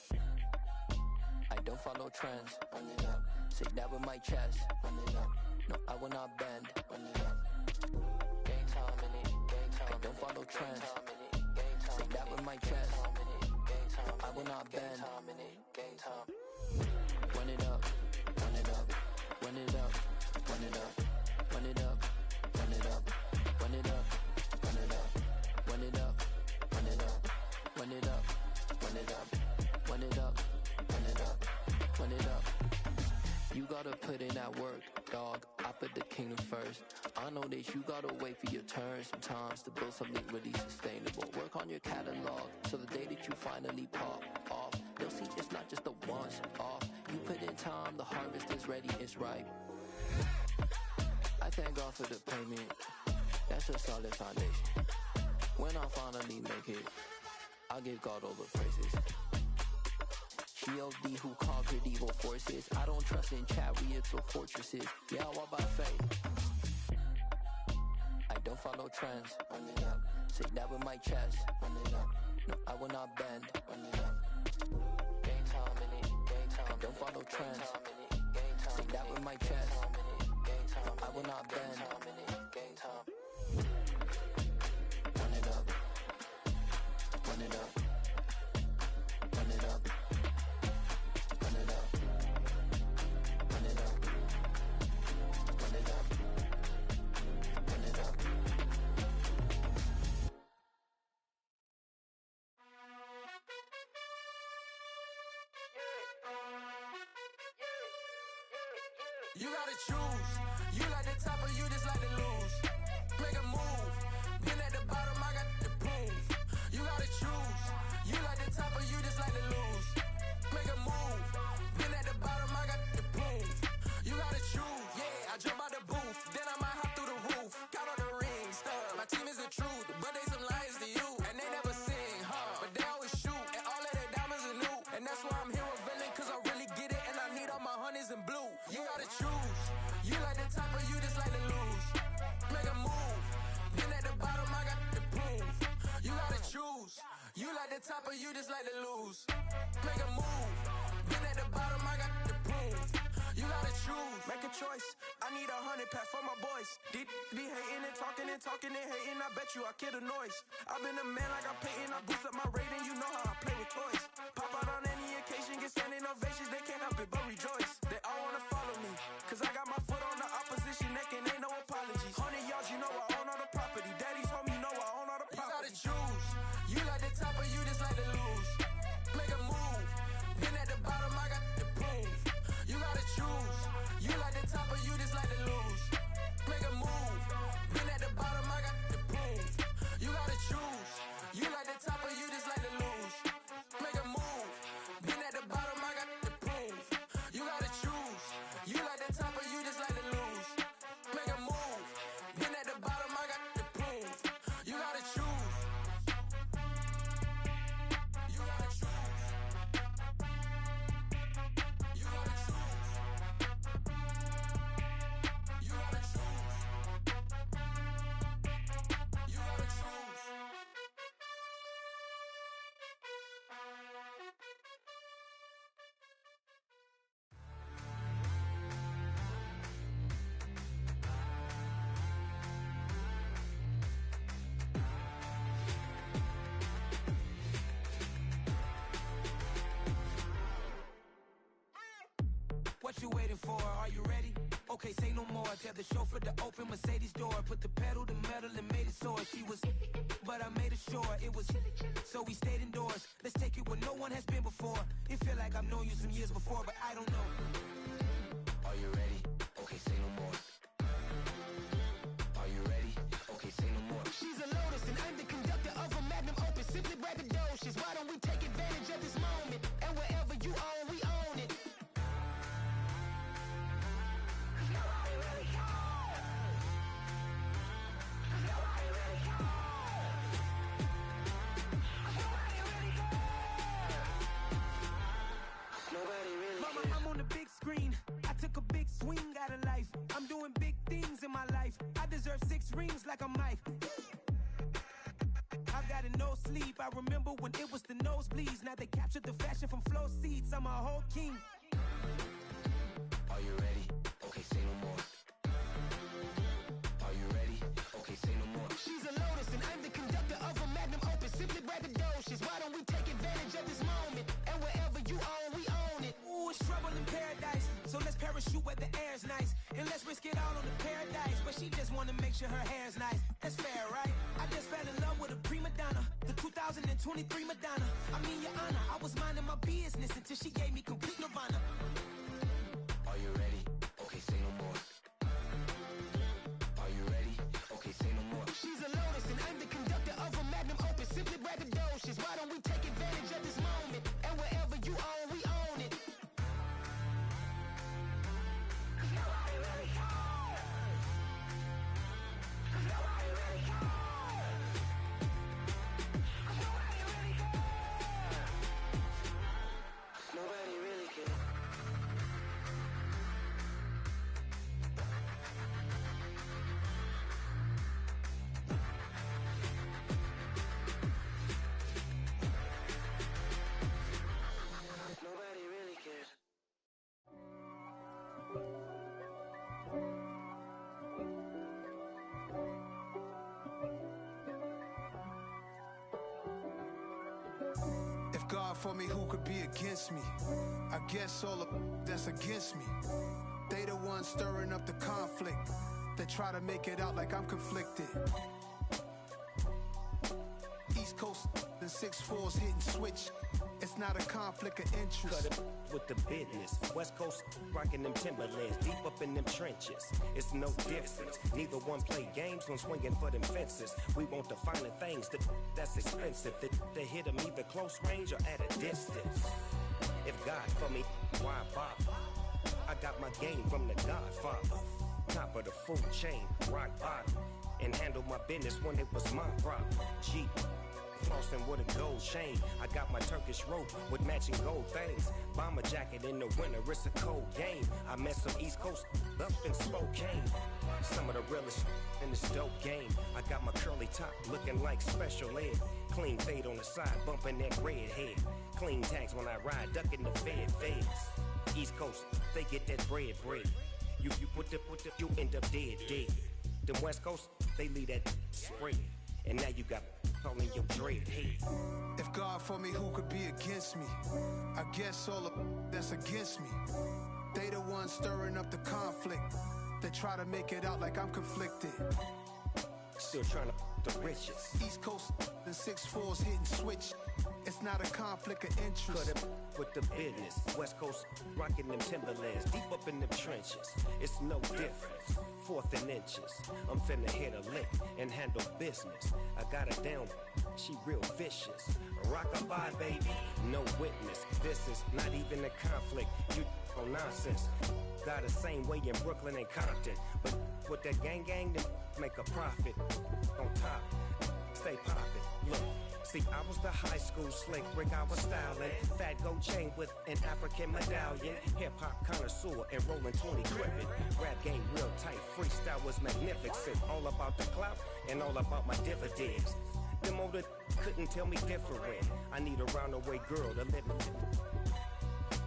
I don't follow trends. Run it up. Say that with my chest. Run it up. No, I will not bend. Run it up. Game time in it. Game time. I don't follow trends. Say that with my chest. I will not bend. Game time. Run it up. Run it up. Run it up. Run it up. Run it up. Run it up. Run it up. Run it up. Run it up. Run it up. run it up, run it up, run it up, run it up, run it up. You gotta put in that work, dog. I put the kingdom first. I know that you gotta wait for your turn sometimes to build something really sustainable. Work on your catalog, so the day that you finally pop off, they'll see it's not just a once off. You put in time, the harvest is ready, it's ripe. I thank God for the payment. That's a solid foundation. When I finally make it, I'll give God all the praises. G.O.D. who conquered evil forces. I don't trust in chariots or fortresses. Yeah, I walk by faith. I don't follow trends. Run it up. Say that with my chest. Run it up. No, I will not bend. Run it up. Gain time in it. Gain time. I don't follow trends. Say that with my chest. No, I will not bend. Gain time. Run it up. Run it up. Run it up. Run it up. Run it up. Run it up. Run it up. You gotta choose. You like the top or you just like to lose. Make a move. Been at the bottom, I got the proof. You gotta choose. You like the top or you just like to lose. Make a move. Been at the bottom, I got the proof. You gotta choose. Yeah, I jump out the booth, then I might hop through the roof. Got all the rings, stuff. My team is the truth, but they some liars to you. And they never sing, but they always shoot. And all of their diamonds are new. And that's why I'm here with villain, cause I really get it. And I need all my honeys in blue. You gotta choose. You like the top or you just like to lose. Make a move. Been at the bottom, I got the proof. You gotta choose. You like the top or you just like to lose. Make a move. Been at the bottom, I got the proof. You gotta choose. Make a choice. I need 100 pack for my boys. Be hating and talking and talking and hating. I bet you I kill the noise. I've been a man like I'm Peyton. I boost up my rating. You know how I play with toys. Pop out on any occasion, get standing ovations. They can't help it but rejoice. They all wanna follow me, cause I got my foot on the opposition neck and ain't no apologies. 100 yards, you know I own all the property. Daddy's home, you know I own all the property. You gotta choose. You like the top or you just like to lose. Make a move. Been at the bottom, I got the proof. You gotta choose. You like the top or you just like to lose. Make a move. Been at the bottom, I got the proof. You gotta choose. You like the top or you just like to lose. Make a move. Been at the bottom, I got the proof. You gotta choose. You like the top or you just like to lose. Make a move. Been at the bottom, I got the proof. You gotta choose. You gotta choose. You gotta choose. You gotta choose. You gotta choose. What you waiting for? Are you ready? Okay, say no more. Tell the chauffeur to open Mercedes door. Put the pedal to metal and made it soar. She was, but I made it sure it was. So we stayed indoors. Let's take it where no one has been before. It feel like I've known you some years before, but I don't know. Are you ready? Okay, say no more. Are you ready? Okay, say no more. She's a Lotus and I'm the conductor of a magnum opus. Simply braggadocious. Why don't we take advantage of this moment? And wherever you own, we own it. Mama, I'm on the big screen. I took a big swing out of life. I'm doing big things in my life. I deserve 6 rings like I'm Mike. I've got no sleep. I remember when it was the nosebleeds. Now they captured the fashion from flow seats. I'm a whole king. Are you ready? Okay, say no more. Are you ready? Okay, say no more. She's a Lotus and I'm the conductor of a magnum opus. Simply braggadocious. Why don't we take advantage of this moment? And wherever you own, we own it. Ooh, it's trouble in paradise. So let's parachute where the air's nice. And let's risk it all on the paradise. But she just wanna make sure her hair's nice. That's fair, right? I just fell in love with a prima Madonna, the 2023 Madonna. I mean, Your Honor, I was minding my business until she gave me complete nirvana. Are you ready? Okay, say no more. Are you ready? Okay, say no more. She's a lotus and I'm the conductor of a magnum opus. Simply braggadocious. Why don't we take advantage of this moment? And wherever you own, we own it. Cause nobody really cares. Cause nobody really cares. Cause nobody really cares. Nobody really cares. Nobody really cares. If God for me, who could be against me? I guess all of that's against me. They the ones stirring up the conflict. They try to make it out like I'm conflicted. East Coast and 6'4's hitting switch. It's not a conflict of interest. Cut it with the business. West Coast rocking them Timberlands, deep up in them trenches. It's no difference. Neither one play games when swinging for them fences. We want the finer things that's expensive. They hit them either close range or at a distance. If God for me, why bother? I got my game from the Godfather. Top of the food chain, rock bottom. And handle my business when it was my problem. Jeep. Flossing with a gold chain. I got my Turkish rope with matching gold things. Bomber jacket in the winter, it's a cold game. I met some East Coast up in Spokane. Some of the realest in this dope game. I got my curly top looking like special ed. Clean fade on the side, bumping that red head. Clean tags when I ride, ducking the feds. East Coast, they get that bread. You you end up dead. Them West Coast, they leave that spread. And now you got calling your dread head. If God for me, who could be against me? I guess all of that's against me. They the ones stirring up the conflict. They try to make it out like I'm conflicted. Still trying to the riches. East Coast and 6'4's hitting switch. It's not a conflict of interest. Cut it with the business. West Coast rocking them Timberlands, deep up in them trenches. It's no difference. 4th and inches. I'm finna hit a lick and handle business. I got her down, she real vicious. Rock-a-bye, baby, no witness. This is not even a conflict. You on nonsense. Got the same way in Brooklyn and Compton. But with that gang, then make a profit. On top, stay poppin'. Look. See, I was the high school slick Rick, I was styling. Fat gold chain with an African medallion. Hip-hop connoisseur and rolling 20 crippin'. Rap game real tight, freestyle was magnificent. All about the clout and all about my dividends. Them older couldn't tell me different. I need a roundaway girl to let me.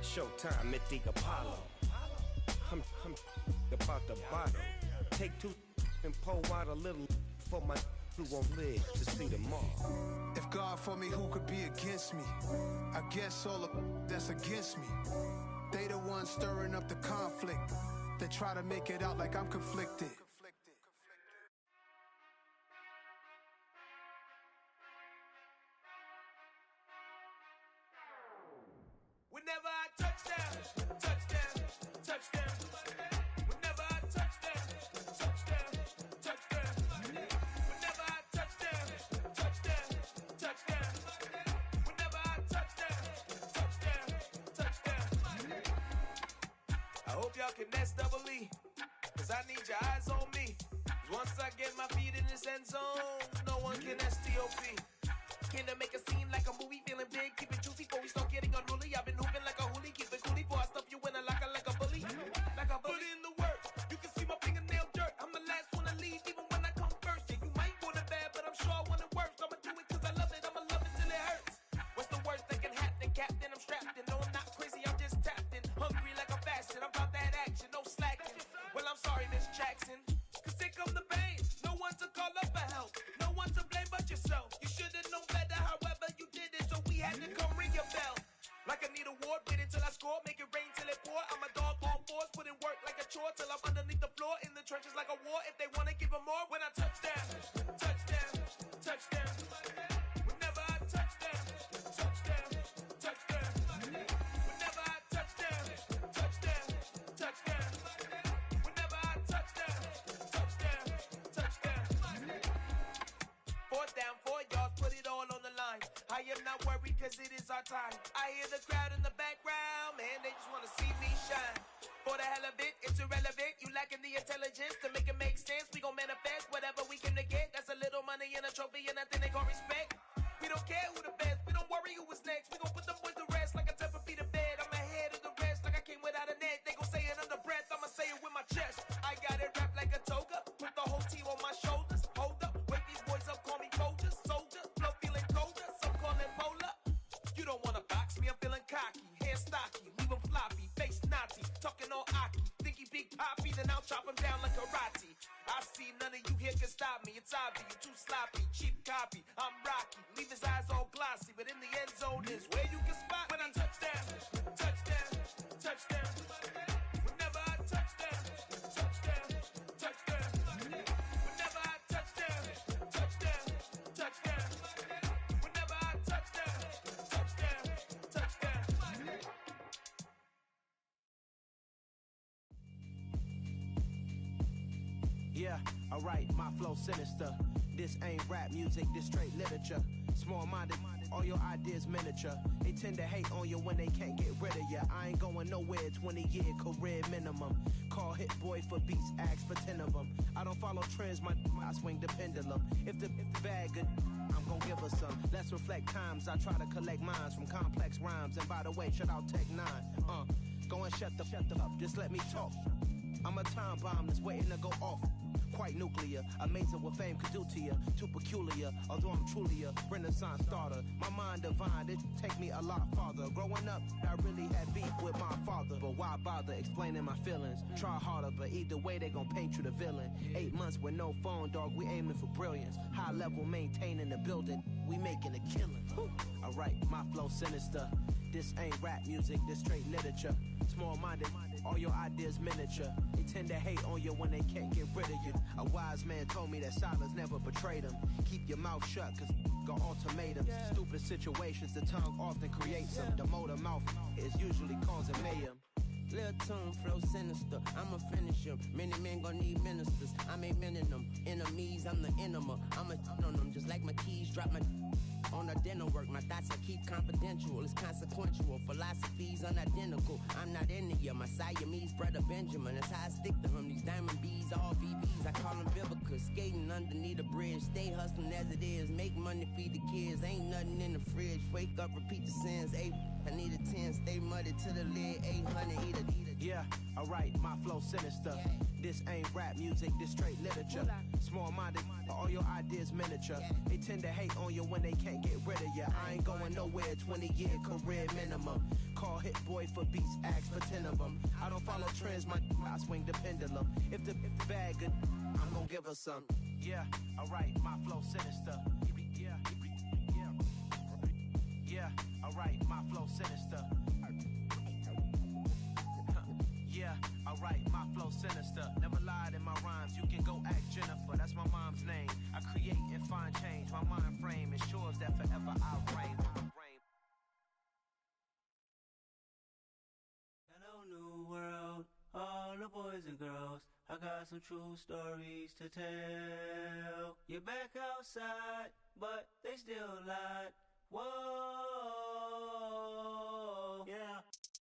Showtime at the Apollo. I'm about the bottom. Take 2 and pour out a little for my who won't live to see tomorrow. If God for me, who could be against me? I guess all of that's against me. They the ones stirring up the conflict. They try to make it out like I'm conflicted. Whenever I touch down, touchdown, touchdown. Whenever I touch down, touchdown, touchdown. Whenever I touch down, touchdown, touchdown. Whenever I touch down, touchdown, touchdown. I hope y'all can S-double-E, cause I need your eyes on me. 'Cause once I get my feet in this end zone, no one can S-T-O-P. Can I make a scene like a movie, feeling big, keep it juicy before we start getting unruly. I've been hooping like a hoolie, keep it coolie before I stuff you in a locker like a bully. Like a bully. Put in the work, you can see my fingernail dirt. I'm the last one to leave, even when I come first. Yeah, you might want it bad, but I'm sure I want it worse. I'ma do it cause I love it, I'ma love it till it hurts. What's the worst that can happen, Captain? I'm strapped in, no I'm not crazy, I'm just tapped in. Hungry like a fashion, I'm about that action, no slacking. Well, I'm sorry, Miss Jackson, cause here come the pain. No one to call up for help, no one to blame but yourself. You should've known better, however you did it, so we had to come ring your bell. Like I need a award, wait until I score, make it rain till it pour. I'm a dog on fours, put in work like a chore till I'm underneath the floor, in the trenches like a war. If they wanna give them more, when I touch down, touchdown, touchdown. am not worried cause it is our time. I hear the crowd in the background, man, they just wanna see me shine. For the hell of it, it's irrelevant. You lacking the intelligence to make it make sense. We gon' manifest whatever we can to get. That's a little money and a trophy and nothing they gon' respect. We don't care who the best, we don't worry who was next. We gon' put them boys to rest like a temper feet of bed. I'm ahead of the rest like I came without a net. They gon' say it under breath, I'ma say it with my chest. I got it wrapped like a toga, put the whole team on my shoulders. Hold up, wake these boys up, call me Folgers. Soldier, flow feeling colder, some call it polar. You don't wanna box me, I'm feeling cocky. Hair stocky, leave him floppy, face naughty. Talking all aki, think he big poppy, then I'll chop him down like karate. I see none of you here can stop me. It's obvious, you too sloppy, cheap copy. I'm Rocky, leave his eyes all glossy, but in the end zone is where you can spot when I touchdown, touchdown, touchdown. Whenever I touchdown, touchdown, touchdown. Whenever I touchdown, touchdown, touchdown. Whenever I touchdown, touchdown, touchdown. Yeah, alright, my flow sinister. This ain't rap music, this straight literature. Small-minded, all your ideas miniature. They tend to hate on you when they can't get rid of you. I ain't going nowhere, 20-year career minimum. Call Hit Boy for beats, ask for 10 of them. I don't follow trends, I swing the pendulum. If the bag good, I'm gon' give her some. Let's reflect times, I try to collect minds from complex rhymes. And by the way, shout out Tech 9. Go and shut the up, just let me talk. I'm a time bomb that's waiting to go off. Quite nuclear, amazing what fame could do to you. Too peculiar, although I'm truly a renaissance starter. My mind divine, it take me a lot farther. Growing up, I really had beef with my father. But why bother explaining my feelings? Try harder, but either way they gon' paint you the villain. 8 months with no phone, dog, we aiming for brilliance. High level maintaining the building, we making a killing. Alright, my flow sinister. This ain't rap music, this straight literature. Small-minded, all your ideas miniature. They tend to hate on you when they can't get rid of you. A wise man told me that silence never betrayed him. Keep your mouth shut, cause got ultimatums. Stupid situations, the tongue often creates them. The motor mouth is usually causing mayhem. Lil' tune, flow sinister, I'ma finish him. Many men gon' need ministers, I'm a men in them. Enemies, I'm the enema. I'ma on them, just like my keys, drop my on the dinner work. My thoughts I keep confidential, it's consequential. Philosophies unidentical, I'm not in you. My Siamese brother Benjamin, that's how I stick to him. These diamond bees, all BBs, I call them Vivica. Skating underneath a bridge, stay hustling as it is. Make money, feed the kids, ain't nothing in the fridge. Wake up, repeat the sins, I need a 10, stay muddy to the lid, 800, eat it. Yeah, alright, my flow sinister. This ain't rap music, this straight literature. Small-minded, all your ideas miniature. They tend to hate on you when they can't get rid of you. I ain't going nowhere, 20-year career minimum. Call Hit Boy for beats, ask for 10 of them. I don't follow trends, I swing the pendulum. If the bag good, I'm gon' give her some. Yeah, alright, my flow sinister. Yeah, alright, my flow sinister. Yeah, alright, my flow sinister. Never lied in my rhymes, you can go ask Jennifer, that's my mom's name. I create and find change, my mind frame ensures that forever I'll reign. Hello, new world, all the boys and girls. I got some true stories to tell. You're back outside, but they still lied. Whoa, yeah.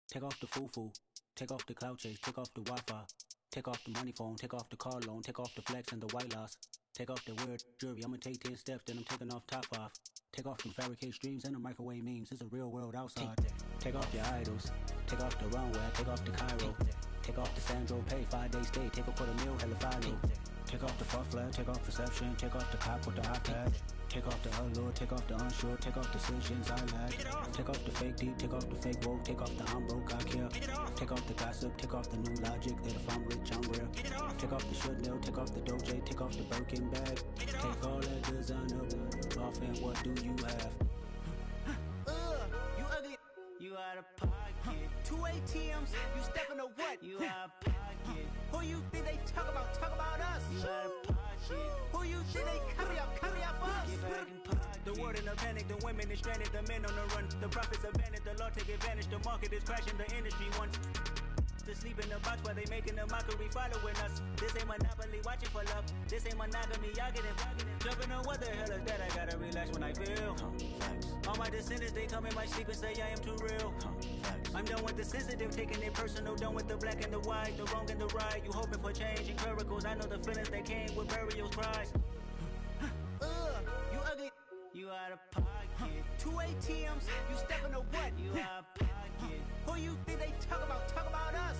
Take off the foo-foo. Take off the cloud chase, take off the Wi-Fi. Take off the money phone, take off the car loan, take off the flex and the white loss. Take off the weird jewelry, I'ma take 10 steps, then I'm taking off top 5. Take off them fabricate streams and the microwave memes, it's a real world outside. Take off your idols, take off the runway, take off the Cairo. Take off the Sandro pay, 5-day stay, take off for the meal, hella follow. Take off the fuck flag, take off perception, take off the cop with the iPad. Take off the allure, take off the unsure, take off decisions I lack. Take off the fake deep, take off the fake woke, take off the I'm broke, I care. Take off the gossip, take off the new logic that if I'm rich, I'm real. Take off the Chanel, take off the Doja, take off the Birkin bag. Take all that designer off and what do you have? You ugly, you out of pocket. 2 ATMs, you stepping to what? You out of pocket. Who you think they talk about? Talk about us. You out of pocket. Who you think they carry up for us? Get back in pocket. The world in a panic, the women is stranded, the men on the run. The profits abandoned, the law take advantage. The market is crashing, the industry wants to sleep in the box while they making a mockery following us. This ain't monopoly, watching for love. This ain't monogamy, y'all getting jumping know what the hell is that. I gotta relax when I feel. All my descendants, they come in my sleep and say I am too real. I'm done with the sensitive, taking it personal. Done with the black and the white, the wrong and the right. You hoping for change and miracles. I know the feelings that came with burials, cries. You ugly. You out of pocket. 2 ATMs, you stepping to what? You out of pocket. Who you think they talk about? Talk about us.